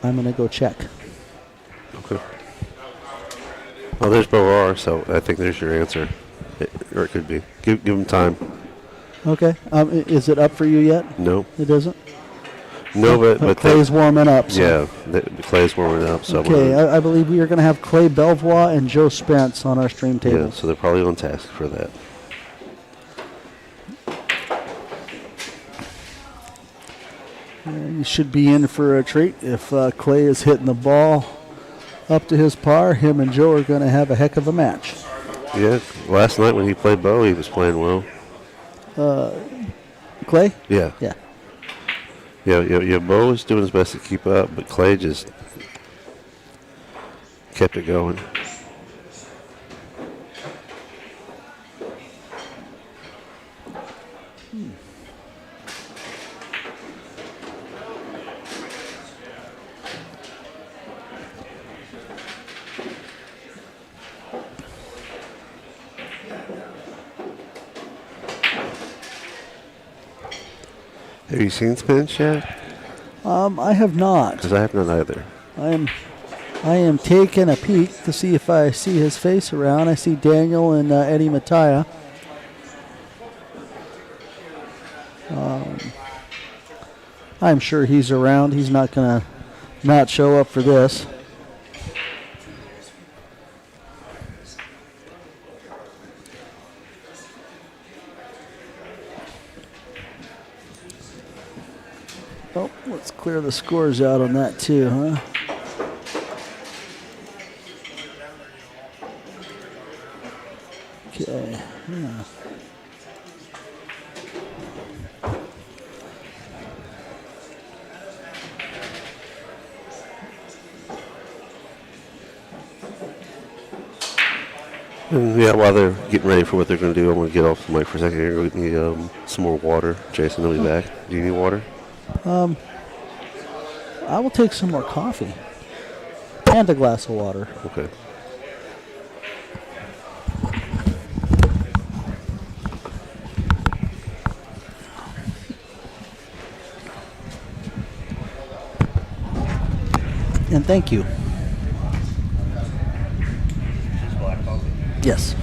I'm going to go check. Okay. Well, there's Belvoir, so I think there's your answer. Or it could be. Give him time. Okay. Is it up for you yet? No. It isn't? No, but Clay's warming up. So. Yeah, Clay's warming up. So Okay, I believe we are going to have Clay Belvoir and Joe Spence on our stream table. yeah, so they're probably on task for that. You should be in for a treat if Clay is hitting the ball up to his par. Him and Joe are going to have a heck of a match. Yeah, last night when he played Bo, he was playing well. Clay? Yeah. Yeah. Yeah, Bo was doing his best to keep up, but Clay just kept it going. Have you seen Spence yet? I have not. Because I have not either. I am taking a peek to see if I see his face around. I see Daniel and Eddie Mattia. I'm sure he's around. He's not going to not show up for this. Oh, let's clear the scores out on that too, huh? Okay. Yeah. And yeah, while they're getting ready for what they're going to do, I'm going to get off the mic for a second here. Go get me some more water. Jason, I'll be back. Do you need water? I will take some more coffee and a glass of water. Okay. And thank you. Yes.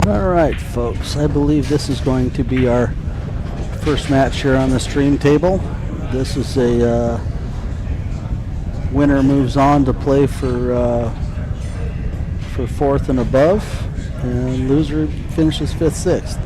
All right, folks, I believe this is going to be our first match here on the stream table. This is a winner moves on to play for fourth and above, and loser finishes fifth, sixth.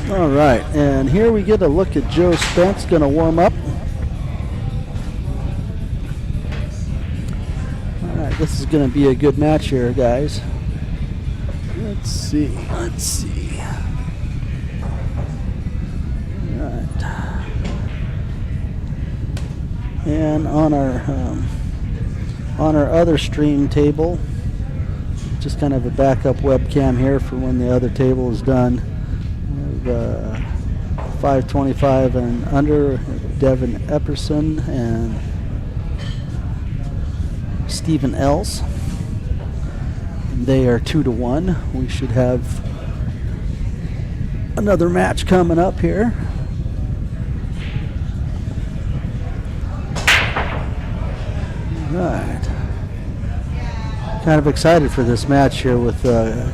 All right, and here we get a look at Joe Spence going to warm up. All right, this is going to be a good match here, guys. Let's see. All right. And on our other stream table, just kind of a backup webcam here for when the other table is done. 525 and under, Devin Epperson and Stephen Els. And they are 2-1. We should have another match coming up here. All right. Kind of excited for this match here with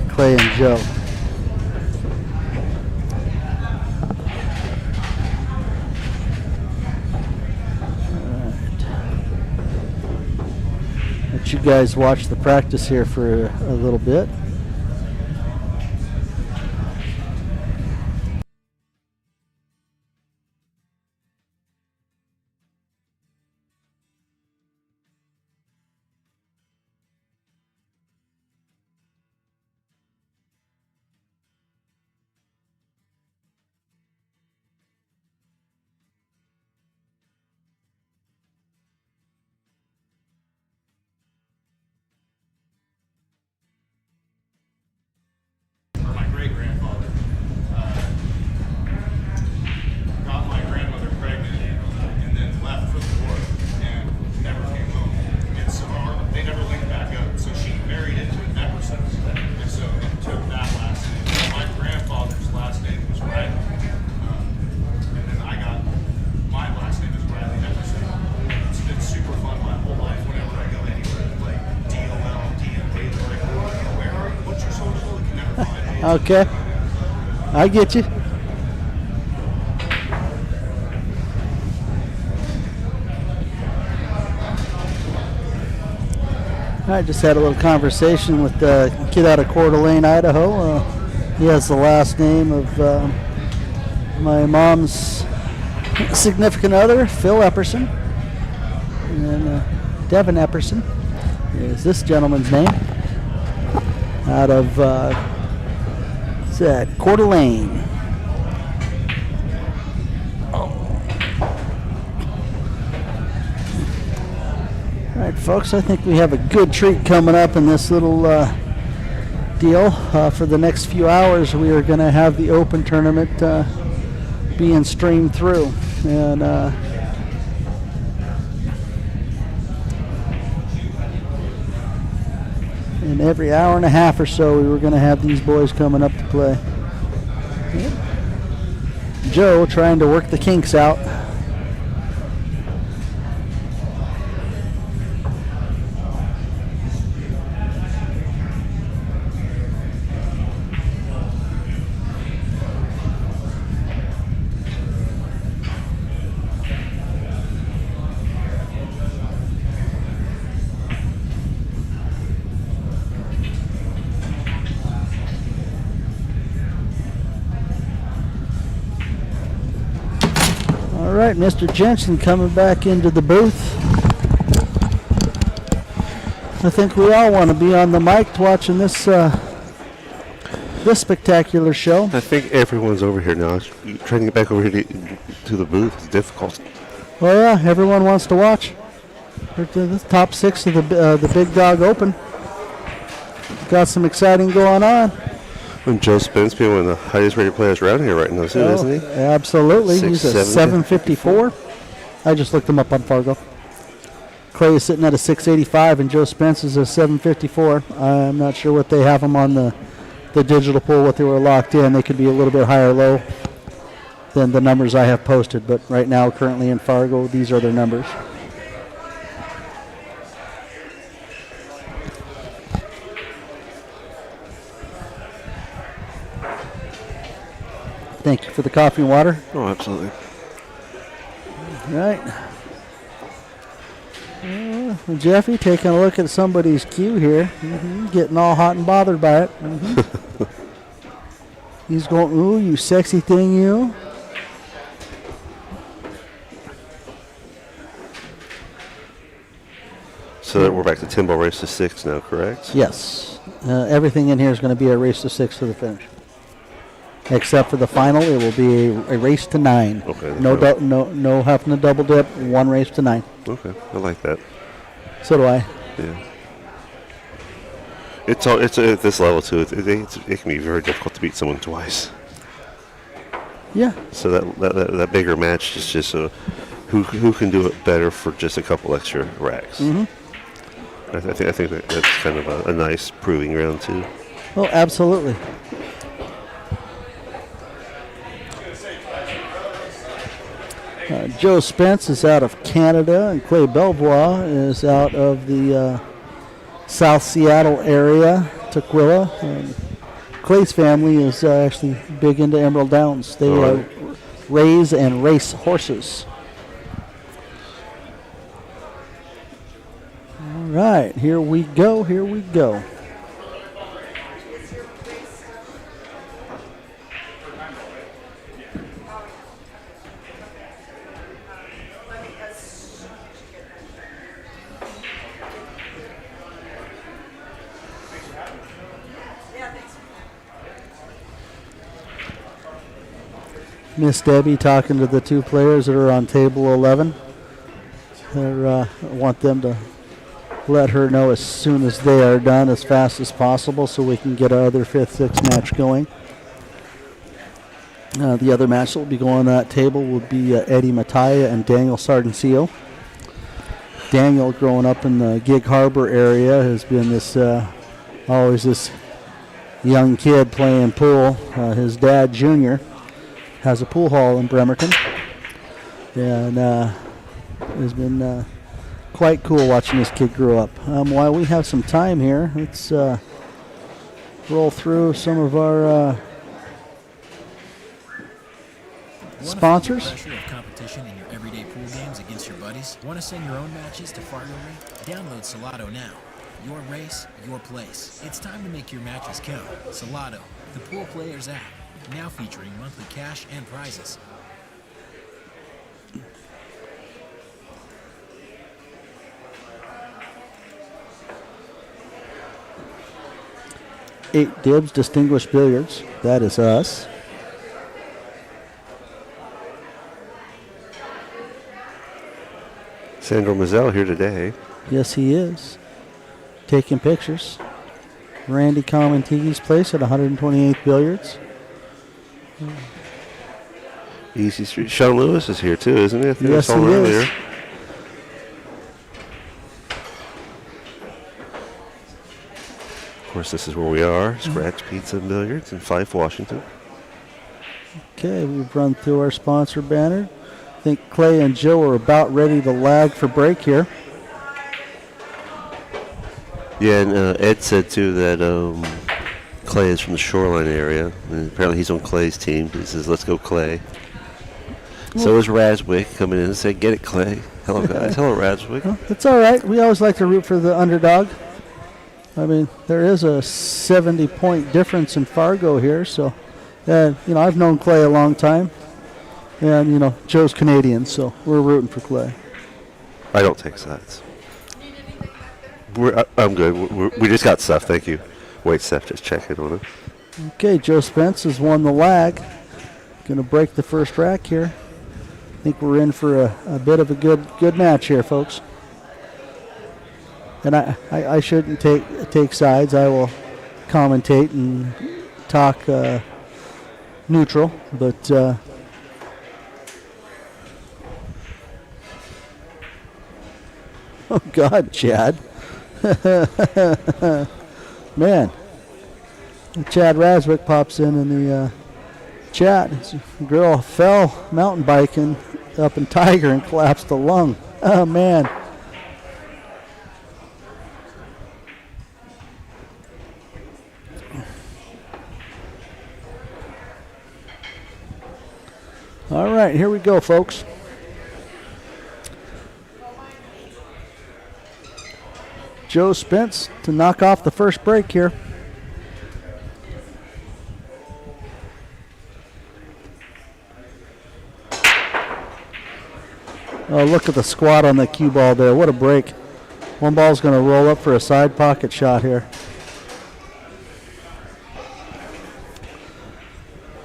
Clay and Joe. You guys watch the practice here for a little bit. Okay. I get you. I just had a little conversation with a kid out of Coeur d'Alene, Idaho. He has the last name of my mom's significant other, Phil Epperson. And Devin Epperson is this gentleman's name. Out of Coeur d'Alene. All right, folks, I think we have a good treat coming up in this little deal. For the next few hours, we are going to have the Open tournament being streamed through. And in every hour and a half or so, we were going to have these boys coming up to play. Yep. Joe trying to work the kinks out. All right, Mr. Jensen coming back into the booth. I think we all want to be on the mic watching this this spectacular show. I think everyone's over here now. Trying to get back over here to the booth is difficult. Well, yeah, everyone wants to watch. We're to the top 6 of the Big Dog Open. Got some exciting going on. And Joe Spence being one of the highest rated players around here right now, too, isn't he? Absolutely. He's a 754. I just looked him up on Fargo. Clay is sitting at a 685, and Joe Spence is a 754. I'm not sure what they have him on the digital pool, what they were locked in. They could be a little bit higher or low than the numbers I have posted, but right now, currently in Fargo, these are their numbers. Thank you for the coffee and water. Oh, absolutely. All right. Jeffy taking a look at somebody's cue here. Getting all hot and bothered by it. He's going, ooh, you sexy thing, you. So that we're back to 10-ball race to 6 now, correct? Yes. Everything in here is going to be a race to 6 to the finish. Except for the final, it will be a race to 9. Okay. No having to double dip. One race to 9. Okay, I like that. So do I. Yeah. It's at this level too. It can be very difficult to beat someone twice. Yeah. So that bigger match is just who can do it better for just a couple extra racks. Mm-hmm. I think that's kind of a nice proving ground too. Oh, absolutely. Joe Spence is out of Canada, and Clay Belvoir is out of the South Seattle area, Tukwila. Clay's family is actually big into Emerald Downs. They raise and race horses. All right, here we go, here we go. Miss Debbie talking to the two players that are on table 11. I want them to let her know as soon as they are done, as fast as possible, so we can get our other 5th, 6th match going. The other match that will be going on that table will be Eddie Mataya and Daniel Sardencio. Daniel, growing up in the Gig Harbor area, has been this always this young kid playing pool. His dad, Junior, has a pool hall in Bremerton, and has been quite cool watching this kid grow up. While we have some time here, let's roll through some of our sponsors. Pressure of competition in your everyday pool games against your buddies? Want to send your own matches to Fargo Ring? Download Salado now. Your race, your place. It's time to make your matches count. Salado, the pool players app, now featuring monthly cash and prizes. Eight Dibs Distinguished Billiards. That is us. Sandro Mazzell here today. Yes, he is. Taking pictures. Randy Comantigi's place at 128th Billiards. Easy Street. Sean Lewis is here too, isn't he? I think I Yes, saw him he earlier. is. Of course, this is where we are. Scratch Pizza and Billiards in Fife, Washington. Okay, we've run through our sponsor banner. I think Clay and Joe are about ready to lag for break here. Yeah, and Ed said too that Clay is from the Shoreline area, and apparently he's on Clay's team. He says, "Let's go, Clay." So is Raswick coming in and say, "Get it, Clay." Hello, guys. Hello, Raswick. Well, it's all right. We always like to root for the underdog. I mean, there is a 70-point difference in Fargo here, so, I've known Clay a long time, and, Joe's Canadian, so we're rooting for Clay. I don't take sides. I'm good. We just got stuff. Thank you. Wait, Steph, just checking on it. Okay, Joe Spence has won the lag. Going to break the first rack here. I think we're in for a bit of a good match here, folks. And I shouldn't take sides. I will commentate and talk neutral, but oh God, Chad. Man, Chad Raswick pops in the chat. His girl fell mountain biking up in Tiger and collapsed a lung. Oh man. All right, here we go, folks. Joe Spence to knock off the first break here. Oh, look at the squat on the cue ball there. What a break. One ball's going to roll up for a side pocket shot here.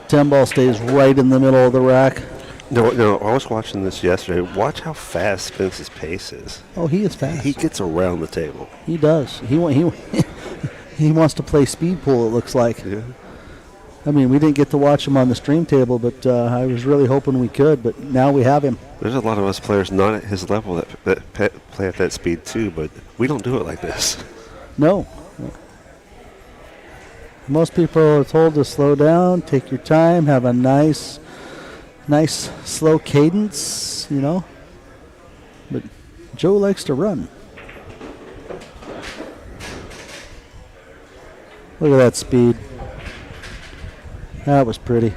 10 ball stays right in the middle of the rack. No, I was watching this yesterday. Watch how fast Spence's pace is. Oh, he is fast. He gets around the table. He does. He wants to play speed pool, it looks like. Yeah. I mean, we didn't get to watch him on the stream table, but I was really hoping we could, but now we have him. There's a lot of us players not at his level that play at that speed too, but we don't do it like this. No. Most people are told to slow down, take your time, have a nice slow cadence, But Joe likes to run. Look at that speed. That was pretty.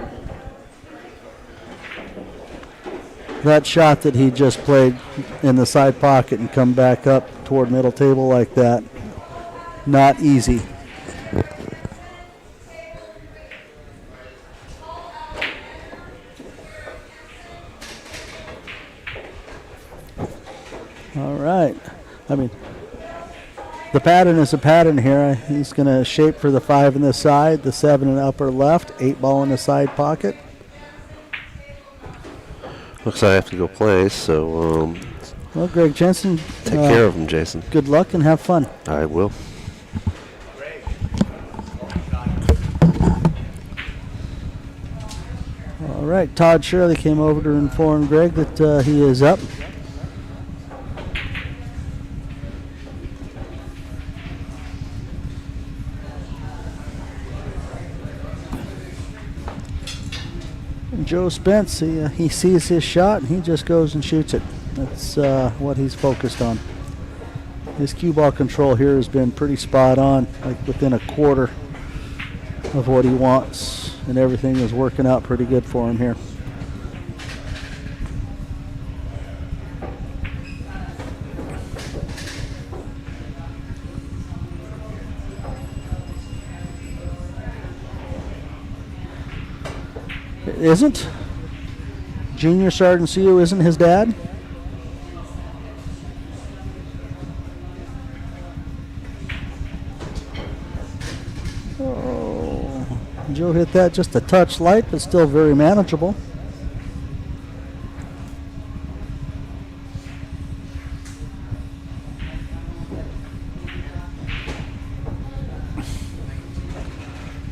That shot that he just played in the side pocket and come back up toward middle table like that, not easy. All right. I mean, the pattern is a pattern here. He's going to shape for the 5 in the side, the 7 in the upper left, 8 ball in the side pocket. Looks like I have to go play, so Well, Greg Jensen, take care of him, Jason. good luck and have fun. I will. All right, Todd Shirley came over to inform Greg that he is up. Joe Spence, he sees his shot and he just goes and shoots it. That's what he's focused on. His cue ball control here has been pretty spot on, like within a quarter of what he wants, and everything is working out pretty good for him here. It isn't? Junior Sergeant Sue isn't his dad? Oh, Joe hit that just a touch light, but still very manageable.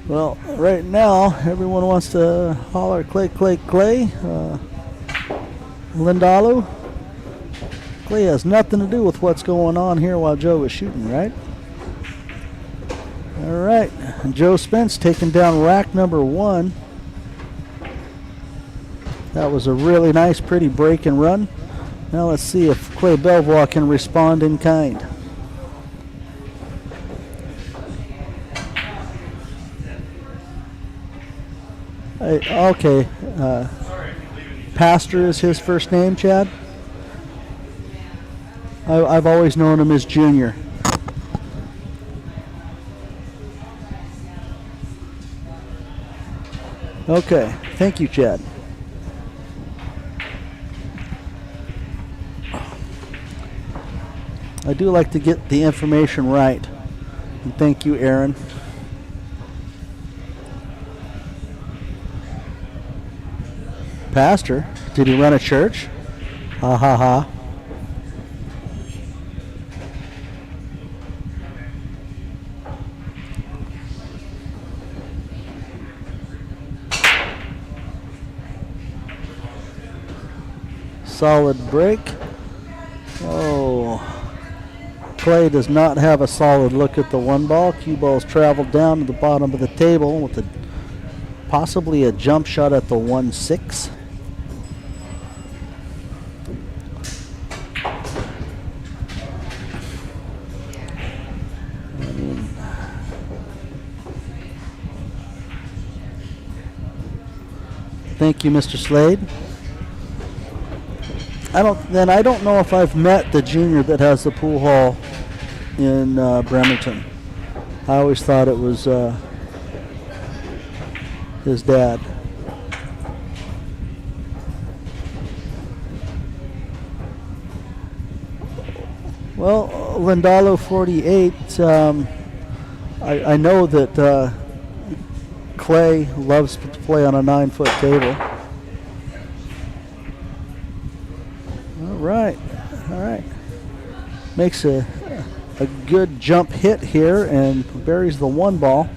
Well, right now, everyone wants to holler Clay, Clay, Clay. Lindalu. Clay has nothing to do with what's going on here while Joe is shooting, right? All right, and Joe Spence taking down rack number 1. That was a really nice, pretty break and run. Now let's see if Clay Belvoir can respond in kind. Okay, Pastor is his first name, Chad? I've always known him as Junior. Okay, thank you, Chad. I do like to get the information right. And thank you, Aaron. Pastor? Did he run a church? Ha ha ha. Solid break. Oh. Clay does not have a solid look at the 1 ball. Cue ball's traveled down to the bottom of the table with possibly a jump shot at the 1-6. Thank you, Mr. Slade. I don't know if I've met the junior that has the pool hall in Bremerton. I always thought it was his dad. Well, Lindalo 48. I know that Clay loves to play on a 9-foot table. All right. Makes a good jump hit here and buries the 1 ball.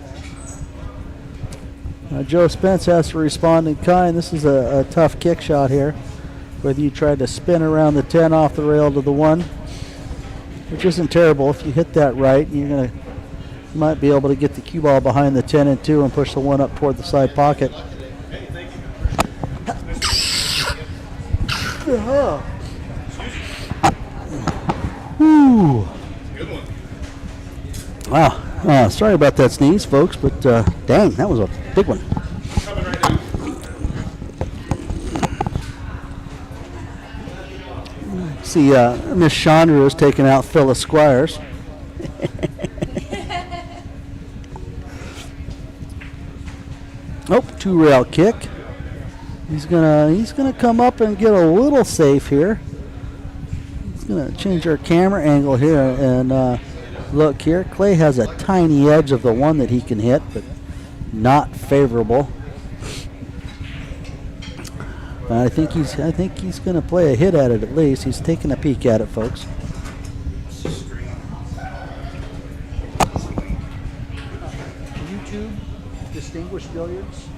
Joe Spence has to respond in kind. This is a tough kick shot here. Whether you tried to spin around the 10 off the rail to the 1, which isn't terrible. If you hit that right, you might be able to get the cue ball behind the 10 and 2 and push the 1 up toward the side pocket. Whew. Wow. Sorry about that sneeze, folks, but dang, that was a big one. See, Miss Chandra is taking out Phyllis Squires. Oh, 2-rail kick. He's gonna come up and get a little safe here. He's gonna change our camera angle here and look here. Clay has a tiny edge of the 1 that he can hit, but not favorable. I think he's gonna play a hit at it at least. He's taking a peek at it, folks. YouTube, Distinguished Billiards,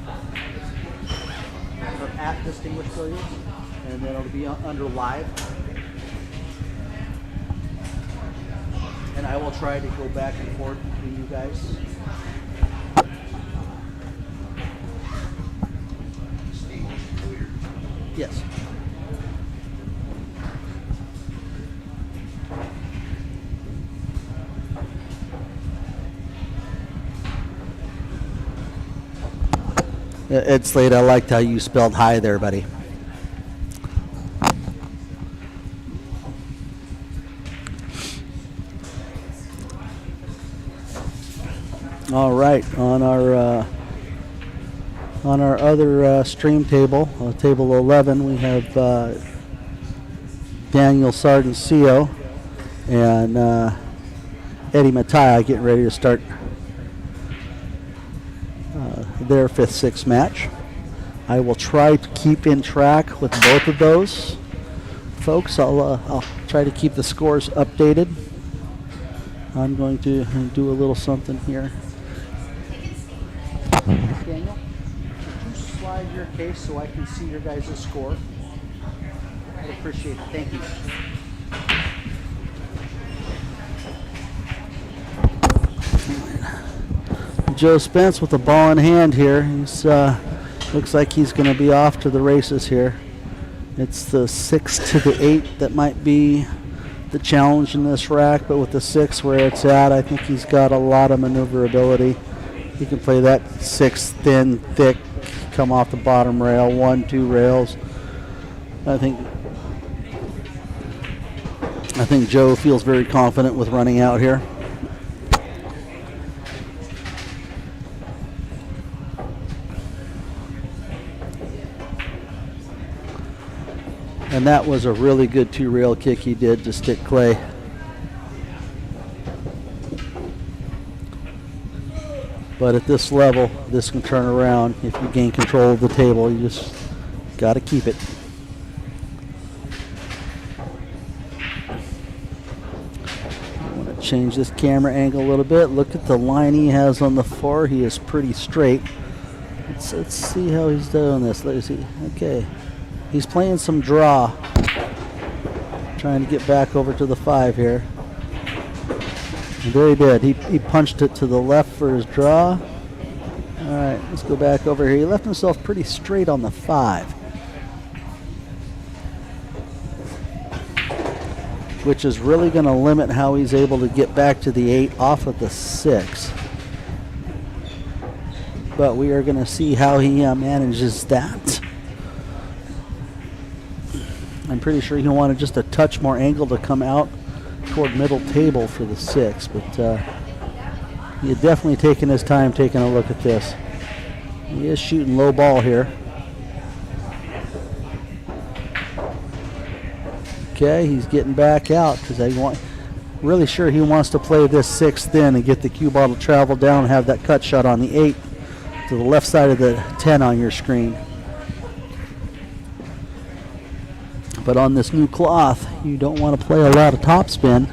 or at Distinguished Billiards, and then it'll be under live. And I will try to go back and forth between you guys. Yes. Ed Slade, I liked how you spelled hi there, buddy. All right, on our other stream table, table 11, we have Daniel Sardencio and Eddie Mattia getting ready to start their 5th-6th match. I will try to keep in track with both of those folks. I'll try to keep the scores updated. I'm going to do a little something here. Daniel, could you slide your case so I can see your guys' score? I'd appreciate it. Thank you. Joe Spence with the ball in hand here. He's looks like he's going to be off to the races here. It's the 6 to the 8 that might be the challenge in this rack, but with the 6 where it's at, I think he's got a lot of maneuverability. He can play that 6 thin, thick, come off the bottom rail, 1, 2 rails. I think Joe feels very confident with running out here. And that was a really good 2-rail kick he did to stick clay. But at this level, this can turn around. If you gain control of the table, you just got to keep it. I want to change this camera angle a little bit. Look at the line he has on the floor. He is pretty straight. Let's see how he's doing this. Let's see. Okay. He's playing some draw. Trying to get back over to the 5 here. And there he did. He punched it to the left for his draw. All right, let's go back over here. He left himself pretty straight on the 5. Which is really going to limit how he's able to get back to the 8 off of the 6. But we are going to see how he manages that. I'm pretty sure he'll want just a touch more angle to come out toward middle table for the 6, but he had definitely taken his time taking a look at this. He is shooting low ball here. Okay, he's getting back out because really sure he wants to play this 6 thin and get the cue ball to travel down and have that cut shot on the 8 to the left side of the 10 on your screen. But on this new cloth, you don't want to play a lot of topspin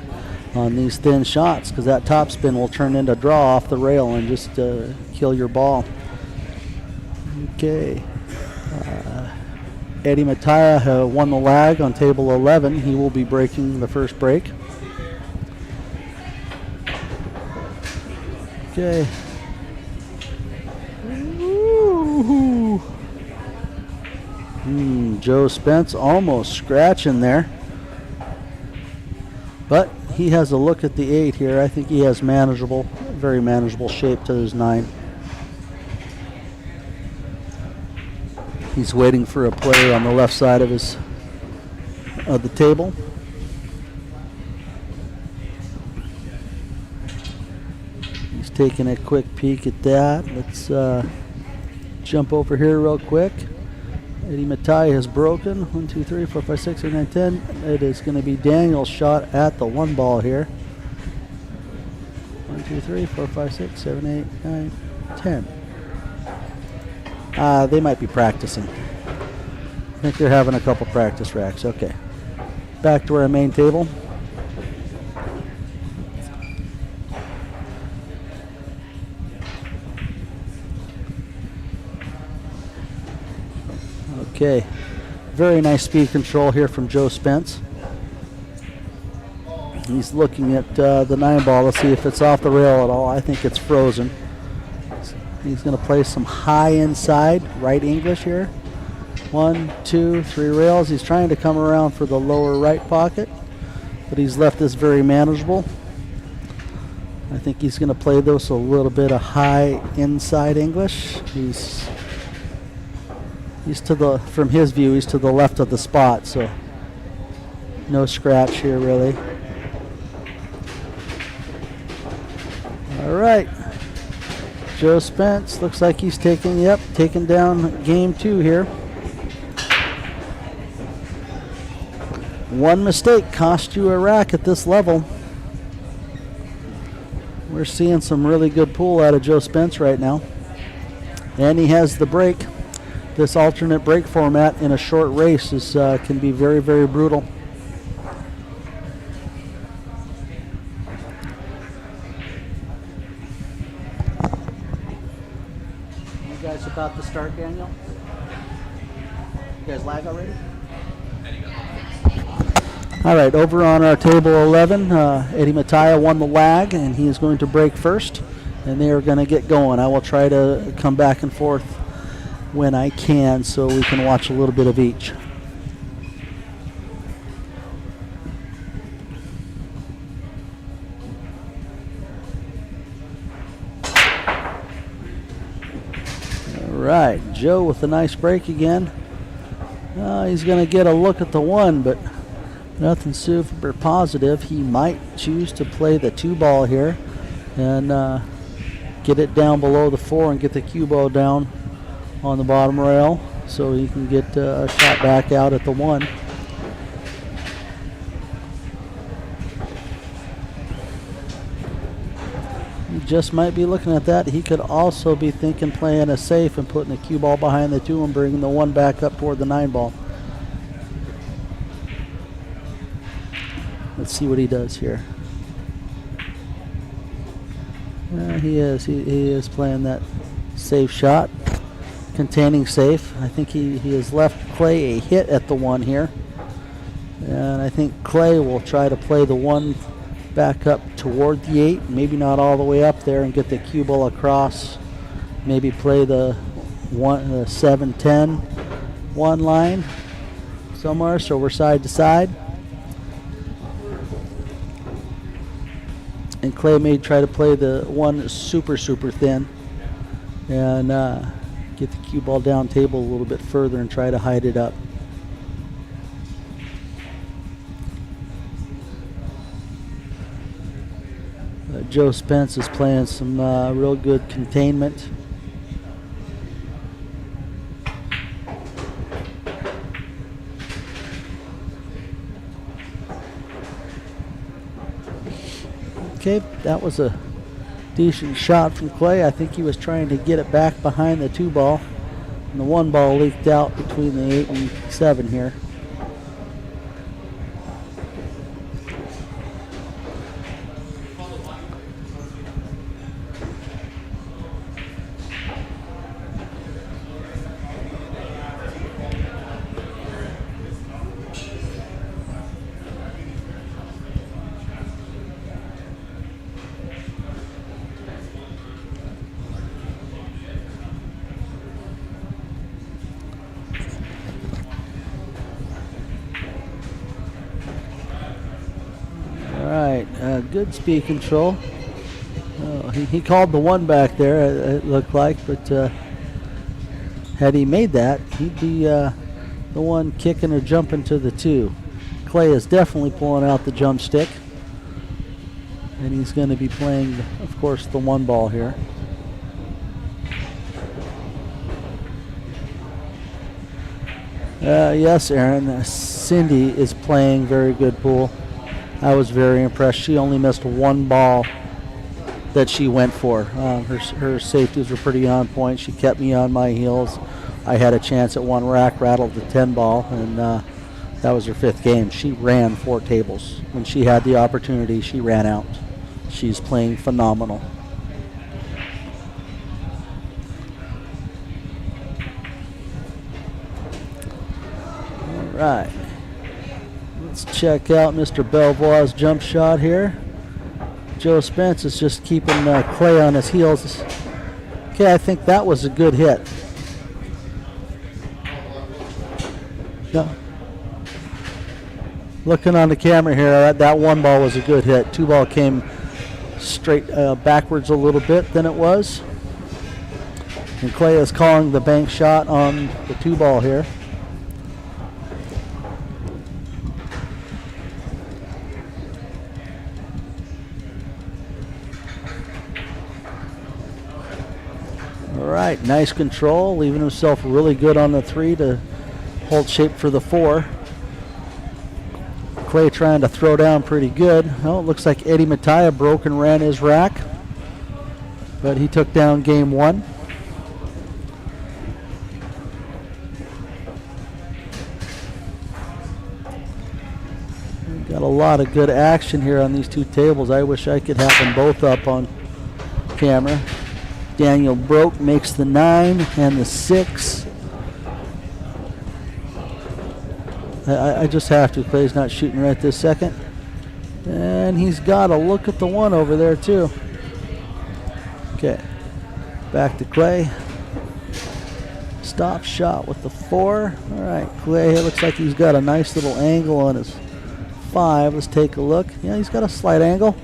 on these thin shots because that topspin will turn into draw off the rail and just kill your ball. Okay. Eddie Mattia won the lag on table 11. He will be breaking the first break. Okay. Woo-hoo. Joe Spence almost scratching there. But he has a look at the 8 here. I think he has very manageable shape to his 9. He's waiting for a player on the left side of the table. He's taking a quick peek at that. Let's jump over here real quick. Eddie Mattia has broken. 1, 2, 3, 4, 5, 6, 7, 8, 9, 10. It is going to be Daniel's shot at the 1 ball here. 1, 2, 3, 4, 5, 6, 7, 8, 9, 10. They might be practicing. I think they're having a couple practice racks. Okay. Back to our main table. Okay, very nice speed control here from Joe Spence. He's looking at the 9 ball to see if it's off the rail at all. I think it's frozen. He's going to play some high inside, right English here. 1, 2, 3 rails. He's trying to come around for the lower right pocket, but he's left this very manageable. I think he's going to play this a little bit of high inside English. He's He's to the, from his view, he's to the left of the spot, so no scratch here really. All right. Joe Spence looks like he's taking down game 2 here. One mistake cost you a rack at this level. We're seeing some really good pool out of Joe Spence right now. And he has the break. This alternate break format in a short race can be very, very brutal. You guys about to start, Daniel? You guys lag already? All right, over on our table 11, Eddie Mattia won the lag, and he is going to break first, and they are going to get going. I will try to come back and forth when I can so we can watch a little bit of each. All right, Joe with a nice break again. He's going to get a look at the 1, but nothing super positive. He might choose to play the 2 ball here and get it down below the 4 and get the cue ball down on the bottom rail so he can get a shot back out at the 1. He just might be looking at that. He could also be thinking playing a safe and putting the cue ball behind the 2 and bringing the 1 back up toward the 9 ball. Let's see what he does here. He is playing that safe shot, containing safe. I think he has left Clay a hit at the 1 here, and I think Clay will try to play the 1 back up toward the 8, maybe not all the way up there, and get the cue ball across. Maybe play the 7-10 1 line somewhere, so we're side to side. And Clay may try to play the 1 super thin and get the cue ball down table a little bit further and try to hide it up. Joe Spence is playing some real good containment. Okay, that was a decent shot from Clay. I think he was trying to get it back behind the 2 ball, and the 1 ball leaked out between the 8 and 7 here. Good speed control. He called the 1 back there, it looked like, but had he made that, he'd be the 1 kicking or jumping to the 2. Clay is definitely pulling out the jump stick, and he's going to be playing, of course, the 1 ball here. Yes, Aaron, Cindy is playing very good pool. I was very impressed. She only missed 1 ball that she went for. Her safeties were pretty on point. She kept me on my heels. I had a chance at 1 rack, rattled the 10 ball, and that was her 5th game. She ran 4 tables. When she had the opportunity, she ran out. She's playing phenomenal. All right. Let's check out Mr. Belvoir's jump shot here. Joe Spence is just keeping Clay on his heels. Okay, I think that was a good hit. No. Looking on the camera here, that 1 ball was a good hit. 2 ball came straight backwards a little bit than it was. And Clay is calling the bank shot on the 2 ball here. All right, nice control, leaving himself really good on the 3 to hold shape for the 4. Clay trying to throw down pretty good. Well, it looks like Eddie Mattia broke and ran his rack, but he took down game 1. We've got a lot of good action here on these 2 tables. I wish I could have them both up on camera. Daniel broke, makes the 9 and the 6. I just have to. Clay's not shooting right this second. And he's got a look at the 1 over there too. Okay, back to Clay. Stop shot with the 4. All right, Clay, it looks like he's got a nice little angle on his 5. Let's take a look. Yeah, he's got a slight angle.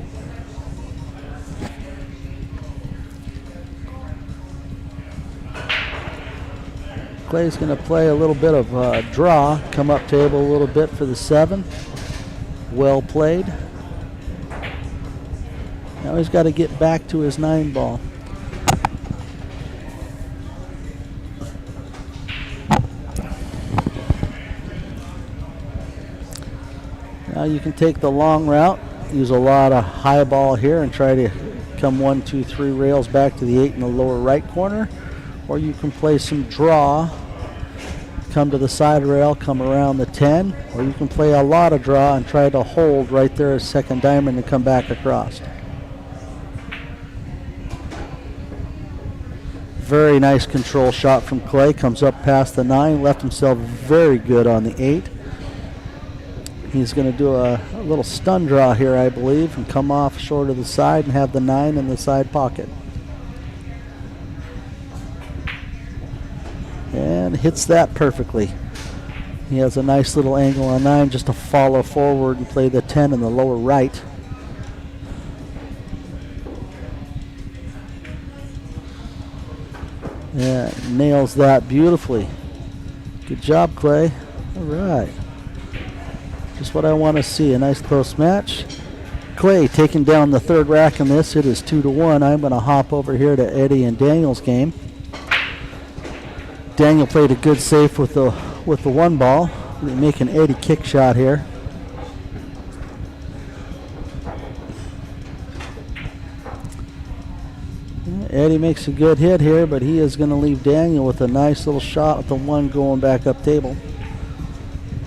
Clay's going to play a little bit of draw, come up table a little bit for the 7. Well played. Now he's got to get back to his 9 ball. Now you can take the long route, use a lot of high ball here and try to come 1, 2, 3 rails back to the 8 in the lower right corner. Or you can play some draw, come to the side rail, come around the 10, or you can play a lot of draw and try to hold right there as second diamond and come back across. Very nice control shot from Clay, comes up past the 9, left himself very good on the 8. He's going to do a little stun draw here, I believe, and come off short of the side and have the 9 in the side pocket. And hits that perfectly. He has a nice little angle on 9 just to follow forward and play the 10 in the lower right. Yeah, nails that beautifully. Good job, Clay. All right. Just what I want to see, a nice close match. Clay taking down the 3rd rack in this. It is 2-1. I'm going to hop over here to Eddie and Daniel's game. Daniel played a good safe with the 1 ball. They make an Eddie kick shot here. Eddie makes a good hit here, but he is going to leave Daniel with a nice little shot with the 1 going back up table.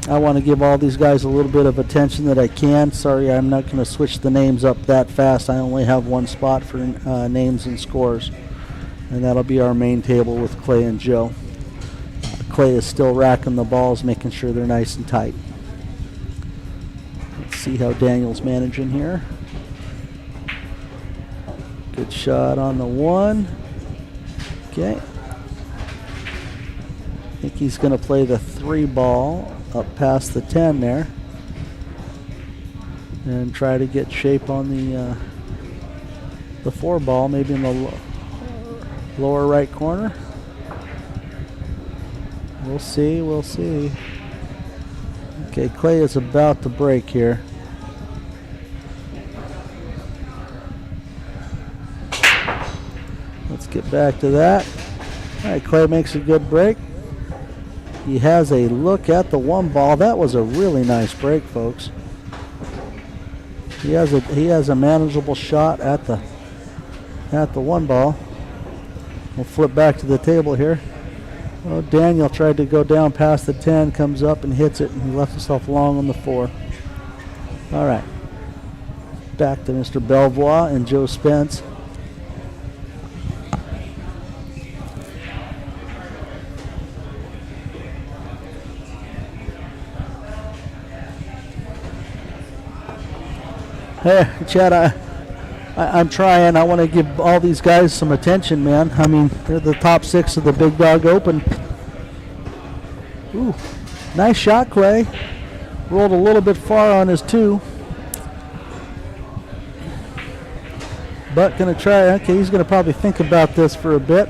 I want to give all these guys a little bit of attention that I can. Sorry, I'm not going to switch the names up that fast. I only have 1 spot for names and scores. And that'll be our main table with Clay and Joe. Clay is still racking the balls, making sure they're nice and tight. Let's see how Daniel's managing here. Good shot on the 1. Okay. I think he's going to play the 3 ball up past the 10 there. And try to get shape on the 4 ball, maybe in the lower right corner. We'll see, we'll see. Okay, Clay is about to break here. Let's get back to that. All right, Clay makes a good break. He has a look at the 1 ball. That was a really nice break, folks. He has a manageable shot at the 1 ball. We'll flip back to the table here. Well, Daniel tried to go down past the 10, comes up and hits it, and he left himself long on the 4. All right. Back to Mr. Belvoir and Joe Spence. Hey, Chad, I'm trying. I want to give all these guys some attention, man. I mean, they're the top 6 of the Big Dog Open. Ooh, nice shot, Clay. Rolled a little bit far on his 2. But going to try. Okay, he's going to probably think about this for a bit.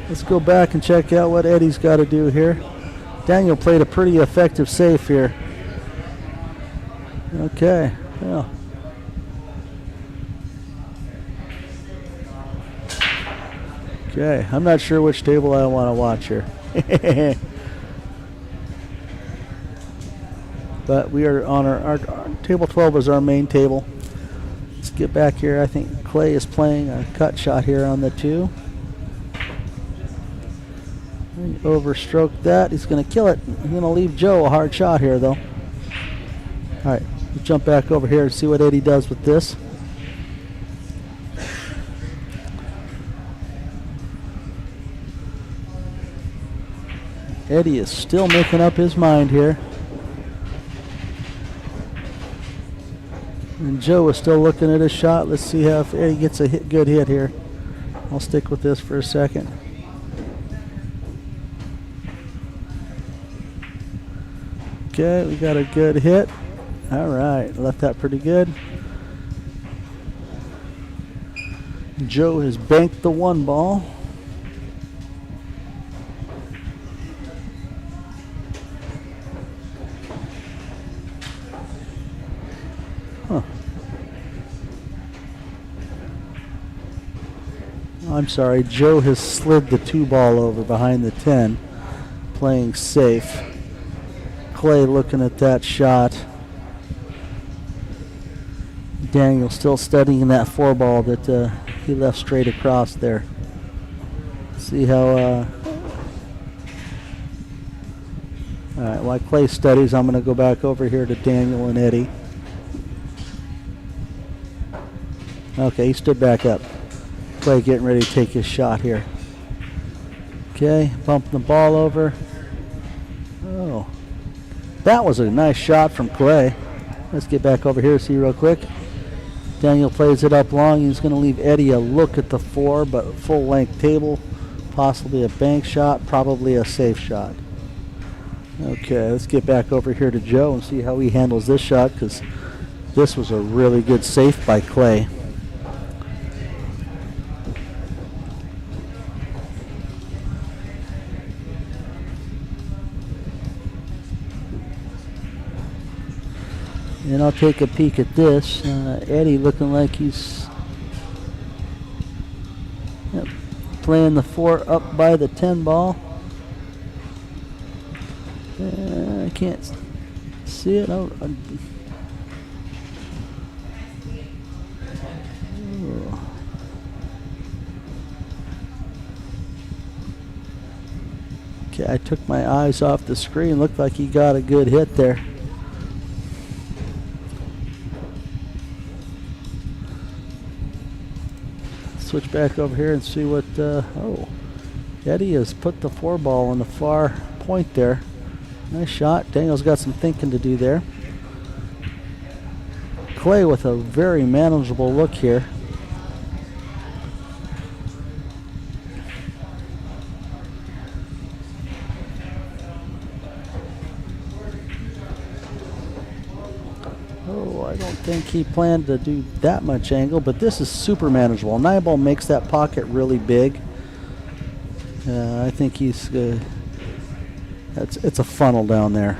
Let's go back and check out what Eddie's got to do here. Daniel played a pretty effective safe here. Okay. Yeah. Okay. I'm not sure which table I want to watch here. But we are on our table 12 is our main table. Let's get back here. I think Clay is playing a cut shot here on the 2. He overstroked that. He's going to kill it. He's going to leave Joe a hard shot here, though. All right, let's jump back over here and see what Eddie does with this. Eddie is still making up his mind here. And Joe is still looking at his shot. Let's see how if Eddie gets a good hit here. I'll stick with this for a second. Okay, we got a good hit. All right, left that pretty good. Joe has banked the 1 ball. Huh. I'm sorry, Joe has slid the 2 ball over behind the 10, playing safe. Clay looking at that shot. Daniel still studying that 4 ball that he left straight across there. See how. All right, while Clay studies, I'm going to go back over here to Daniel and Eddie. Okay, he stood back up. Clay getting ready to take his shot here. Okay, bumping the ball over. Oh. That was a nice shot from Clay. Let's get back over here, see real quick. Daniel plays it up long. He's going to leave Eddie a look at the 4, but full length table. Possibly a bank shot, probably a safe shot. Okay, let's get back over here to Joe and see how he handles this shot, because this was a really good safe by Clay. And I'll take a peek at this. Eddie looking like he's playing the 4 up by the 10 ball. I can't see it. Okay, I took my eyes off the screen. Looked like he got a good hit there. Switch back over here and see what, oh, Eddie has put the 4 ball on the far point there. Nice shot. Daniel's got some thinking to do there. Clay with a very manageable look here. I don't think he planned to do that much angle, but this is super manageable. 9 ball makes that pocket really big. I think he's it's a funnel down there.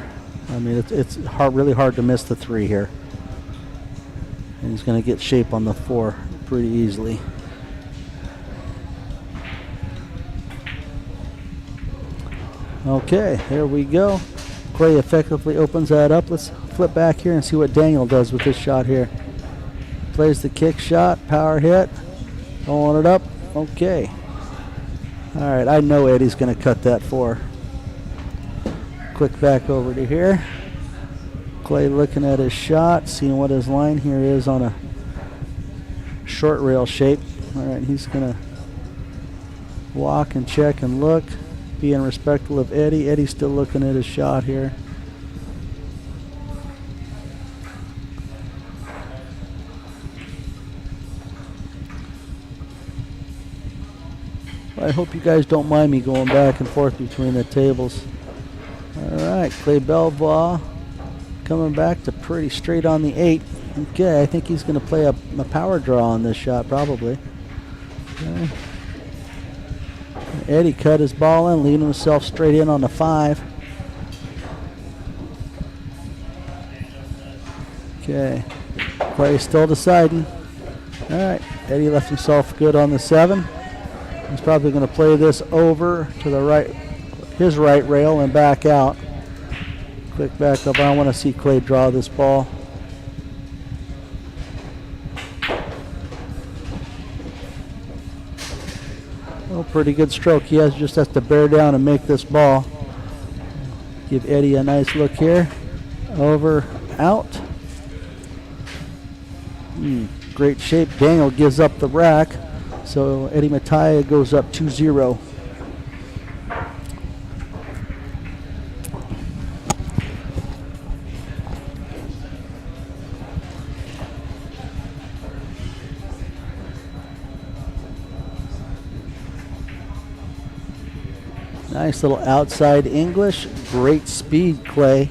I mean, it's really hard to miss the 3 here. And he's going to get shape on the 4 pretty easily. Okay, there we go. Clay effectively opens that up. Let's flip back here and see what Daniel does with this shot here. Plays the kick shot, power hit, rolling it up. Okay. All right, I know Eddie's going to cut that 4. Quick back over to here. Clay looking at his shot, seeing what his line here is on a short rail shape. All right, he's going to walk and check and look, being respectful of Eddie. Eddie's still looking at his shot here. I hope you guys don't mind me going back and forth between the tables. All right, Clay Belvoir coming back to pretty straight on the 8. Okay, I think he's going to play a power draw on this shot, probably. Okay. Eddie cut his ball in, leading himself straight in on the 5. Okay, Clay still deciding. All right, Eddie left himself good on the 7. He's probably going to play this over to the right, his right rail and back out. Quick back up. I want to see Clay draw this ball. Oh, pretty good stroke. He just has to bear down and make this ball. Give Eddie a nice look here. Over, out. Great shape. Daniel gives up the rack. So Eddie Mattia goes up 2-0. Nice little outside English. Great speed, Clay.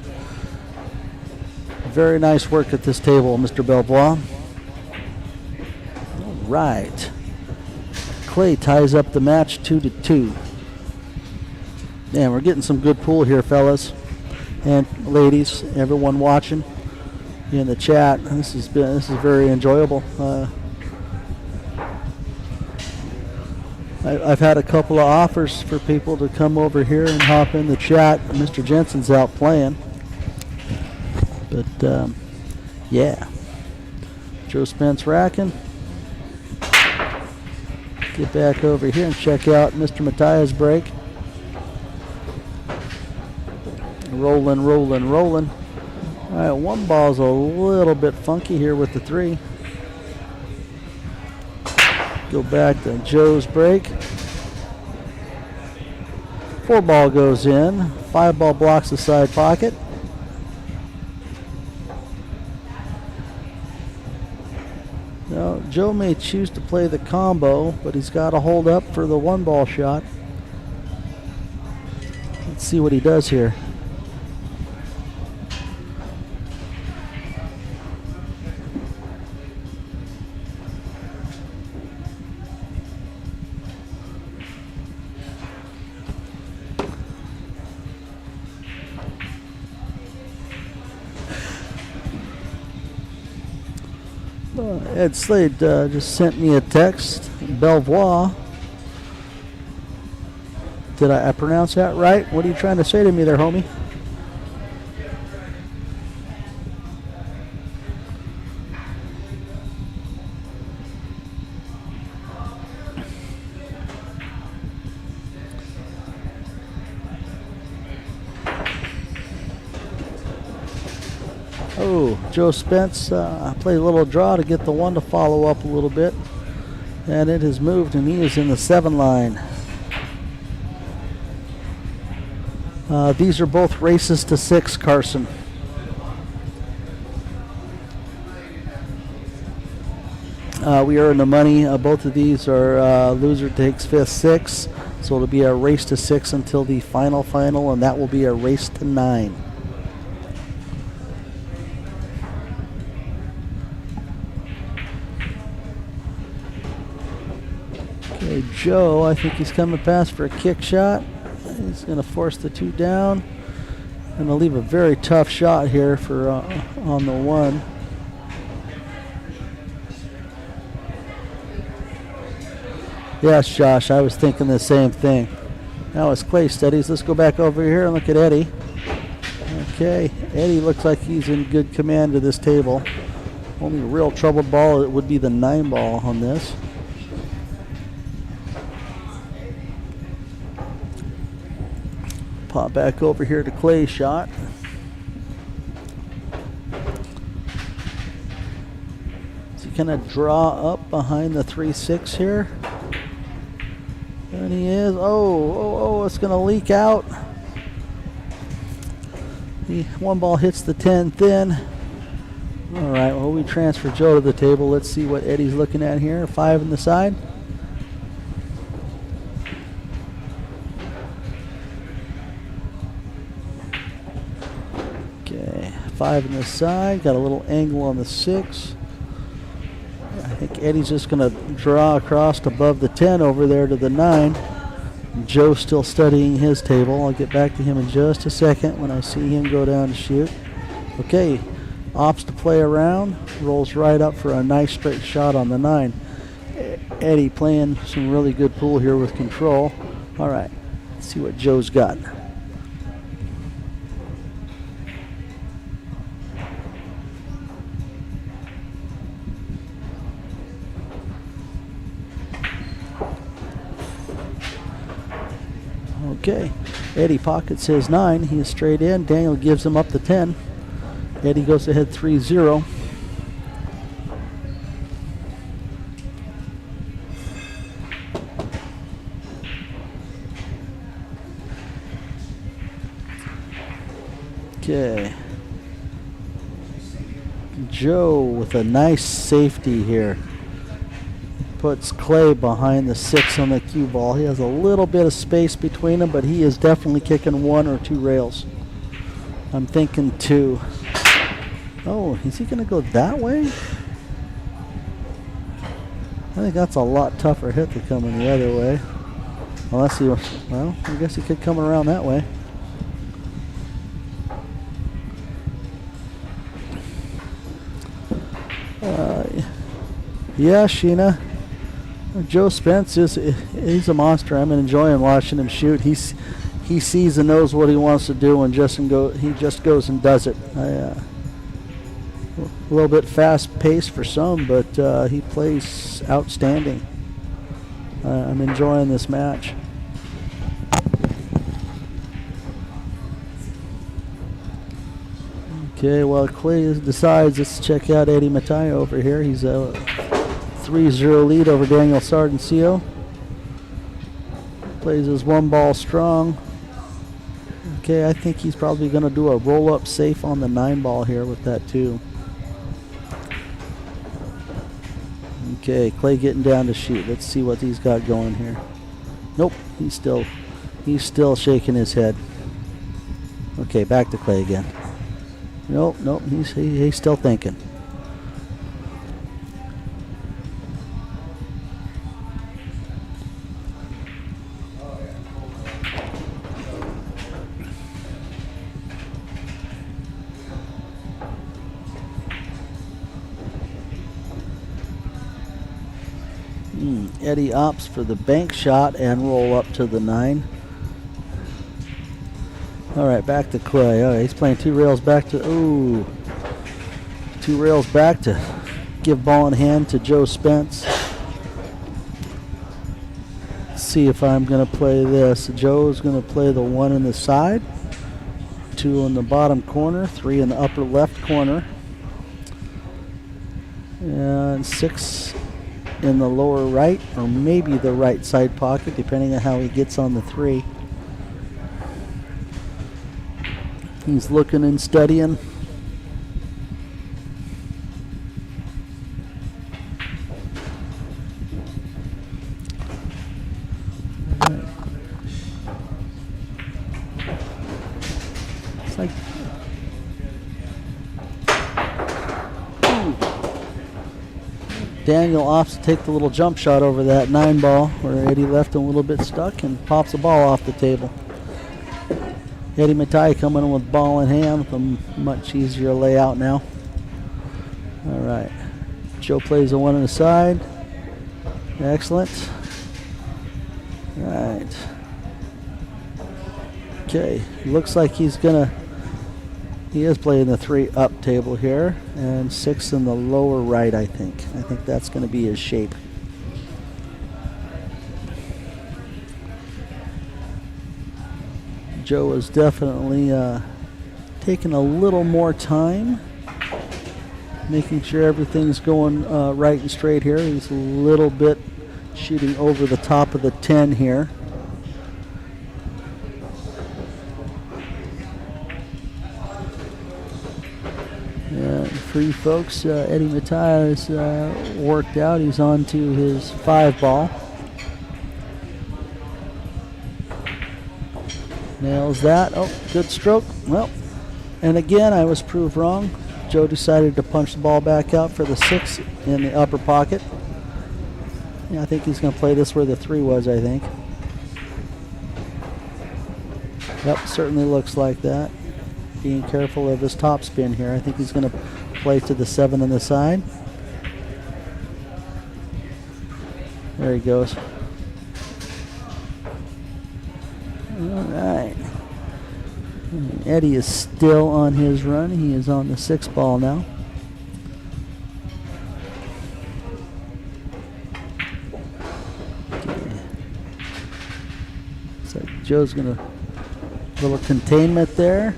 Very nice work at this table, Mr. Belvoir. All right. Clay ties up the match 2-2. Man, we're getting some good pool here, fellas and ladies. Everyone watching in the chat. This is very enjoyable. I've had a couple of offers for people to come over here and hop in the chat. Mr. Jensen's out playing. But, yeah. Joe Spence racking. Get back over here and check out Mr. Mattia's break. Rolling, rolling, rolling. All right, one ball's a little bit funky here with the 3. Go back to Joe's break. 4 ball goes in. 5 ball blocks the side pocket. Now, Joe may choose to play the combo, but he's got to hold up for the 1 ball shot. Let's see what he does here. Ed Slade just sent me a text. Belvoir. Did I pronounce that right? What are you trying to say to me there, homie? Oh, Joe Spence played a little draw to get the 1 to follow up a little bit. And it has moved, and he is in the 7 line. These are both races to 6, Carson. We are in the money. Both of these are loser takes 5th, 6. So it'll be a race to 6 until the final, and that will be a race to 9. Okay, Joe, I think he's coming past for a kick shot. He's going to force the 2 down. Going to leave a very tough shot here for on the 1. Yes, Josh, I was thinking the same thing. Now it's Clay studies. Let's go back over here and look at Eddie. Okay, Eddie looks like he's in good command of this table. Only real troubled ball, it would be the 9 ball on this. Pop back over here to Clay's shot. Is he going to draw up behind the 3-6 here? And he is. Oh, it's going to leak out. The 1 ball hits the 10 thin. All right, well, we transfer Joe to the table. Let's see what Eddie's looking at here. 5 in the side. Okay, 5 in the side. Got a little angle on the 6. I think Eddie's just going to draw across above the 10 over there to the 9. Joe's still studying his table. I'll get back to him in just a second when I see him go down to shoot. Okay, opts to play around, rolls right up for a nice straight shot on the 9. Eddie playing some really good pool here with control. All right, let's see what Joe's got. Okay, Eddie pockets his 9. He is straight in. Daniel gives him up the 10. Eddie goes ahead 3-0. Okay. Joe with a nice safety here. Puts Clay behind the 6 on the cue ball. He has a little bit of space between them, but he is definitely kicking 1 or 2 rails. I'm thinking 2. Oh, is he going to go that way? I think that's a lot tougher hit than coming the other way. Unless he, well, I guess he could come around that way. Yeah, Sheena. Joe Spence he's a monster. I'm enjoying watching him shoot. He sees and knows what he wants to do, and he just goes and does it. A little bit fast paced for some, but he plays outstanding. I'm enjoying this match. Okay, well, Clay decides let's check out Eddie Matai over here. He's a 3-0 lead over Daniel Sardencio. Plays his 1 ball strong. Okay, I think he's probably going to do a roll-up safe on the 9 ball here with that 2. Okay, Clay getting down to shoot. Let's see what he's got going here. Nope, he's still shaking his head. Okay, back to Clay again. Nope, he's still thinking. Eddie opts for the bank shot and roll up to the 9. All right, back to Clay. All right, he's playing 2 rails back to, 2 rails back to give ball in hand to Joe Spence. Let's see if I'm going to play this. Joe's going to play the 1 in the side, 2 in the bottom corner, 3 in the upper left corner, and 6 in the lower right, or maybe the right side pocket, depending on how he gets on the 3. He's looking and studying. It's like Daniel opts to take the little jump shot over that 9 ball where Eddie left him a little bit stuck and pops the ball off the table. Eddie Matai coming in with ball in hand with a much easier layout now. All right. Joe plays the 1 on the side. Excellent. All right. Okay. Looks like he is playing the 3 up table here and 6 in the lower right, I think. I think that's going to be his shape. Joe is definitely taking a little more time, making sure everything's going right and straight here. He's a little bit shooting over the top of the 10 here. For you folks, Eddie Matai is worked out. He's on to his 5 ball. Nails that. Oh, good stroke. Well, and again, I was proved wrong. Joe decided to punch the ball back out for the 6 in the upper pocket. Yeah, I think he's going to play this where the 3 was, I think. Yep, certainly looks like that. Being careful of his top spin here. I think he's going to play to the 7 on the side. There he goes. All right. And Eddie is still on his run. He is on the 6 ball now. So Joe's going to little containment there.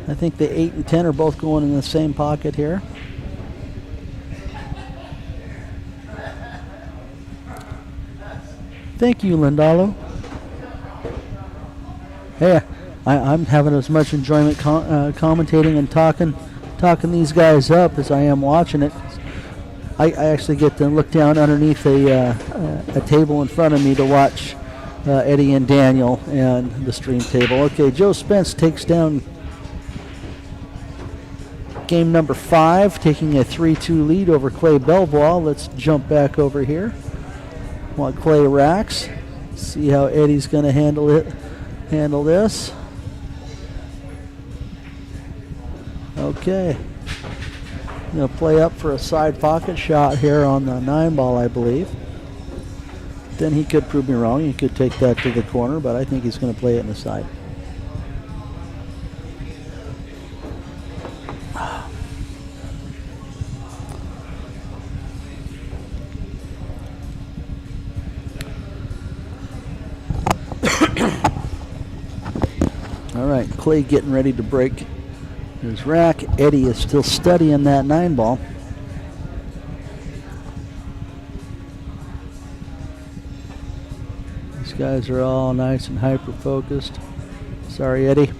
I think the 8 and 10 are both going in the same pocket here. Thank you, Lindalo. Hey, I'm having as much enjoyment commentating and talking these guys up as I am watching it. I actually get to look down underneath a table in front of me to watch Eddie and Daniel and the stream table. Okay, Joe Spence takes down game number 5, taking a 3-2 lead over Clay Belvoir. Let's jump back over here while Clay racks. See how Eddie's going to handle this. Okay. Going to play up for a side pocket shot here on the 9 ball, I believe. Then he could prove me wrong. He could take that to the corner, but I think he's going to play it in the side. All right, Clay getting ready to break his rack. Eddie is still studying that 9 ball. These guys are all nice and hyper focused. Sorry, Eddie.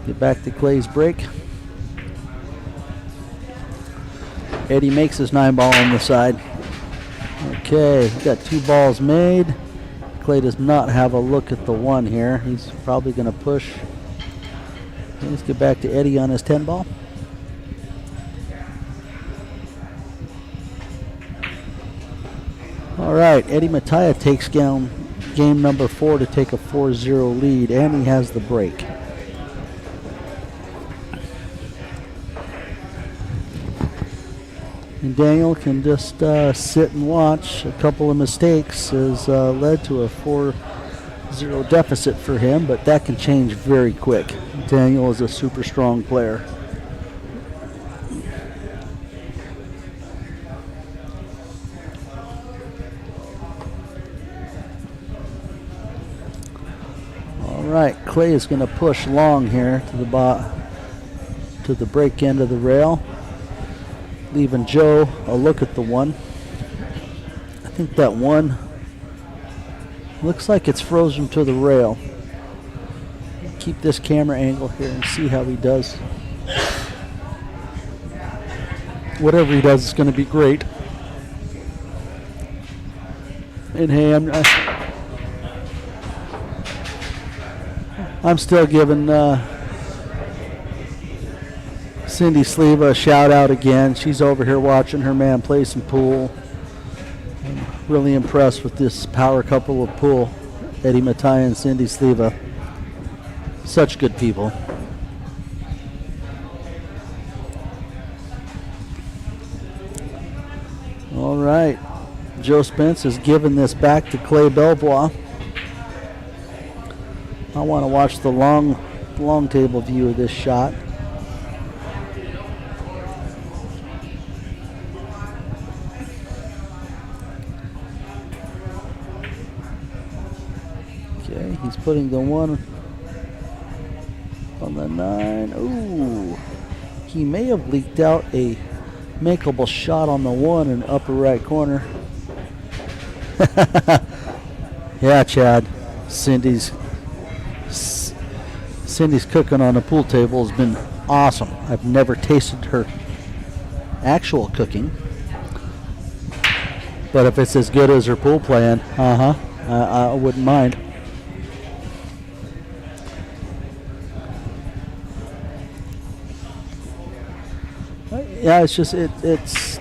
Get back to Clay's break. Eddie makes his 9 ball on the side. Okay, he's got 2 balls made. Clay does not have a look at the 1 here. He's probably going to push. Let's get back to Eddie on his 10 ball. All right, Eddie Mattia takes down game number 4 to take a 4-0 lead, and he has the break. And Daniel can just sit and watch. A couple of mistakes has led to a 4-0 deficit for him, but that can change very quick. Daniel is a super strong player. All right, Clay is going to push long here to the break end of the rail, leaving Joe a look at the 1. I think that 1 looks like it's frozen to the rail. Keep this camera angle here and see how he does. Whatever he does is going to be great. And hey, I'm still giving Cindy Sleva a shout out again. She's over here watching her man play some pool. I'm really impressed with this power couple of pool, Eddie Mattia and Cindy Sleva. Such good people. All right, Joe Spence has given this back to Clay Belvoir. I want to watch the long table view of this shot. Okay, he's putting the 1 on the 9. Ooh, he may have leaked out a makeable shot on the 1 in upper right corner. Yeah, Chad. Cindy's cooking on the pool table has been awesome. I've never tasted her actual cooking, but if it's as good as her pool playing, I wouldn't mind. Yeah, it's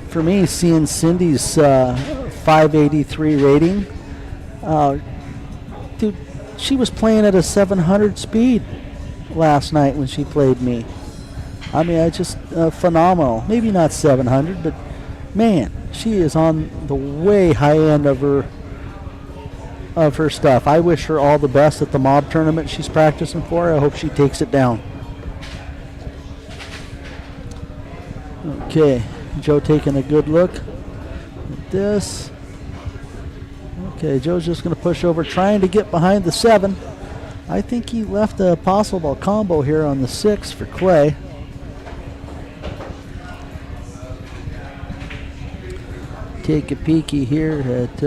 for me seeing Cindy's 583 rating. Dude, She was playing at a 700 speed last night when she played me. I mean, I just phenomenal. Maybe not 700, but man, she is on the way high end of her stuff. I wish her all the best at the mob tournament she's practicing for. I hope she takes it down. Okay, Joe taking a good look at this. Okay, Joe's just going to push over, trying to get behind the 7. I think he left a possible combo here on the 6 for Clay. Take a peeky here at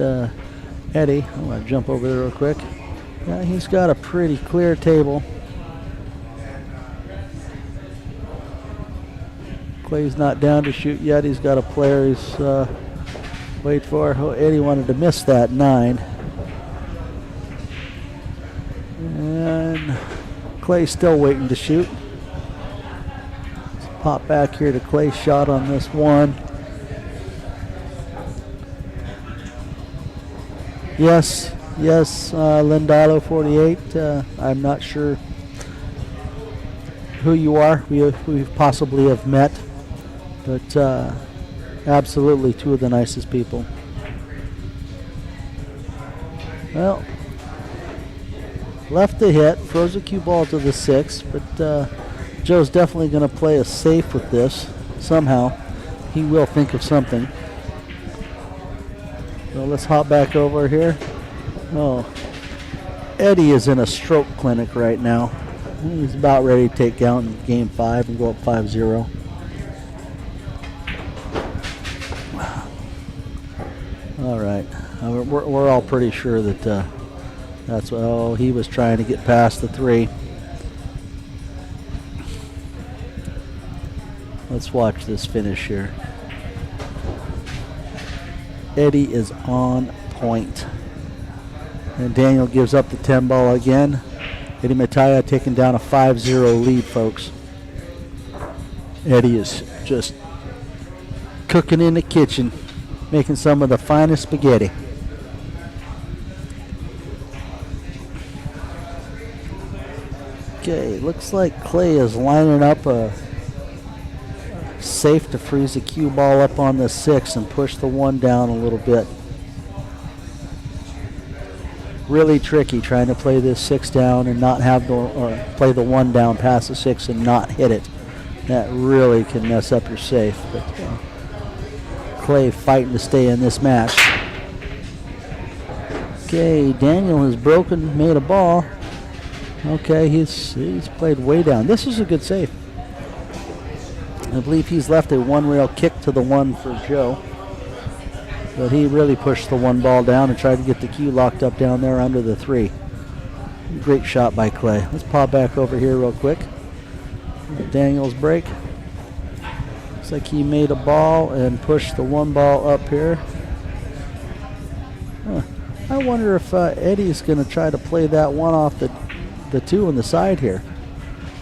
Eddie. I'm going to jump over there real quick. Yeah, he's got a pretty clear table. Clay's not down to shoot yet. He's got a player he's wait for. Oh, Eddie wanted to miss that 9. And Clay's still waiting to shoot. Let's pop back here to Clay's shot on this 1. Yes, Lindalo 48. I'm not sure who you are. We possibly have met, but absolutely 2 of the nicest people. Well, left the hit, froze a cue ball to the 6, but Joe's definitely going to play us safe with this somehow. He will think of something. So let's hop back over here. Oh, Eddie is in a stroke clinic right now. He's about ready to take down game 5 and go up 5-0. All right, we're all pretty sure that that's what. Oh, he was trying to get past the 3. Let's watch this finish here. Eddie is on point. And Daniel gives up the 10 ball again. Eddie Mataya taking down a 5-0 lead, folks. Eddie is just cooking in the kitchen, making some of the finest spaghetti. Okay, looks like Clay is lining up a safe to freeze the cue ball up on the 6 and push the 1 down a little bit. Really tricky trying to play this 6 down and not have or play the 1 down past the 6 and not hit it. That really can mess up your safe. But Clay fighting to stay in this match. Okay, Daniel has made a ball. Okay, he's played way down. This is a good save. I believe he's left a 1 rail kick to the 1 for Joe. But he really pushed the 1 ball down and tried to get the cue locked up down there under the 3. Great shot by Clay. Let's pop back over here real quick. Daniel's break. Looks like he made a ball and pushed the 1 ball up here. I wonder if Eddie's going to try to play that 1 off the 2 on the side here.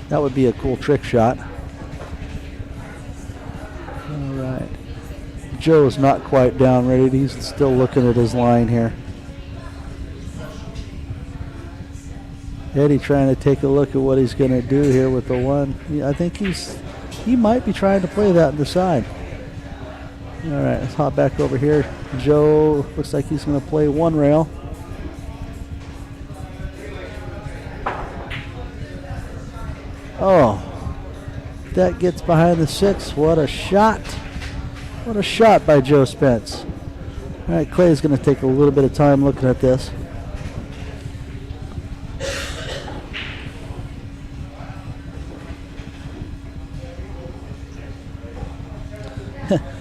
That would be a cool trick shot. All right. Joe's not quite down ready. He's still looking at his line here. Eddie trying to take a look at what he's going to do here with the 1. I think he might be trying to play that on the side. All right, let's hop back over here. Joe looks like he's going to play 1 rail. Oh, that gets behind the 6. What a shot. What a shot by Joe Spence. All right, Clay's going to take a little bit of time looking at this.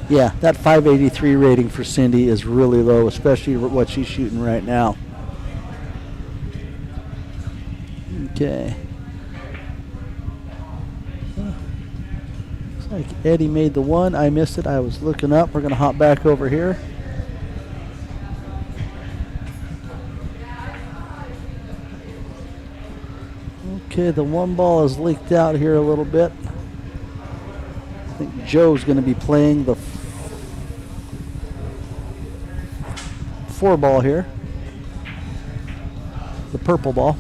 Yeah, that 583 rating for Cindy is really low, especially what she's shooting right now. Okay. Looks like Eddie made the 1. I missed it. I was looking up. We're going to hop back over here. Okay, the 1 ball is leaked out here a little bit. I think Joe's going to be playing the 4 ball here. The purple ball.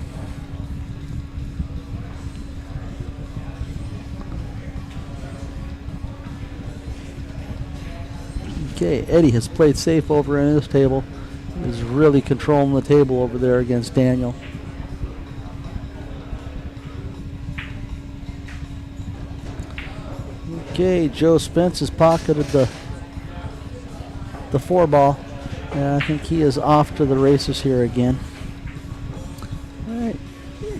Okay, Eddie has played safe over in his table. He's really controlling the table over there against Daniel. Okay, Joe Spence has pocketed the 4 ball. And I think he is off to the races here again. All right,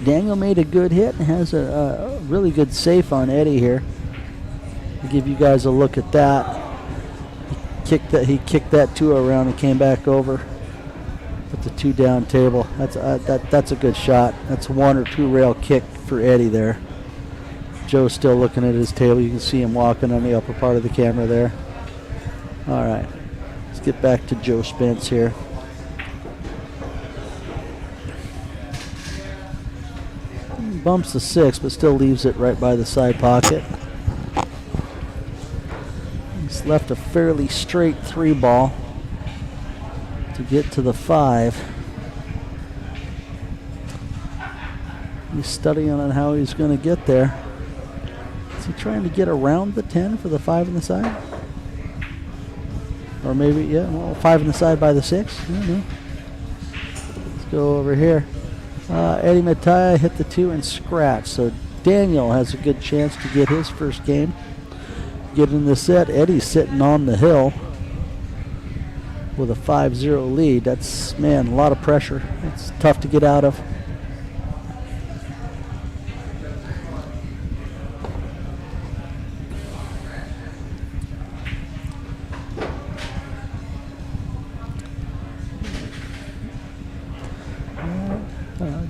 Daniel made a good hit and has a really good safe on Eddie here. I'll give you guys a look at that. He kicked that 2 around and came back over. Put the 2 down table. That's a good shot. That's a 1 or 2 rail kick for Eddie there. Joe's still looking at his table. You can see him walking on the upper part of the camera there. All right, let's get back to Joe Spence here. He bumps the 6, but still leaves it right by the side pocket. He's left a fairly straight 3 ball to get to the 5. He's studying on how he's going to get there. Is he trying to get around the 10 for the 5 on the side? Or maybe, yeah, well, 5 on the side by the 6. I don't know. Let's go over here. Eddie Mattia hit the 2 and scratch. So Daniel has a good chance to get his first game. Get in the set. Eddie's sitting on the hill with a 5-0 lead. That's, man, a lot of pressure. It's tough to get out of.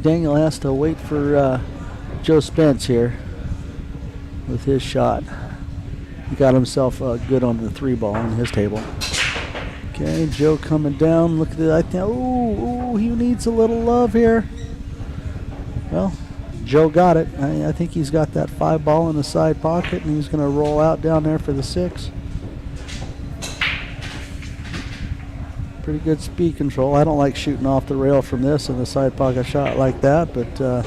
Daniel has to wait for Joe Spence here with his shot. He got himself good on the 3 ball on his table. Okay, Joe coming down. Look at that. I think, ooh, he needs a little love here. Well, Joe got it. I think he's got that 5 ball in the side pocket, and he's going to roll out down there for the 6. Pretty good speed control. I don't like shooting off the rail from this in the side pocket shot like that, but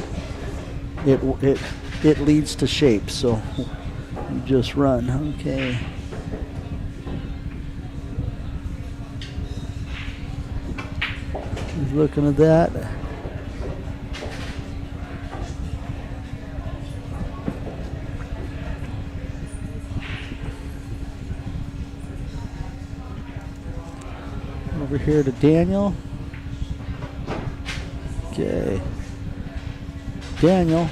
it leads to shape, so you just run. Okay. He's looking at that. Over here to Daniel. Okay. Daniel.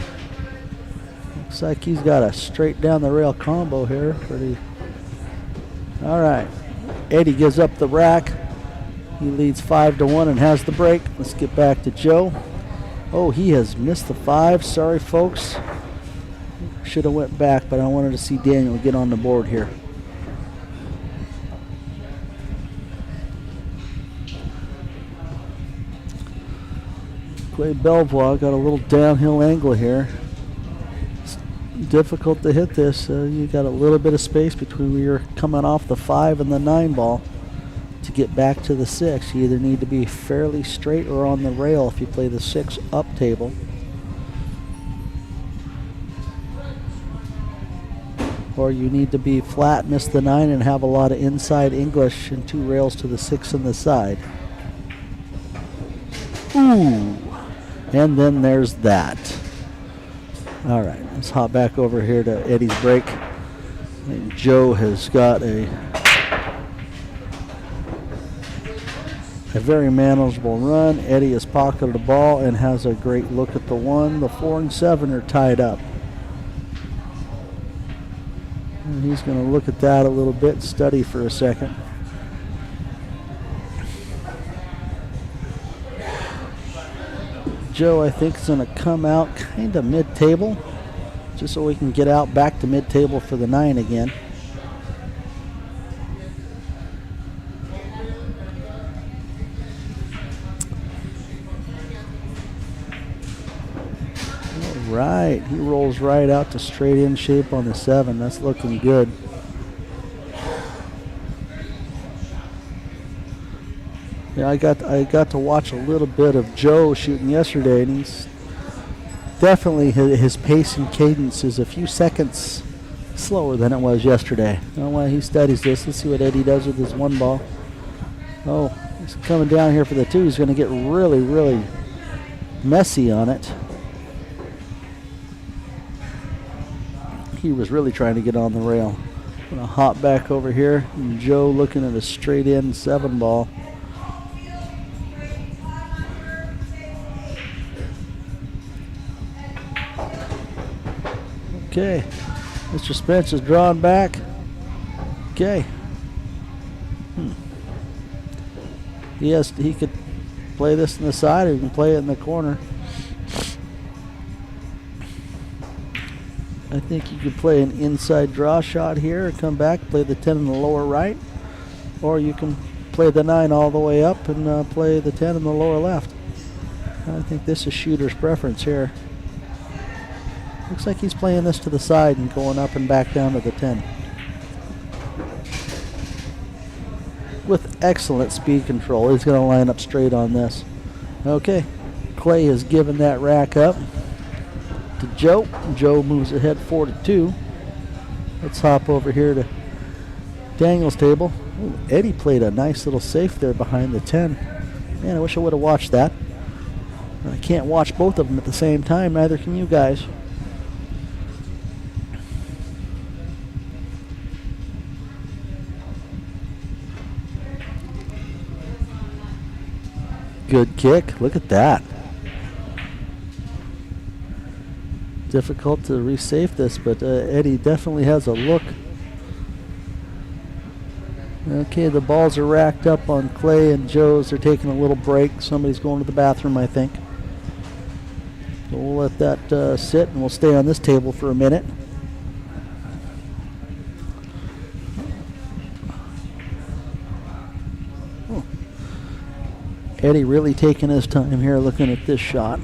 Looks like he's got a straight down the rail combo here. Pretty. All right. Eddie gives up the rack. He leads 5-1 and has the break. Let's get back to Joe. Oh, he has missed the 5. Sorry, folks. Should have went back, but I wanted to see Daniel get on the board here. Belvoir got a little downhill angle here. It's difficult to hit this. You got a little bit of space between where you're coming off the 5 and the 9 ball to get back to the 6. You either need to be fairly straight or on the rail if you play the 6 up table. Or you need to be flat, miss the 9, and have a lot of inside English and 2 rails to the 6 on the side. Ooh. And then there's that. All right, let's hop back over here to Eddie's break. And Joe has got a very manageable run. Eddie has pocketed the ball and has a great look at the 1. The 4 and 7 are tied up. And he's going to look at that a little bit, study for a second. Joe, I think, is going to come out kind of mid-table, just so we can get out back to mid-table for the 9 again. All right, he rolls right out to straight in shape on the 7. That's looking good. Yeah, I got to watch a little bit of Joe shooting yesterday, and he's definitely his pace and cadence is a few seconds slower than it was yesterday. I don't know why he studies this. Let's see what Eddie does with his one ball. Oh, he's coming down here for the two. He's going to get really, really messy on it. He was really trying to get on the rail. Going to hop back over here. And Joe looking at a straight in 7 ball. Okay, Mr. Spence is drawing back. Okay. He could play this in the side, or he can play it in the corner. I think you could play an inside draw shot here, come back, play the 10 in the lower right, or you can play the 9 all the way up and play the 10 in the lower left. I think this is shooter's preference here. Looks like he's playing this to the side and going up and back down to the 10. With excellent speed control. He's going to line up straight on this. Okay, Clay has given that rack up to Joe. Joe moves ahead 4-2. Let's hop over here to Daniel's table. Ooh, Eddie played a nice little safe there behind the 10. Man, I wish I would have watched that. I can't watch both of them at the same time, neither can you guys. Good kick. Look at that. Difficult to resafe this, but Eddie definitely has a look. Okay, the balls are racked up on Clay and Joe's. They're taking a little break. Somebody's going to the bathroom, I think. So we'll let that sit, and we'll stay on this table for a minute. Eddie really taking his time here looking at this shot.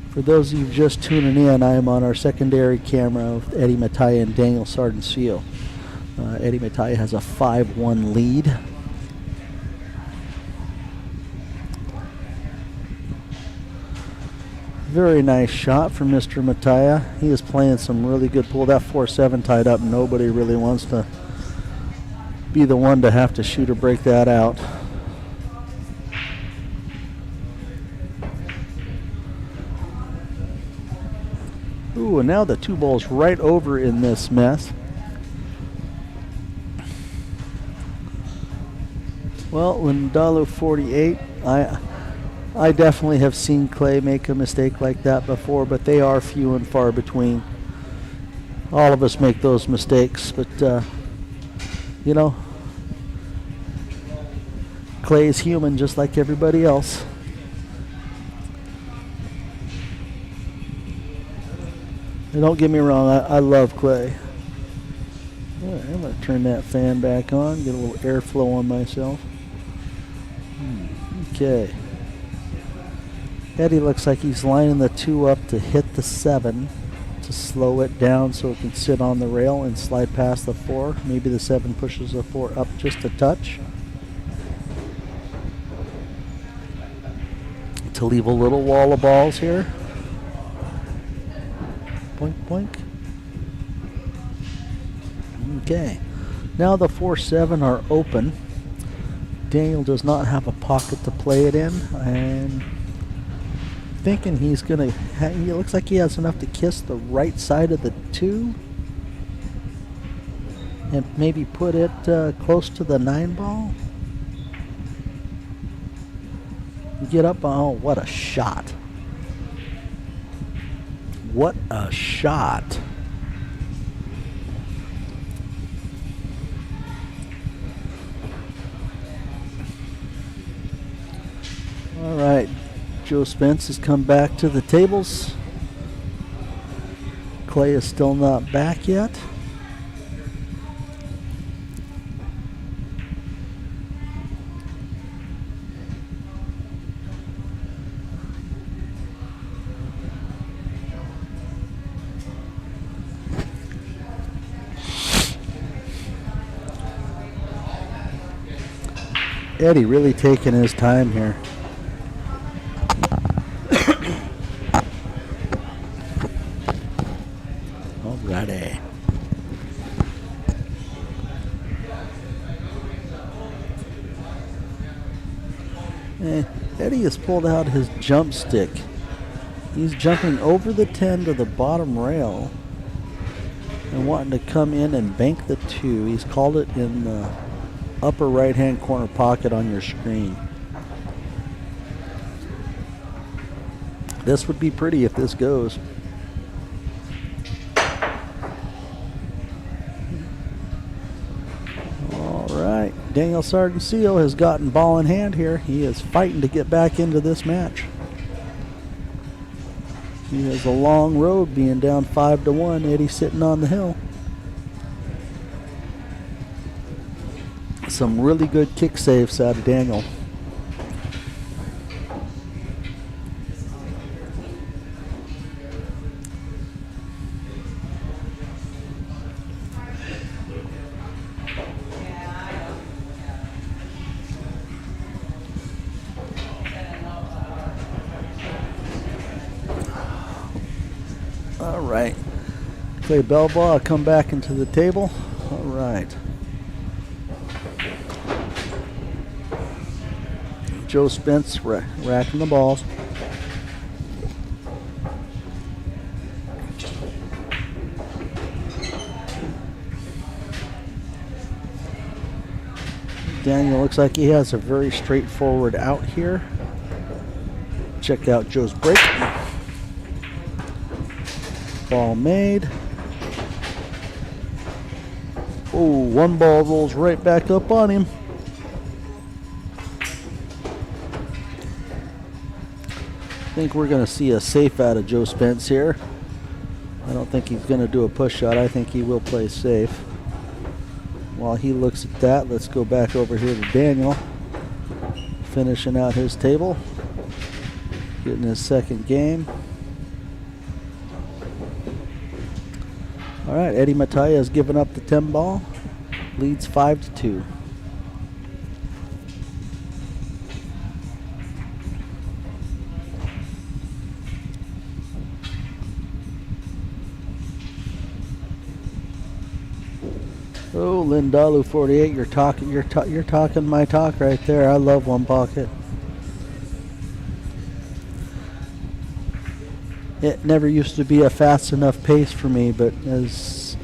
For those of you just tuning in, I am on our secondary camera with Eddie Mattia and Daniel Sardencio. Eddie Mattia has a 5-1 lead. Very nice shot from Mr. Mattia. He is playing some really good pool. That 4-7 tied up. Nobody really wants to be the one to have to shoot or break that out. Ooh, and now the 2 balls right over in this mess. Well, when Dalu 48, I definitely have seen Clay make a mistake like that before, but they are few and far between. All of us make those mistakes, but you know, Clay is human just like everybody else. And don't get me wrong, I love Clay. All right, I'm going to turn that fan back on, get a little airflow on myself. Okay. Eddie looks like he's lining the 2 up to hit the 7 to slow it down so it can sit on the rail and slide past the 4. Maybe the 7 pushes the 4 up just a touch to leave a little wall of balls here. Boink, boink. Okay. Now the 4-7 are open. Daniel does not have a pocket to play it in, and thinking he's gonna he looks like he has enough to kiss the right side of the 2 and maybe put it close to the 9 ball. Get up. Oh, what a shot. What a shot. All right. Joe Spence has come back to the tables. Clay is still not back yet. Eddie really taking his time here. Alrighty. Eddie has pulled out his jump stick. He's jumping over the 10 to the bottom rail and wanting to come in and bank the 2. He's called it in the upper right-hand corner pocket on your screen. This would be pretty if this goes. All right, Daniel Sargentino has gotten ball in hand here. He is fighting to get back into this match. He has a long road being down 5-1. Eddie sitting on the hill. Some really good kick saves out of Daniel. All right. Play Belvoir, come back into the table. All right. Joe Spence racking the balls. Daniel looks like he has a very straightforward out here. Check out Joe's break. Ball made. Oh, one ball rolls right back up on him. I think we're going to see a safe out of Joe Spence here. I don't think he's going to do a push shot. I think he will play safe. While he looks at that, let's go back over here to Daniel. Finishing out his table. Getting his second game. All right, Eddie Mattia has given up the 10 ball. Leads 5-2. Oh, Lindalu 48, you're talking my talk right there. I love one pocket. It never used to be a fast enough pace for me, but as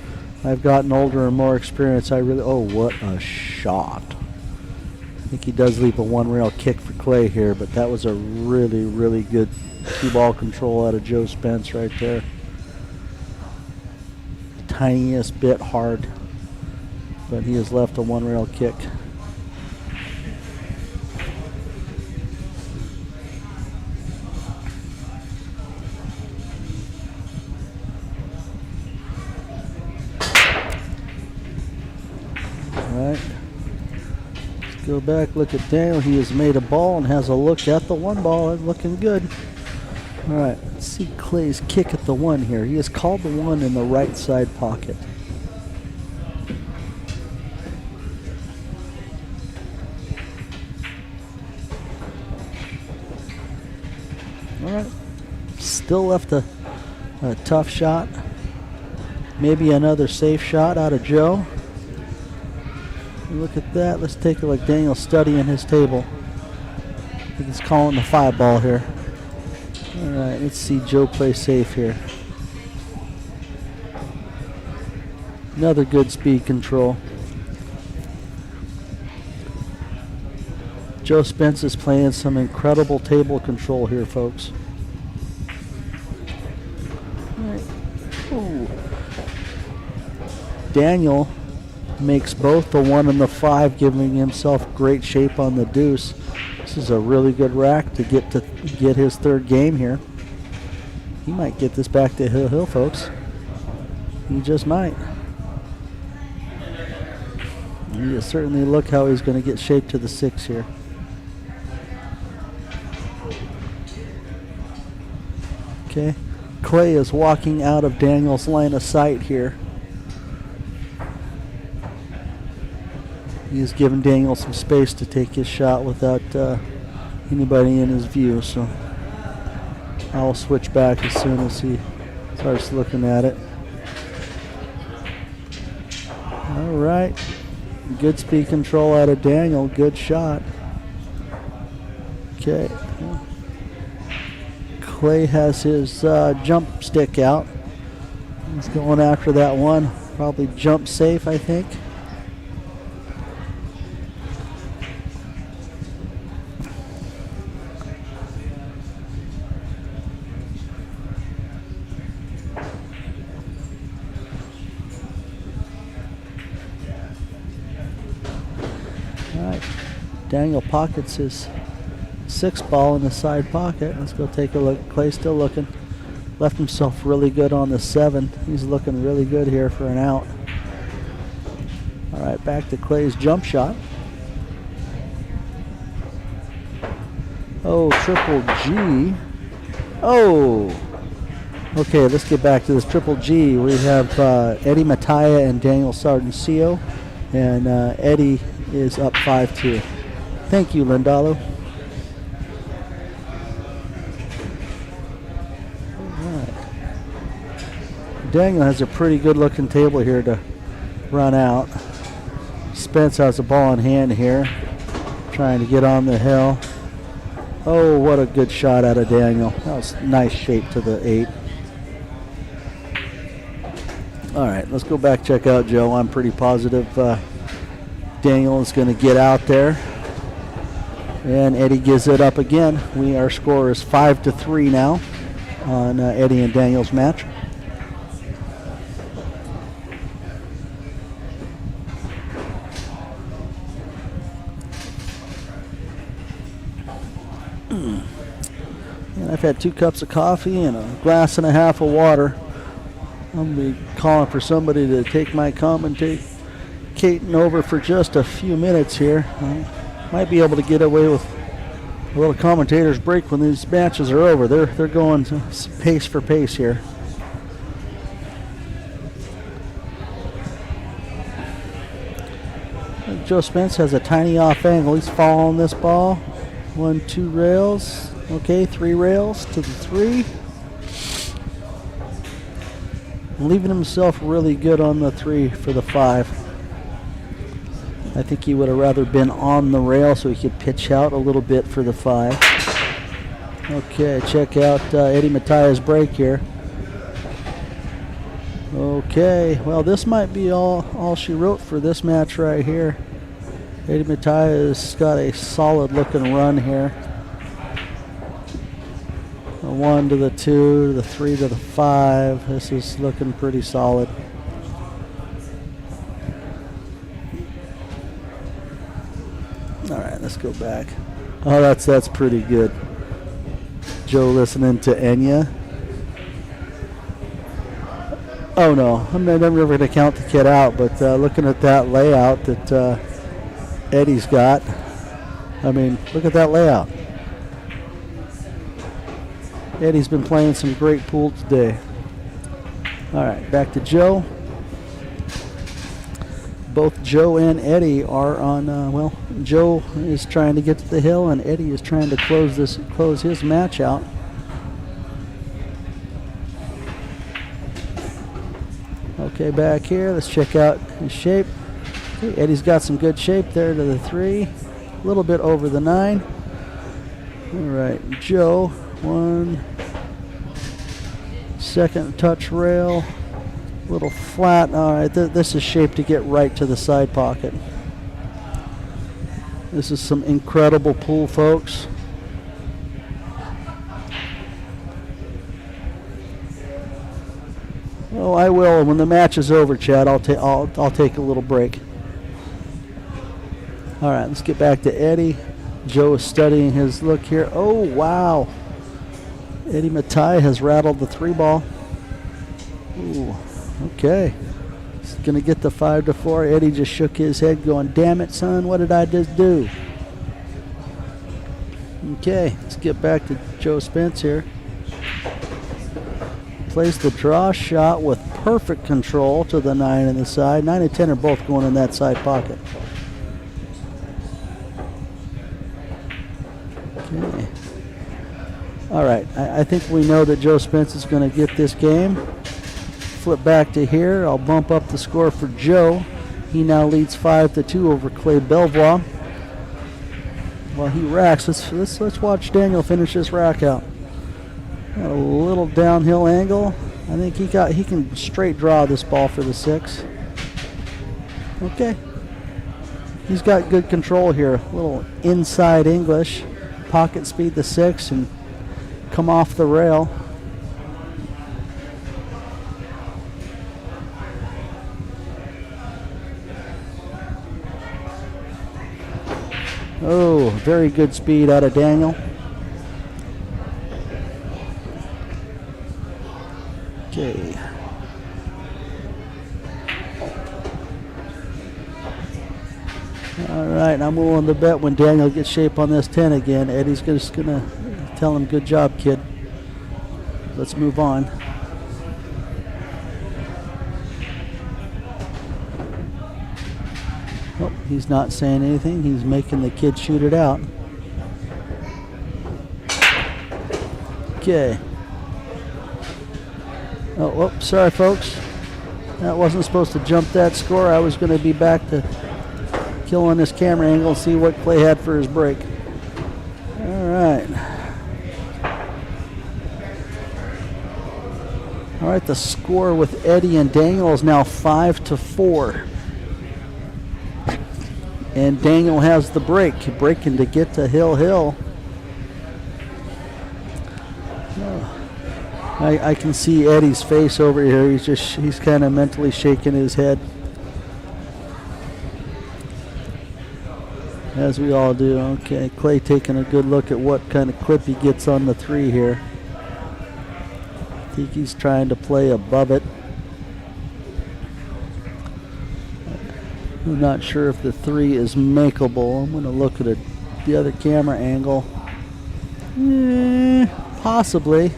I've gotten older and more experience, I really, oh, what a shot. I think he does leave a one-rail kick for Clay here, but that was a really, really good two-ball control out of Joe Spence right there. Tiniest bit hard, but he has left a one-rail kick. Go back, look at Daniel. He has made a ball and has a look at the one ball. It's looking good. All right, let's see Clay's kick at the one here. He has called the one in the right side pocket. All right, still left a tough shot. Maybe another safe shot out of Joe. Look at that. Let's take a look. Daniel studying his table. I think he's calling the 5 ball here. All right, let's see Joe play safe here. Another good speed control. Joe Spence is playing some incredible table control here, folks. All right. Ooh. Daniel makes both the 1 and the 5, giving himself great shape on the deuce. This is a really good rack to get his third game here. He might get this back to Hill, folks. He just might. And you certainly look how he's going to get shape to the 6 here. Okay, Clay is walking out of Daniel's line of sight here. He's giving Daniel some space to take his shot without anybody in his view. So I'll switch back as soon as he starts looking at it. All right. Good speed control out of Daniel. Good shot. Okay. Clay has his jump stick out. He's going after that one. Probably jump safe, I think. All right. Daniel pockets his 6 ball in the side pocket. Let's go take a look. Clay's still looking. Left himself really good on the 7. He's looking really good here for an out. All right, back to Clay's jump shot. Oh, triple G. Oh. Okay, let's get back to this triple G. We have Eddie Mattia and Daniel Sardencio. And Eddie is up 5-2. Thank you, Lindalo. Daniel has a pretty good looking table here to run out. Spence has a ball in hand here, trying to get on the hill. Oh, what a good shot out of Daniel. That was nice shape to the 8. All right, let's go back, check out Joe. I'm pretty positive Daniel is going to get out there. And Eddie gives it up again. Our score is 5-3 now on Eddie and Daniel's match. And I've had 2 cups of coffee and a glass and a half of water. I'm going to be calling for somebody to take my commentating over for just a few minutes here. Might be able to get away with a little commentator's break when these matches are over. They're going pace for pace here. Joe Spence has a tiny off angle. He's following this ball. 1, 2 rails. Okay, 3 rails to the 3. Leaving himself really good on the 3 for the 5. I think he would have rather been on the rail so he could pitch out a little bit for the 5. Okay, check out Eddie Mattia's break here. Okay, well this might be all she wrote for this match right here. Eddie Mattia's got a solid looking run here. The 1 to the 2 to the 3 to the 5. This is looking pretty solid. All right, let's go back. Oh, that's pretty good. Joe listening to Enya. Oh no, I'm never going to count the kid out, but looking at that layout that Eddie's got, I mean, look at that layout. Eddie's been playing some great pool today. All right, back to Joe. Both Joe and Eddie are on, well, Joe is trying to get to the hill and Eddie is trying to close his match out. Okay, back here, let's check out his shape. Okay, Eddie's got some good shape there to the 3, a little bit over the 9. All right, Joe, 1, second touch rail. Little flat. All right, this is shaped to get right to the side pocket. This is some incredible pool, folks. Oh, I will when the match is over, Chad. I'll take a little break. All right, let's get back to Eddie. Joe is studying his look here. Oh wow! Eddie Mattia has rattled the 3 ball. Ooh. Okay, he's gonna get the 5-4. Eddie just shook his head going, damn it, son, what did I just do? Okay, let's get back to Joe Spence here. Plays the draw shot with perfect control to the 9 and the side. 9 and 10 are both going in that side pocket. I think we know that Joe Spence is going to get this game. Flip back to here. I'll bump up the score for Joe. He now leads 5-2 over Clay Belvoir. While he racks, let's watch Daniel finish this rack out. Got a little downhill angle. I think he can straight draw this ball for the 6. Okay. He's got good control here. A little inside English. Pocket speed the 6 and come off the rail. Oh, very good speed out of Daniel. Okay. All right, I'm willing to bet when Daniel gets shape on this 10 again, Eddie's just going to tell him, good job, kid. Let's move on. Oh, he's not saying anything. He's making the kid shoot it out. Okay. Oh, whoops, sorry, folks. That wasn't supposed to jump that score. I was going to be back to kill on this camera angle and see what Clay had for his break. All right. All right, the score with Eddie and Daniel is now 5-4. And Daniel has the break, breaking to get to Hill. I can see Eddie's face over here. He's kind of mentally shaking his head. As we all do. Okay, Clay taking a good look at what kind of clip he gets on the 3 here. I think he's trying to play above it. I'm not sure if the 3 is makeable. I'm going to look at the other camera angle. Possibly.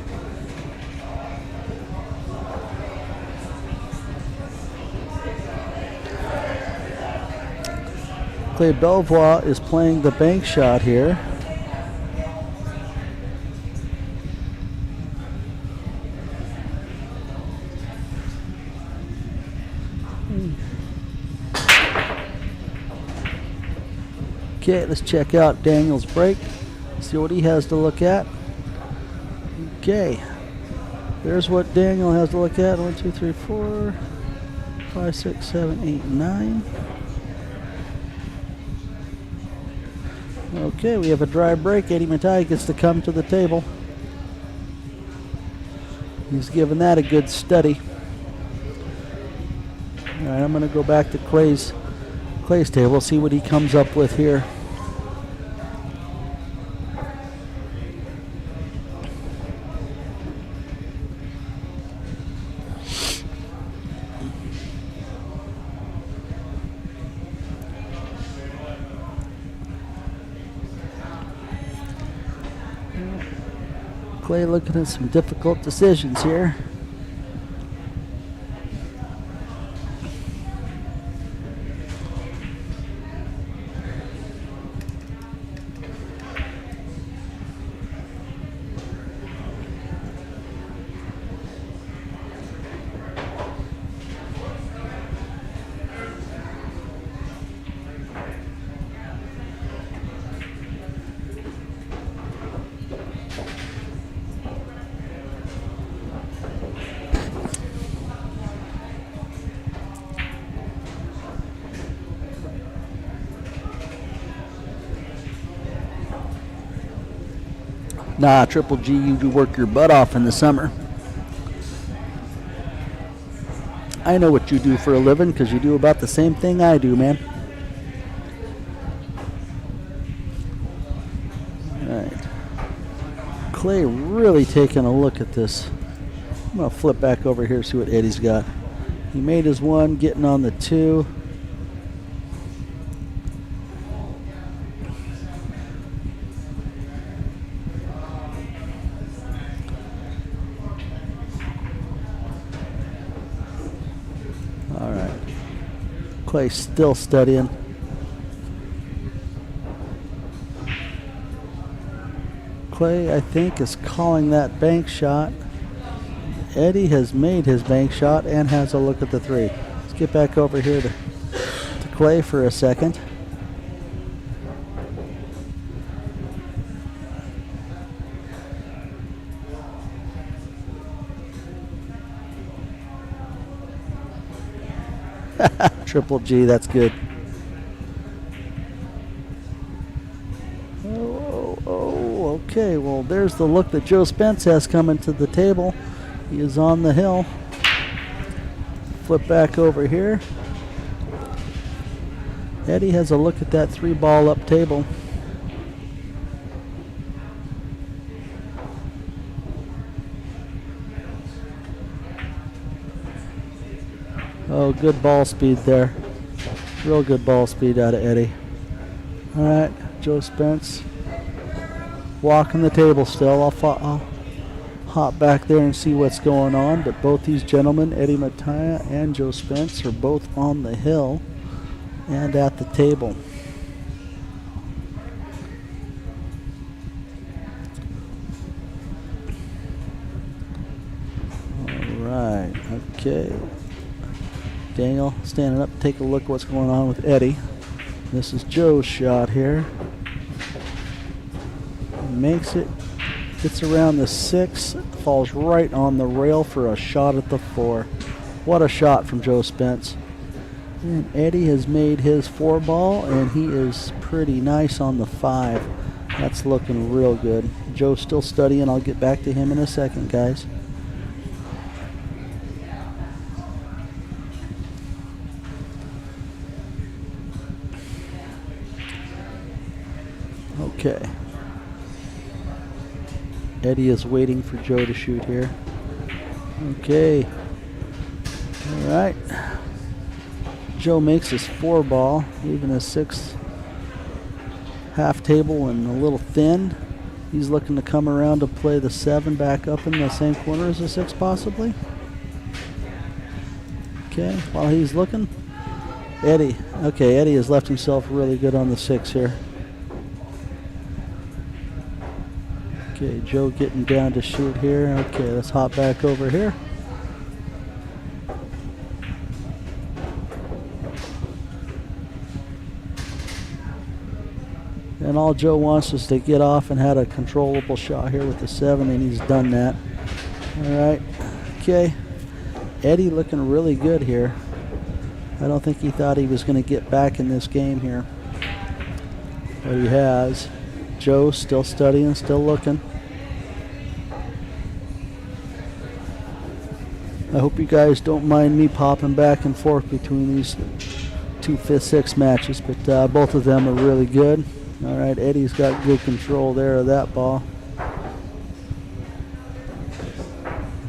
Clay Belvoir is playing the bank shot here. Okay, let's check out Daniel's break. See what he has to look at. Okay. There's what Daniel has to look at. 1, 2, 3, 4, 5, 6, 7, 8, 9. Okay, we have a dry break. Eddie Matai gets to come to the table. He's given that a good study. All right, I'm going to go back to Clay's table, see what he comes up with here. Clay looking at some difficult decisions here. Nah, Triple G, you do work your butt off in the summer. I know what you do for a living because you do about the same thing I do, man. All right. Clay really taking a look at this. I'm going to flip back over here, see what Eddie's got. He made his 1, getting on the 2. Clay still studying. Clay, I think, is calling that bank shot. Eddie has made his bank shot and has a look at the 3. Let's get back over here to Clay for a second. Triple G, that's good. Oh, okay. Well, there's the look that Joe Spence has coming to the table. He is on the hill. Flip back over here. Eddie has a look at that 3-ball up table. Oh, good ball speed there. Real good ball speed out of Eddie. All right, Joe Spence walking the table still. I'll hop back there and see what's going on. But both these gentlemen, Eddie Mattia and Joe Spence, are both on the hill and at the table. All right, okay. Daniel standing up, take a look at what's going on with Eddie. This is Joe's shot here. Makes it, gets around the 6, falls right on the rail for a shot at the 4. What a shot from Joe Spence. And Eddie has made his 4-ball, and he is pretty nice on the 5. That's looking real good. Joe's still studying. I'll get back to him in a second, guys. Okay. Eddie is waiting for Joe to shoot here. Okay. All right. Joe makes his 4-ball, leaving his 6 half table and a little thin. He's looking to come around to play the 7 back up in the same corner as the 6 possibly. Okay, while he's looking, Eddie. Okay, Eddie has left himself really good on the 6 here. Okay, Joe getting down to shoot here. Okay, let's hop back over here. And all Joe wants is to get off and had a controllable shot here with the 7, and he's done that. All right, okay. Eddie looking really good here. I don't think he thought he was going to get back in this game here, but he has. Joe still studying, still looking. I hope you guys don't mind me popping back and forth between these 2 5th-6 matches, but both of them are really good. All right, Eddie's got good control there of that ball. I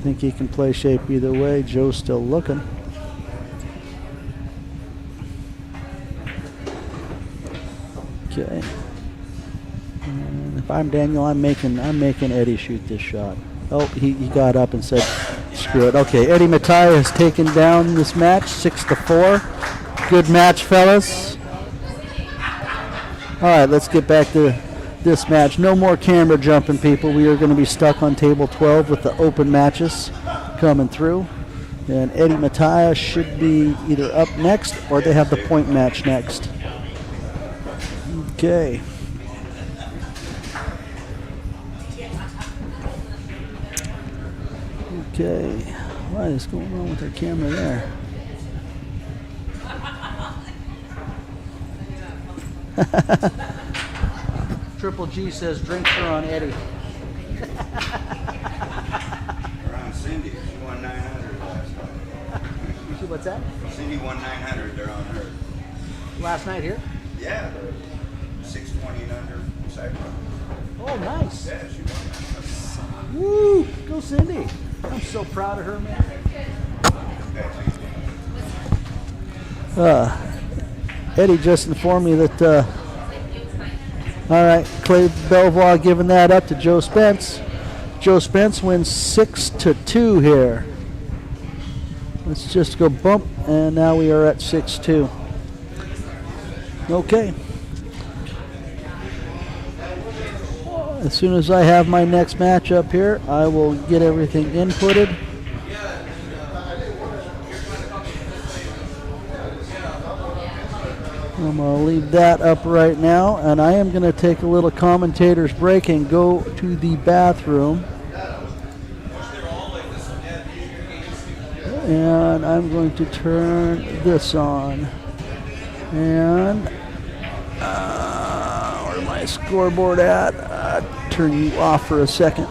think he can play shape either way. Joe's still looking. Okay. And if I'm Daniel, I'm making Eddie shoot this shot. Oh, he got up and said, screw it. Okay, Eddie Mattia has taken down this match, 6-4. Good match, fellas. All right, let's get back to this match. No more camera jumping, people. We are going to be stuck on table 12 with the open matches coming through. And Eddie Mattia should be either up next or they have the point match next. Okay. Okay, what is going on with our camera there? Triple G says drinks are on Eddie. We're on Cindy. She won 900 last night. What's that? Cindy won 900. They're on her. Last night here? Yeah, they're 620 and under Cyber. Oh, nice. Yeah, she won that. Woo! Go Cindy. I'm so proud of her, man. Eddie just informed me that, all right, Clay Belvoir giving that up to Joe Spence. Joe Spence wins 6-2 here. Let's just go bump, and now we are at 6-2. Okay. as soon as I have my next match up here, I will get everything inputted. I'm going to leave that up right now, and I am going to take a little commentator's break and go to the bathroom. And I'm going to turn this on. And where's my scoreboard at? Turn you off for a second.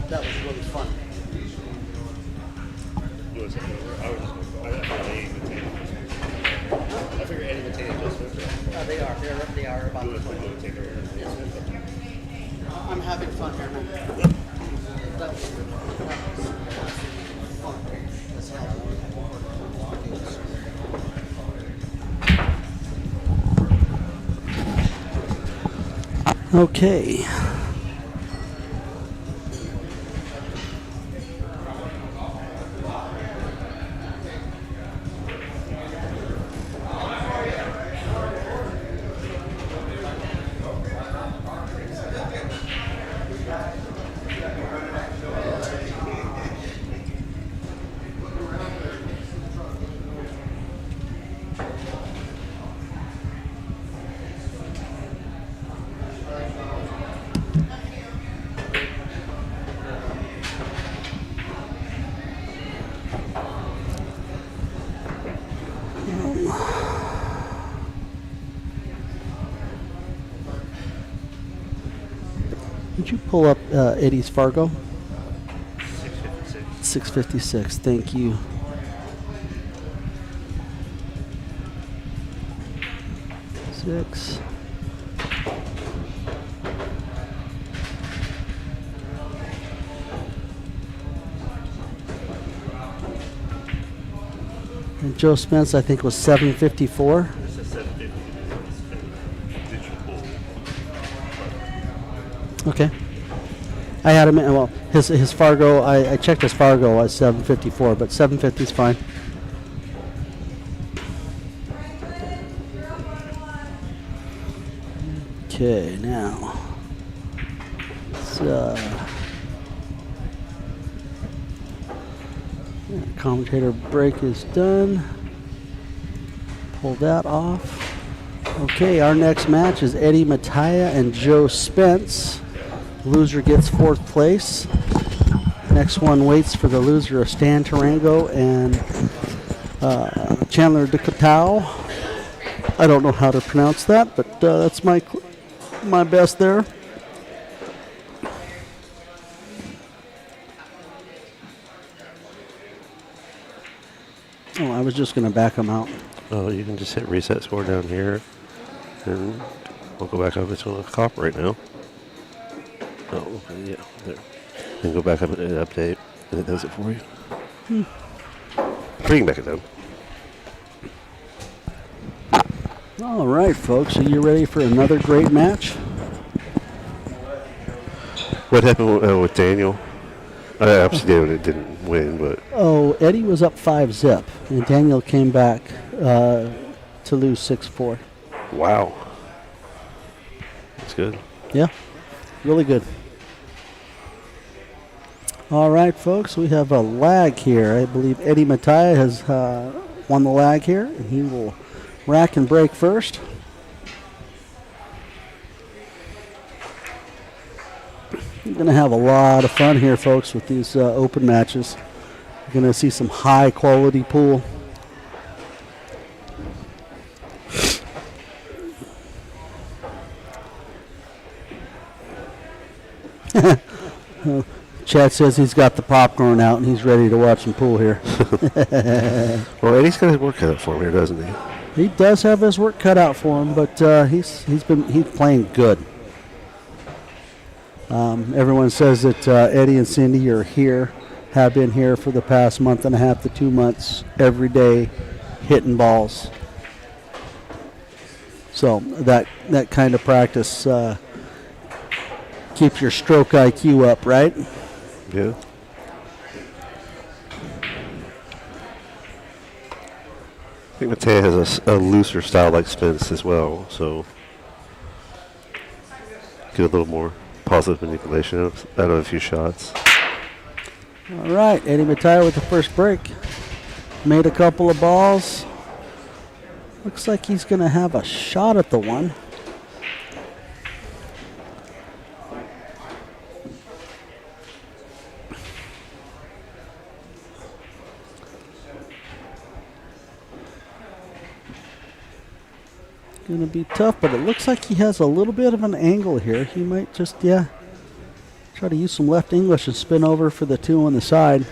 That was really fun. You want to take over? I was just going to go. I figured Eddie would take it just with They are. They are about You to would play. take over. I'm having fun here, man. That was fun. That's how okay. Would you pull up Eddie's Fargo? 656. 656. Thank you. Six. And Joe Spence, I think, was 754. This is 750. Did you pull? Okay. I had him. Well, his Fargo. I checked his Fargo at 754, but 750 is fine. Okay, now. Commentator break is done. Pull that off. Okay, our next match is Eddie Mattia and Joe Spence. Loser gets 4th place. Next one waits for the loser of Stan Tarango and Chandler DeCatau. I don't know how to pronounce that, but that's my best there. Oh, I was just going to back them out. Oh, you can just hit reset score down here, and we'll go back up to a cop right now. Oh, okay, yeah, there. And go back up and update, and it does it for you. Bring back it down. All right, folks. Are you ready for another great match? What happened with Daniel? Obviously, didn't win, but Oh, Eddie was up 5-zip, and Daniel came back to lose 6-4. wow, that's good. Yeah, really good. All right, folks, we have a lag here. I believe Eddie Mattia has won the lag here, and he will rack and break first. We're going to have a lot of fun here, folks, with these open matches. You're going to see some high-quality pool. Chad says he's got the popcorn out and he's ready to watch some pool here. Well, Eddie's got his work cut out for him here, doesn't he? He does have his work cut out for him, but he's playing good. Everyone says that Eddie and Cindy are here, have been here for the past month and a half to 2 months, every day, hitting balls. So that kind of practice keeps your stroke IQ up, right? Yeah. I think Mattea has a looser style like Spence as well, so get a little more positive manipulation out of a few shots. All right, Eddie Mattia with the first break. Made a couple of balls. Looks like he's going to have a shot at the one. going to be tough, but it looks like he has a little bit of an angle here. He might just, try to use some left English and spin over for the 2 on the side.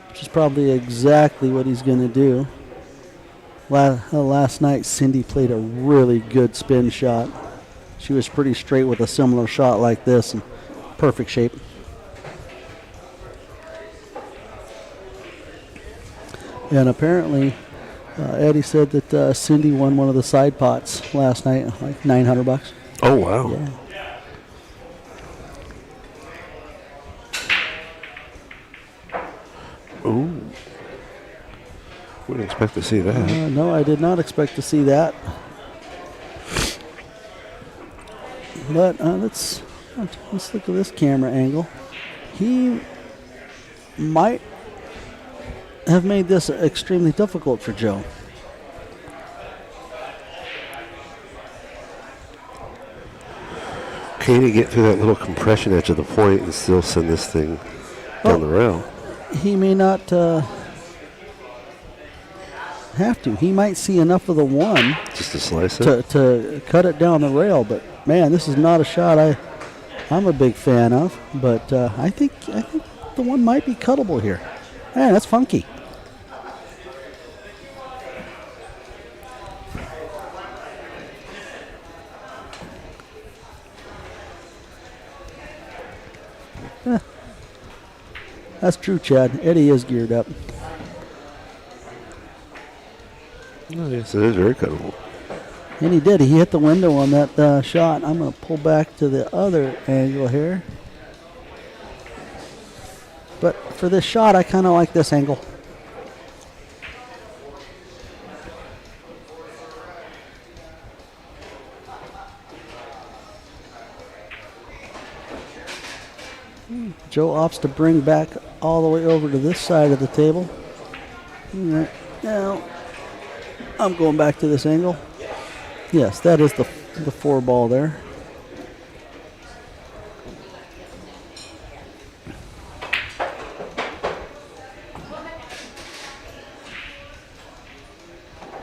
Which is probably exactly what he's going to do. Last night, Cindy played a really good spin shot. She was pretty straight with a similar shot like this, and perfect shape. And apparently, Eddie said that Cindy won one of the side pots last night, like $900. Oh, wow. Yeah. Ooh. Wouldn't expect to see that. No, I did not expect to see that. But let's look at this camera angle. He might have made this extremely difficult for Joe. Can he get through that little compression edge of the point and still send this thing down the rail? He may not have to. He might see enough of the 1 just to slice it to cut it down the rail. But man, this is not a shot I'm a big fan of. But I think the 1 might be cuttable here. Man, that's funky. That's true, Chad. Eddie is geared up. Oh, yes, it is very cuttable. And he did. He hit the window on that shot. I'm going to pull back to the other angle here. But for this shot, I kind of like this angle. Joe opts to bring back all the way over to this side of the table. All right. Now, I'm going back to this angle. Yes, that is the 4 ball there.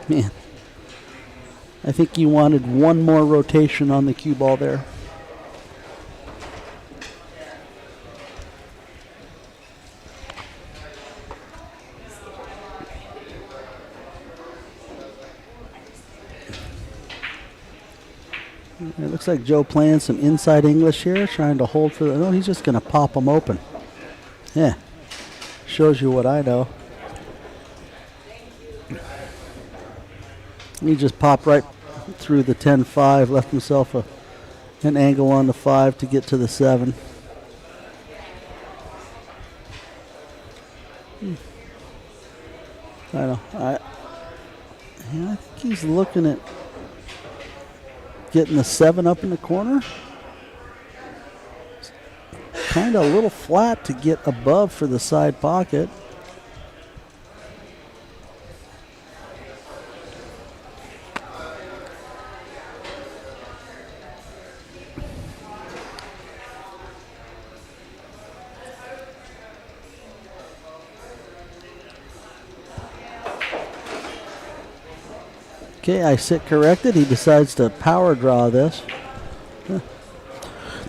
Man, I think you wanted one more rotation on the cue ball there. It looks like Joe playing some inside English here, trying to hold for the... No, he's just going to pop them open. Yeah, shows you what I know. He just popped right through the 10-5, left himself an angle on the 5 to get to the 7. I don't know. I think he's looking at getting the 7 up in the corner. Kind of a little flat to get above for the side pocket. Okay, I sit corrected. He decides to power draw this.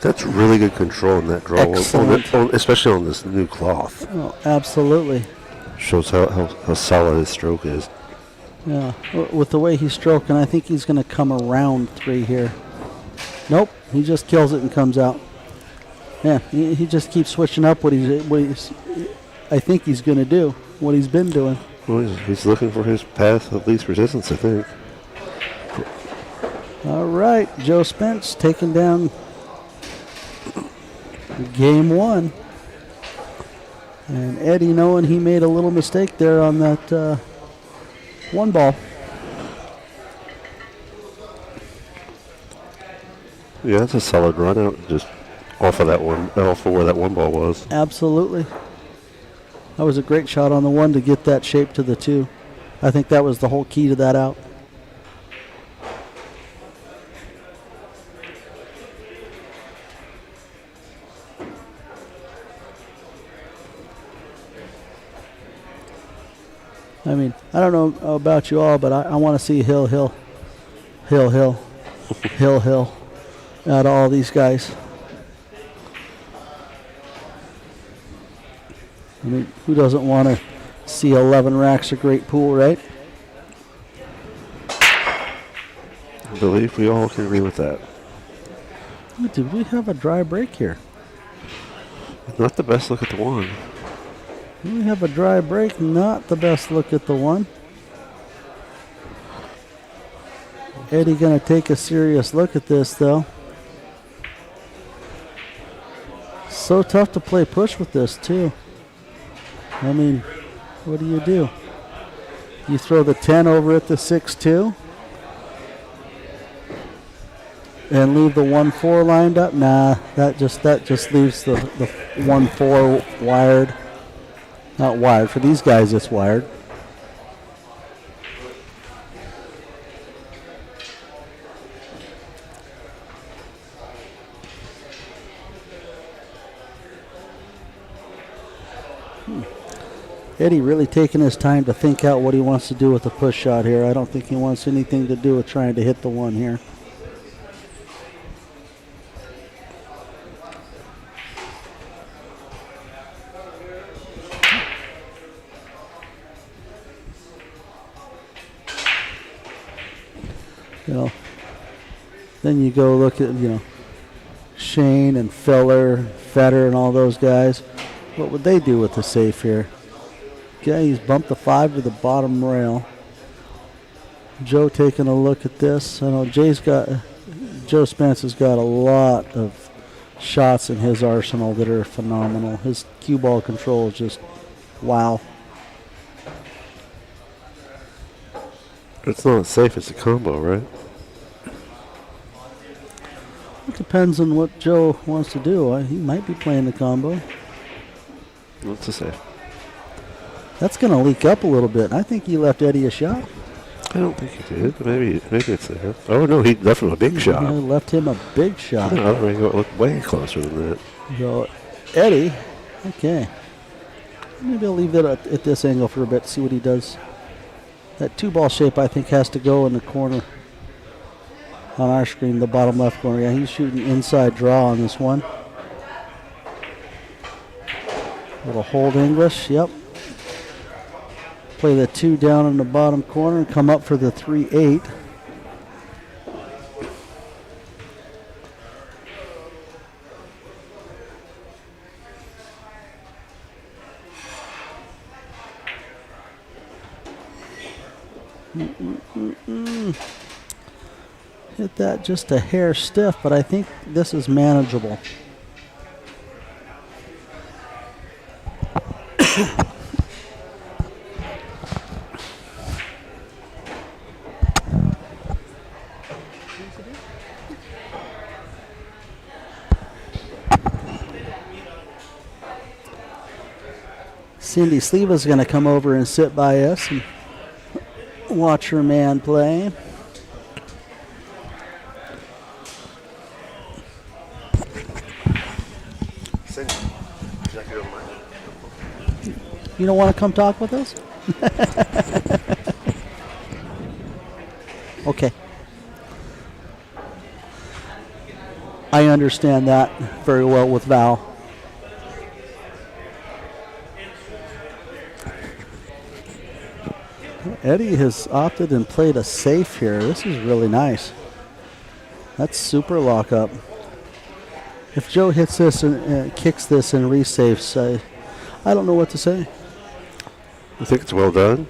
That's really good control in that draw, especially on this new cloth. Oh, absolutely. Shows how solid his stroke is. Yeah, with the way he's stroking, I think he's going to come around 3 here. Nope, he just kills it and comes out. Yeah, he just keeps switching up what he's I think he's going to do, what he's been doing. Well, he's looking for his path of least resistance, I think. All right, Joe Spence taking down game 1. And Eddie knowing he made a little mistake there on that 1 ball. Yeah, that's a solid run out just off of that one, off of where that 1 ball was. Absolutely. That was a great shot on the 1 to get that shape to the 2. I think that was the whole key to that out. I mean, I don't know about you all, but I want to see hill, hill, hill, hill, hill, hill out of all these guys. I mean, who doesn't want to see 11 racks of great pool, right? I believe we all can agree with that. Ooh, did we have a dry break here? Not the best look at the one. We have a dry break, not the best look at the one. Eddie going to take a serious look at this, though. So tough to play push with this, too. I mean, what do? You throw the 10 over at the 6-2 and leave the 1-4 lined up? Nah, that just leaves the 1-4 wired. Not wired. For these guys, it's wired. Eddie really taking his time to think out what he wants to do with the push shot here. I don't think he wants anything to do with trying to hit the one here. You know, then you go look at, Shane and Feller, Fetter and all those guys. What would they do with the safe here? Okay, he's bumped the 5 to the bottom rail. Joe taking a look at this. I know Joe Spence has got a lot of shots in his arsenal that are phenomenal. His cue ball control is just wow. It's not safe, it's a combo, right? It depends on what Joe wants to do. He might be playing the combo. What's the safe? That's going to leak up a little bit. I think he left Eddie a shot. I don't think he did. Maybe it's there. Oh, no, he left him a big shot. He left him a big shot. No, I think it looked way closer than that. So, Eddie, okay. Maybe I'll leave that at this angle for a bit, see what he does. That 2-ball shape, I think, has to go in the corner on our screen, the bottom left corner. Yeah, he's shooting inside draw on this one. Little hold English, yep. Play the 2 down in the bottom corner and come up for the 3-8. Hit that just a hair stiff, but I think this is manageable. Cindy Sleeva's going to come over and sit by us and watch her man play. Cindy, you don't want to come talk with us? Okay. I understand that very well with Val. Eddie has opted and played a safe here. This is really nice. That's super lockup. If Joe hits this and kicks this and resafes, I don't know what to say. I think it's well done.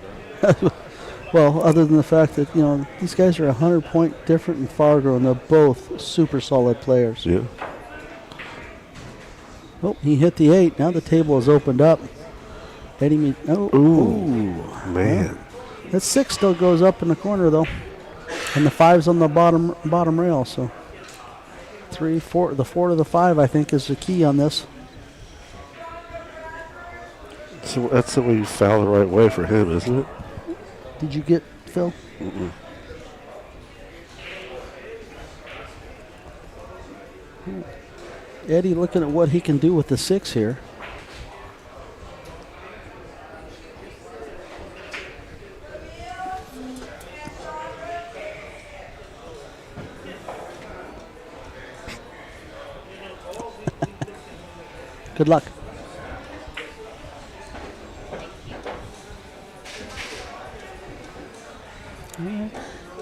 Well, other than the fact that, these guys are 100-point different in Fargo, and they're both super solid players. Yeah. Oh, he hit the 8. Now the table is opened up. Eddie, Ooh, man. That 6 still goes up in the corner, though. And the 5's on the bottom rail, so 3, 4, the 4 to the 5, I think, is the key on this. So that's the way you foul the right way for him, isn't it? Did you get Phil? Mm-mm. Eddie looking at what he can do with the 6 here. Good luck.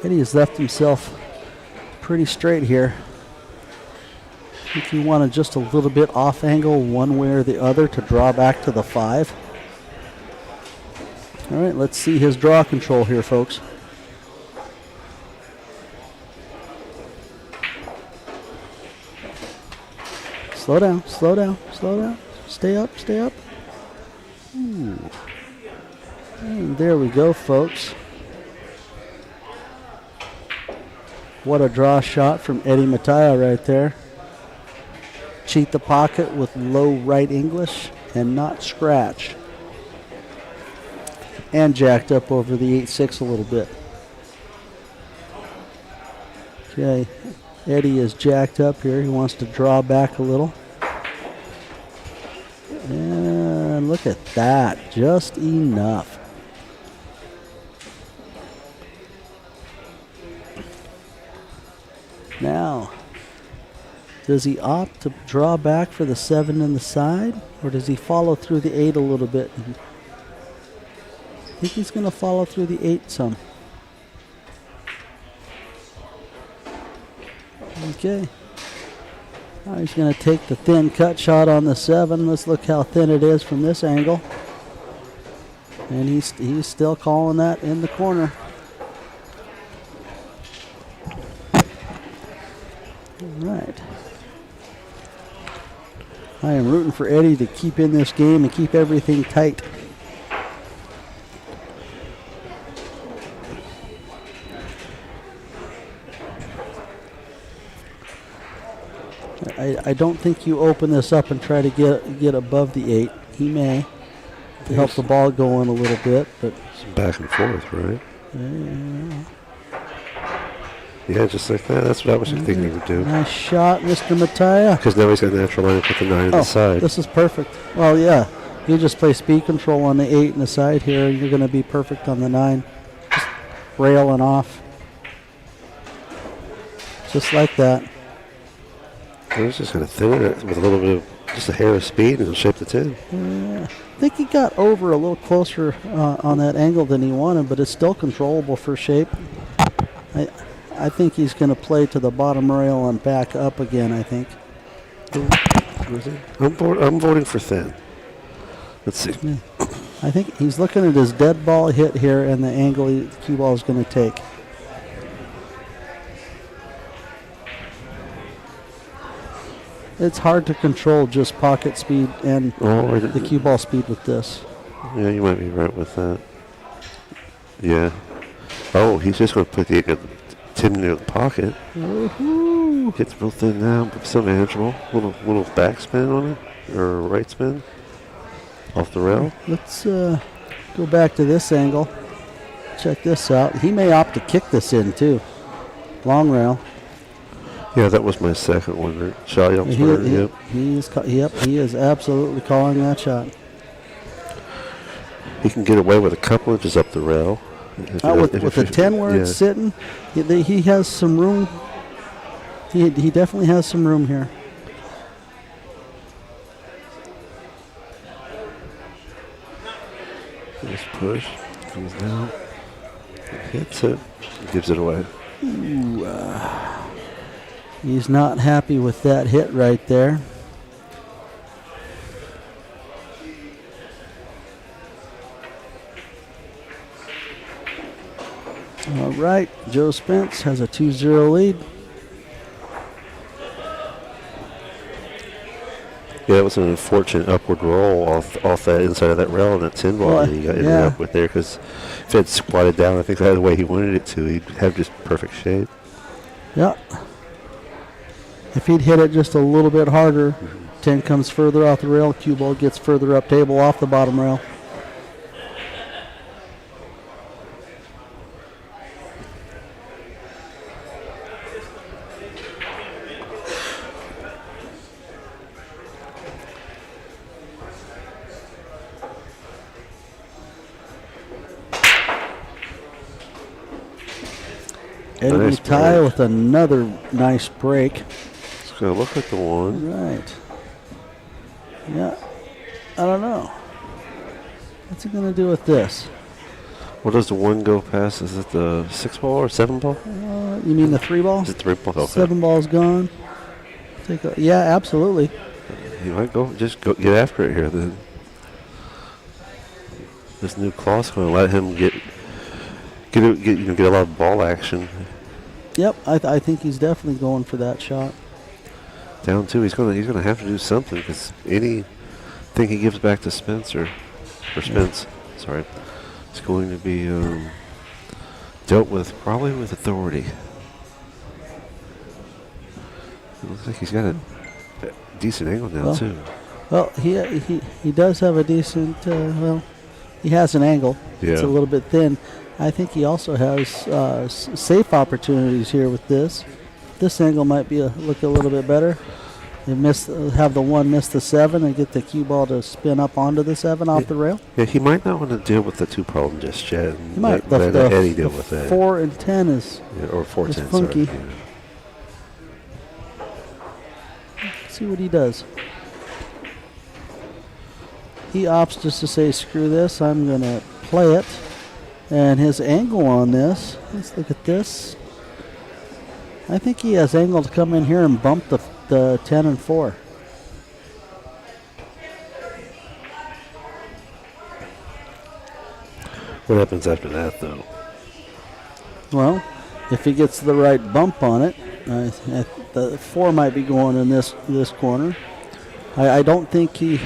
Eddie has left himself pretty straight here. I think he wanted just a little bit off angle one way or the other to draw back to the 5. All right, let's see his draw control here, folks. Slow down, slow down, slow down. Stay up, stay up. Ooh. And there we go, folks. What a draw shot from Eddie Mattia right there. Cheat the pocket with low right English and not scratch. And jacked up over the 8-6 a little bit. Okay, Eddie is jacked up here. He wants to draw back a little. And look at that, just enough. Now, does he opt to draw back for the 7 in the side, or does he follow through the 8 a little bit? I think he's going to follow through the 8 some. Okay. Now he's going to take the thin cut shot on the 7. Let's look how thin it is from this angle. And he's still calling that in the corner. All right. I am rooting for Eddie to keep in this game and keep everything tight. I don't think you open this up and try to get above the 8. He may to help the ball go in a little bit, but it's back and forth, right? Yeah, just like that. That's what I was thinking he would do. Nice shot, Mr. Mattia. Because now he's got natural line with the 9 on the side. This is perfect. Well, yeah. You just play speed control on the 8 and the side here, and you're going to be perfect on the 9. Just railing off. Just like that. I was just going to thin it with a little bit of just a hair of speed and it'll shape the 10. Yeah. I think he got over a little closer on that angle than he wanted, but it's still controllable for shape. I think he's going to play to the bottom rail and back up again, I think. I'm voting for thin. Let's see. Yeah. I think he's looking at his dead ball hit here and the angle the cue ball is going to take. It's hard to control just pocket speed and the cue ball speed with this. Yeah, you might be right with that. Yeah. Oh, he's just going to put the 10 in the pocket. Woohoo! Gets real thin now, but still manageable. Little backspin on it, or right spin off the rail. Let's go back to this angle. Check this out. He may opt to kick this in too. Long rail. Yeah, that was my second one. Right? Shot yep. He is absolutely calling that shot. He can get away with a couple inches up the rail. With the 10 where it's sitting, he has some room. He definitely has some room here. Nice push. Comes down. Hits it. Gives it away. Ooh, he's not happy with that hit right there. All right, Joe Spence has a 2-0 lead. Yeah, it was an unfortunate upward roll off that inside of that rail and that 10 ball that he got ended up with there, because if it had squatted down, I think that's the way he wanted it to, he'd have just perfect shape. Yeah. If he'd hit it just a little bit harder, 10 comes further off the rail, cue ball gets further up table off the bottom rail. Eddie Mattia with another nice break. Let's go look at the one. Right. Yeah, I don't know. What's he going to do with this? What does the one go past? Is it the 6 ball or 7 ball? You mean the 3 ball? Is it 3 ball? Okay. 7 ball's gone. Yeah, absolutely. He might just go get after it here then. This new claw's going to let him get a lot of ball action. Yep, I think he's definitely going for that shot. Down 2, he's gonna have to do something because anything he gives back to Spence, sorry, it's going to be dealt with probably with authority. It looks like he's got a decent angle now too. Well, he does have a decent. He has an angle. Yeah. It's a little bit thin. I think he also has safe opportunities here with this. This angle might be look a little bit better. You have the 1 miss the 7 and get the cue ball to spin up onto the 7 off the rail. Yeah, he might not want to deal with the 2 problem just yet. He might. Let Eddie deal with that. 4 and 10 is or 4-10. funky. Sorry. Yeah. See what he does. He opts just to say, screw this, I'm going to play it. And his angle on this, let's look at this. I think he has angle to come in here and bump the 10 and 4. What happens after that, though? Well, if he gets the right bump on it, the 4 might be going in this corner. I don't think he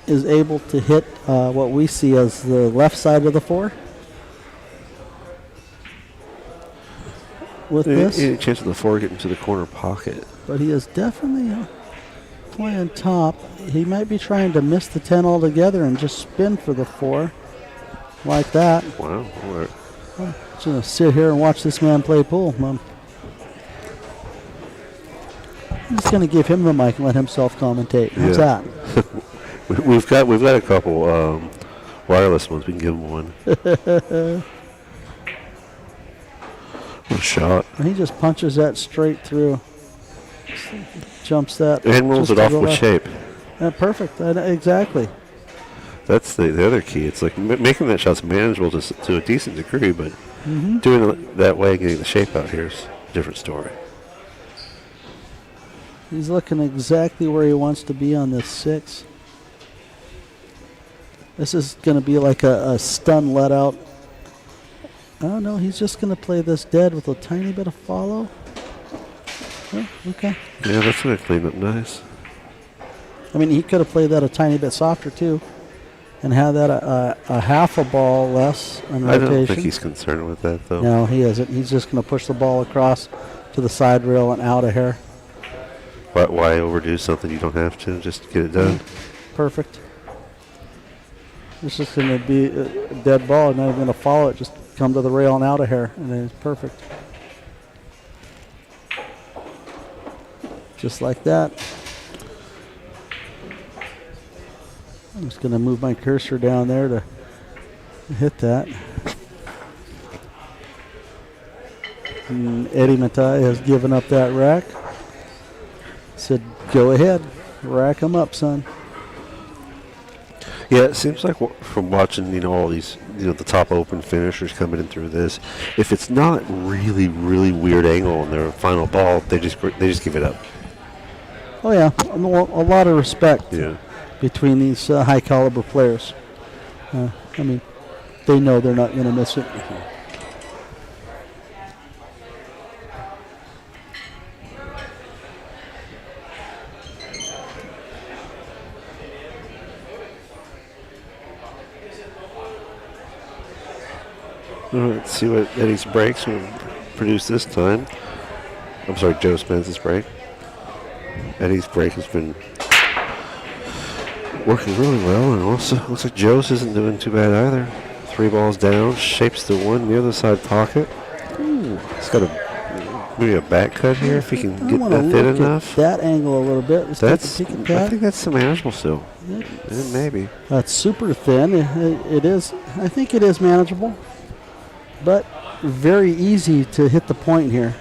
is able to hit what we see as the left side of the 4. With this, any chance of the 4 getting to the corner pocket? But he is definitely playing top. He might be trying to miss the 10 altogether and just spin for the 4 like that. Wow. I'm just going to sit here and watch this man play pool. I'm just going to give him the mic and let him self-commentate. How's that? We've got a couple wireless ones. We can give him one. What a shot. And he just punches that straight through. Jumps that. And rolls it off with shape. Perfect. Exactly. That's the other key. It's like making that shot's manageable to a decent degree, but doing it that way, getting the shape out here is a different story. He's looking exactly where he wants to be on this 6. This is going to be like a stun let out. Oh, no, he's just going to play this dead with a tiny bit of follow. Oh, okay. Yeah, that's going to clean up nice. I mean, he could have played that a tiny bit softer, too, and had that a half a ball less in rotation. I don't think he's concerned with that, though. No, he isn't. He's just going to push the ball across to the side rail and out of here. Why overdo something you don't have to? Just get it done. Perfect. It's just going to be a dead ball, not even going to follow it. Just come to the rail and out of here, and it's perfect. Just like that. I'm just going to move my cursor down there to hit that. And Eddie Matai has given up that rack. Said, go ahead, rack them up, son. Yeah, it seems like from watching, all these, the top open finishers coming in through this, if it's not really, really weird angle on their final ball, they just give it up. Oh yeah, a lot of respect Yeah. between these high caliber players. I mean, they know they're not going to miss it. All right, let's see what Eddie's breaks will produce this time. I'm sorry, Joe Spence's break. Eddie's break has been working really well, and also looks like Joe's isn't doing too bad either. 3 balls down, shapes the 1 near the side pocket. Ooh, he's got maybe a back cut here if he can get that thin enough. That angle a little bit. Let's take a peek at I that. think that's manageable still. Maybe. That's super thin. It is. I think it is manageable, but very easy to hit the point here.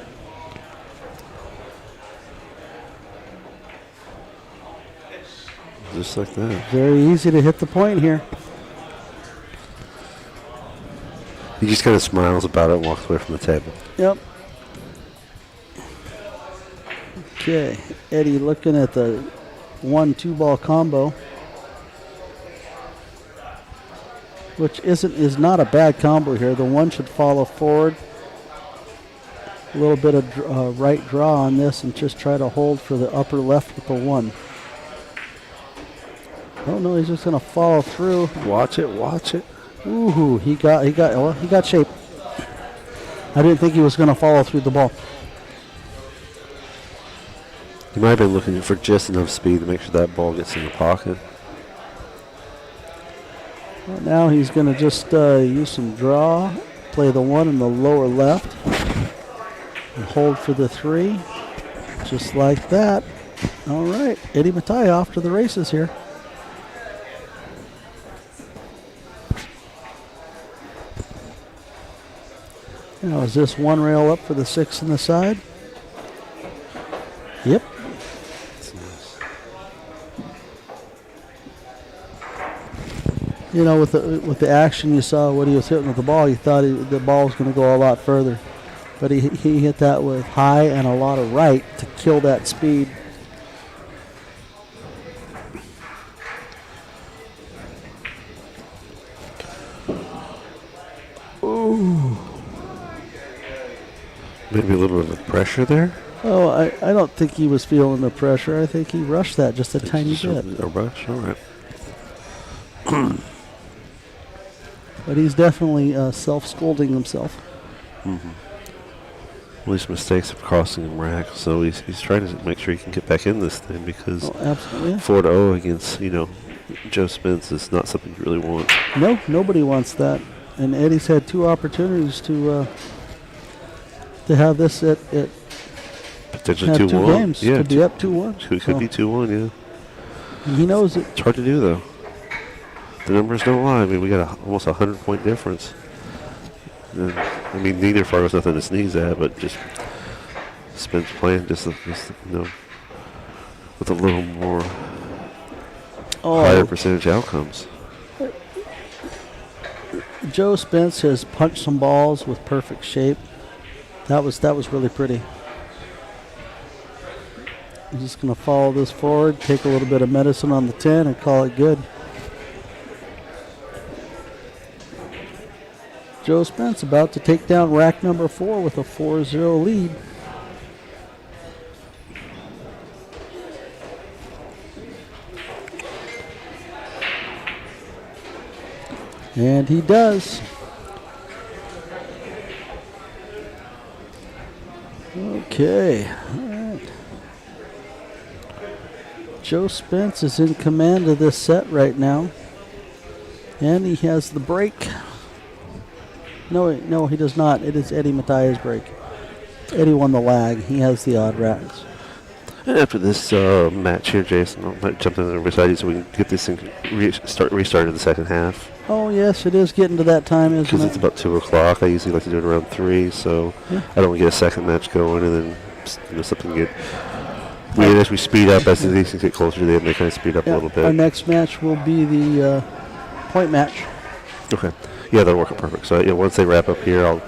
just like that. Very easy to hit the point here. He just kind of smiles about it and walks away from the table. Yep. Okay, Eddie looking at the 1-2 ball combo, which is not a bad combo here. The 1 should follow forward. A little bit of right draw on this and just try to hold for the upper left with the 1. Oh no, he's just gonna follow through. Watch it, watch it. Ooh, he got shape. I didn't think he was gonna follow through the ball. He might have been looking for just enough speed to make sure that ball gets in the pocket. Well, now he's gonna just use some draw, play the 1 in the lower left, and hold for the 3, just like that. All right, Eddie Matai off to the races here. Now is this 1 rail up for the 6 in the side? Yep. You know, with the action you saw what he was hitting with the ball, you thought the ball was going to go a lot further. But he hit that with high and a lot of right to kill that speed. Ooh. Maybe a little bit of pressure there. Oh, I don't think he was feeling the pressure. I think he rushed that just a tiny bit. A rush, all right. But he's definitely self-scolding himself. Mm-hmm. Well, his mistakes of crossing him rack, so he's trying to make sure he can get back in this thing because 4-0 against Joe Spence is not something you really want. No, nobody wants that. And Eddie's had 2 opportunities to have this at potentially 2-1. 2 games. Yeah, could be up 2-1. It could be 2-1. Yeah. He knows it. It's hard to do though. The numbers don't lie. I mean, we got almost 100-point difference. And, I mean, neither Fargo's nothing to sneeze at, but just Spence playing just with a little more higher percentage outcomes. Joe Spence has punched some balls with perfect shape. That was really pretty. I'm just going to follow this forward, take a little bit of medicine on the 10, and call it good. Joe Spence about to take down rack number 4 with a 4-0 lead. And he does. Okay. All right. Joe Spence is in command of this set right now. And he has the break. No, he does not. It is Eddie Matai's break. Eddie won the lag. He has the odd racks. And after this match here, Jason, I might jump in beside you so we can get this thing restarted the second half. Oh, yes, it is getting to that time, isn't it? Because it's about 2 o'clock. I usually like to do it around 3, so I don't want to get a second match going and then something get weird as we speed up. As these things get closer to the end, they kind of speed up a little bit. Our next match will be the point match. Okay. Yeah, that'll work out perfect. So, once they wrap up here, I'll...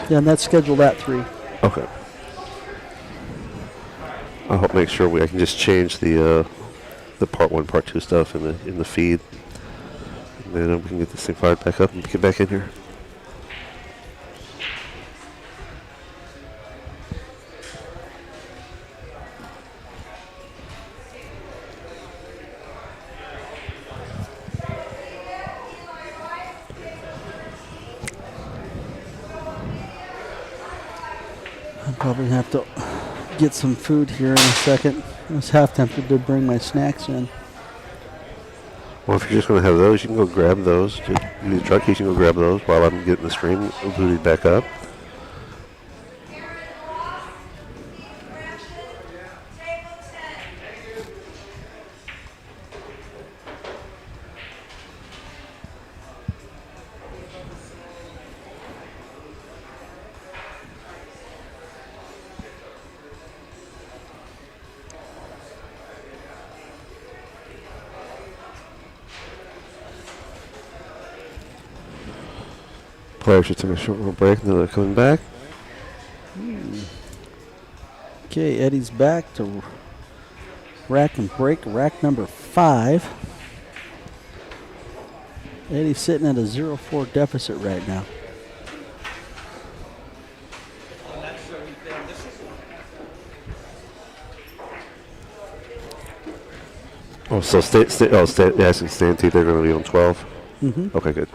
Yeah, and that's scheduled at 3. Okay. I'll help make sure I can just change the Part 1, Part 2 stuff in the feed. And then we can get this thing fired back up and get back in here. I'll probably have to get some food here in a second. I was half tempted to bring my snacks in. Well, if you're just going to have those, you can go grab those. Use the truck keys, you can go grab those while I'm getting the stream booted back up. Players should take a short little break, and then they're coming back. Okay, Eddie's back to rack and break, rack number 5. Eddie's sitting at a 0-4 deficit right now. Oh, so asking Stanty, they're going to be on 12? Mm-hmm. Okay, good.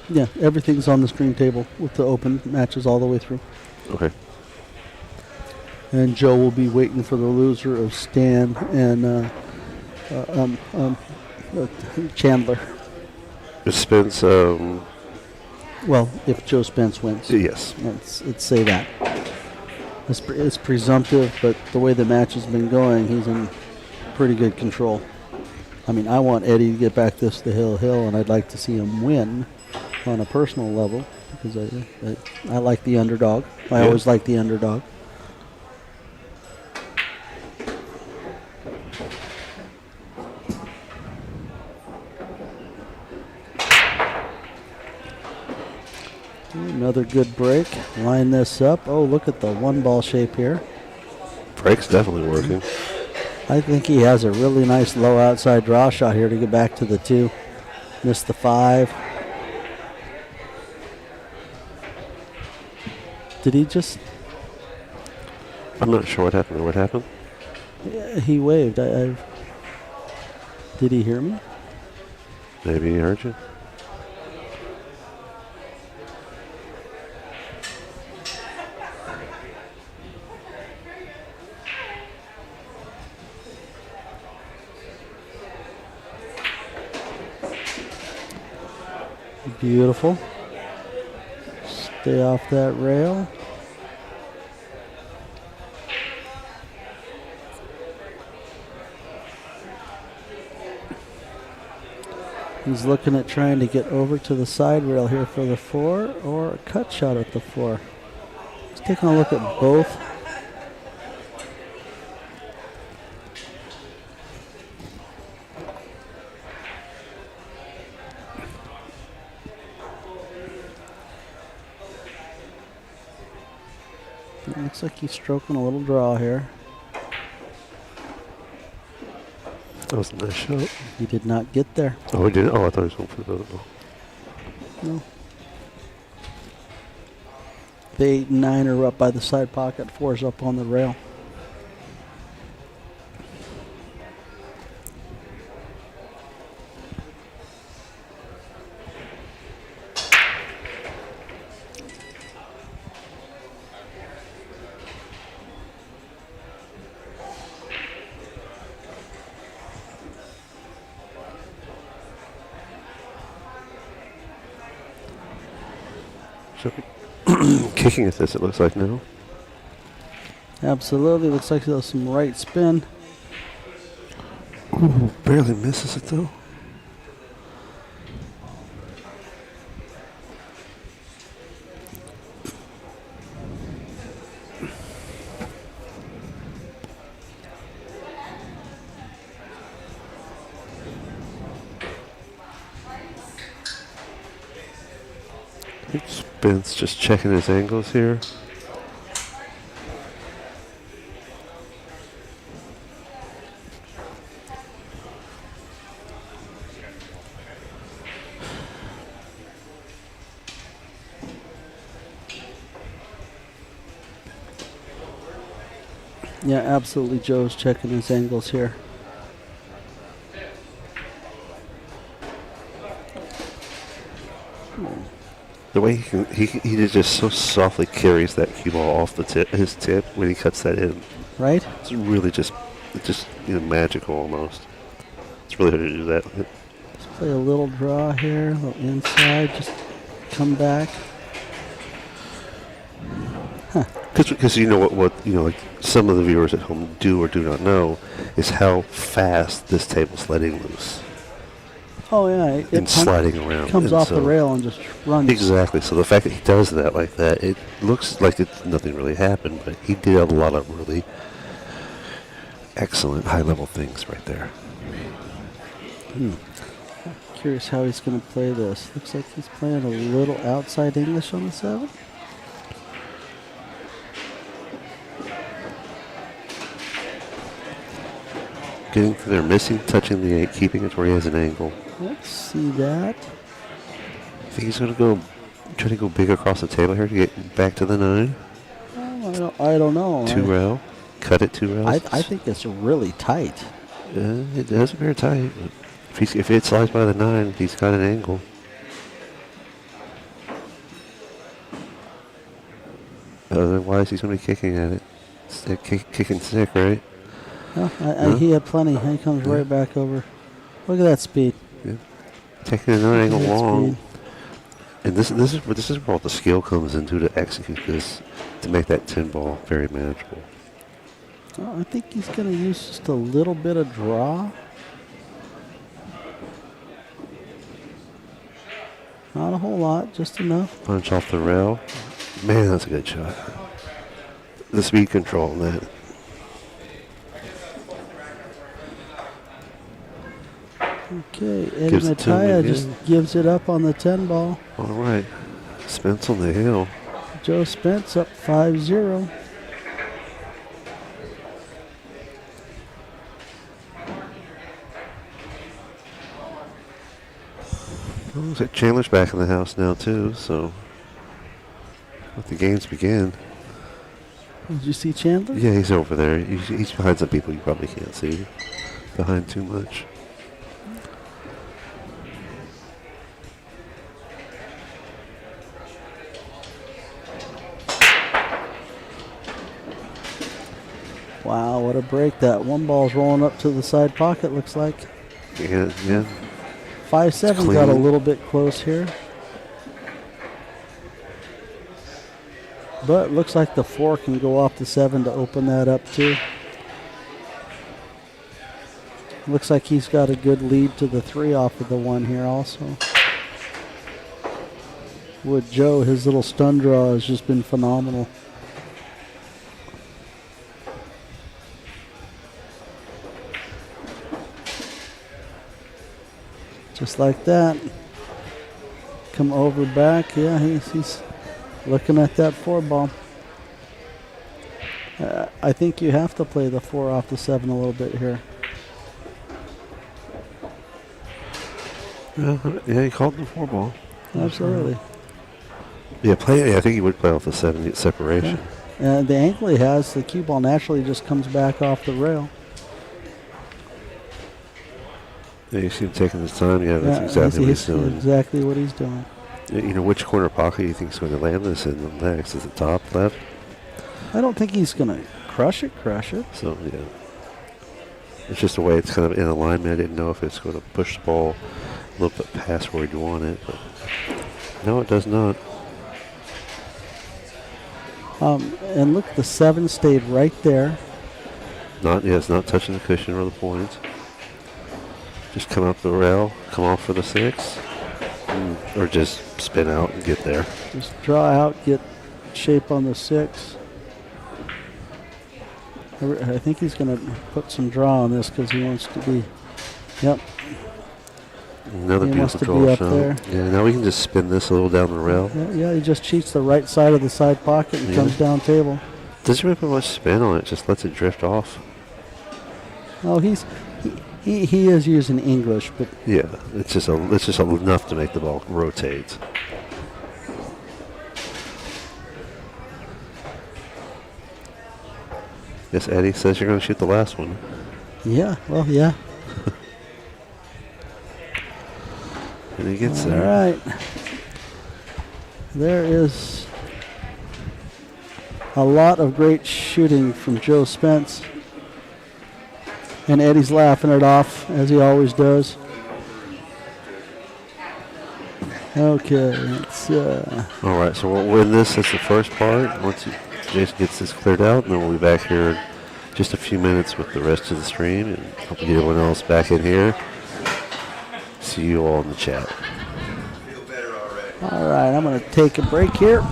Yeah, everything's on the stream table with the open matches all the way through. Okay. And Joe will be waiting for the loser of Stan and Chandler. Is Spence, Well, if Joe Spence wins. yes. Let's say that. It's presumptive, but the way the match has been going, he's in pretty good control. I mean, I want Eddie to get back this to Hill, and I'd like to see him win on a personal level because I like the underdog. I always like the underdog. Another good break. Line this up. Oh, look at the one ball shape here. Break's definitely working. I think he has a really nice low outside draw shot here to get back to the 2. Missed the 5. Did he just... I'm not sure what happened. What happened? Yeah, he waved. Did he hear me? Maybe he heard you. Beautiful. Stay off that rail. He's looking at trying to get over to the side rail here for the 4 or a cut shot at the 4. He's taking a look at both. It looks like he's stroking a little draw here. That was a nice shot. He did not get there. Oh, he didn't? Oh, I thought he was going for the other ball. No. The 8 and 9 are up by the side pocket. 4's up on the rail. Kicking at this, it looks like now. Absolutely. Looks like there's some right spin. Ooh, barely misses it though. Spence just checking his angles here. Yeah, absolutely. Joe's checking his angles here. The way he just so softly carries that cue ball off the tip, his tip when he cuts that in. Right? It's really just magical almost. It's really hard to do that. Let's play a little draw here, a little inside, just come back. Because you know what like some of the viewers at home do or do not know is how fast this table's letting loose. Oh yeah, and sliding around. Comes off the rail and just runs. Exactly. So the fact that he does that like that, it looks like nothing really happened, but he did a lot of really excellent high-level things right there. Curious how he's going to play this. Looks like he's playing a little outside English on the 7. Getting to there, missing, touching the 8, keeping it where he has an angle. Let's see that. I think he's going to go try to go big across the table here to get back to the 9. Oh, I don't know. 2 rail. Cut it 2 rails. I think it's really tight. It does appear tight. But if it slides by the 9, he's got an angle. Otherwise, he's going to be kicking at it. Kicking stick, right? Oh, he had plenty. He comes right back over. Look at that speed. Yeah. Taking another angle That long. speed. And this is where all the skill comes into to execute this, to make that 10 ball very manageable. Oh, I think he's going to use just a little bit of draw. Not a whole lot, just enough. Punch off the rail. Man, that's a good shot. The speed control on that. Okay, Eddie Gives it to him Mattia again. just gives it up on the 10 ball. All right. Spence on the hill. Joe Spence up 5-0. Oh, looks like Chandler's back in the house now too, so let the games begin. Did you see Chandler? Yeah, he's over there. He's behind some people you probably can't see. Behind too much. Wow, what a break. That one ball's rolling up to the side pocket, looks like. Yeah. 5-7 got a little bit close here. But looks like the 4 can go off the 7 to open that up too. Looks like he's got a good lead to the 3 off of the 1 here also. With Joe, his little stun draw has just been phenomenal. Just like that. Come over back. Yeah, he's looking at that 4 ball. I think you have to play the 4 off the 7 a little bit here. Yeah, he called the 4 ball. Absolutely. Yeah, I think he would play off the 7 to get separation. Yeah. The angle he has, the cue ball naturally just comes back off the rail. Yeah, you see him taking his time. Yeah, that's exactly what he's doing. Exactly what he's doing. You know, which corner pocket do you think is going to land this in next? Is it top, left? I don't think he's going to crush it. So, yeah. It's just the way it's kind of in alignment. I didn't know if it's going to push the ball a little bit past where you want it. But no, it does not. And look, the 7 stayed right there. It's not touching the cushion or the points. Just come up the rail, come off for the 6, or just spin out and get there. Just draw out, get shape on the 6. I think he's going to put some draw on this because he wants to be, yep. Another He wants beautiful to draw be up shot. there. Yeah, now we can just spin this a little down the rail. Yeah, he just cheats the right side of the side pocket and comes down table. Doesn't really put much spin on it, just lets it drift off. Oh, he is using English, but Yeah, it's just enough to make the ball rotate. Yes, Eddie says you're going to shoot the last one. yeah, well, yeah. And he gets All there. right. There is a lot of great shooting from Joe Spence. And Eddie's laughing it off, as he always does. Okay, let's, All right, so we'll win this as the first part. Once Jason gets this cleared out, and then we'll be back here in just a few minutes with the rest of the stream. And hope to get everyone else back in here. See you all in the chat. all right, I'm going to take a break here.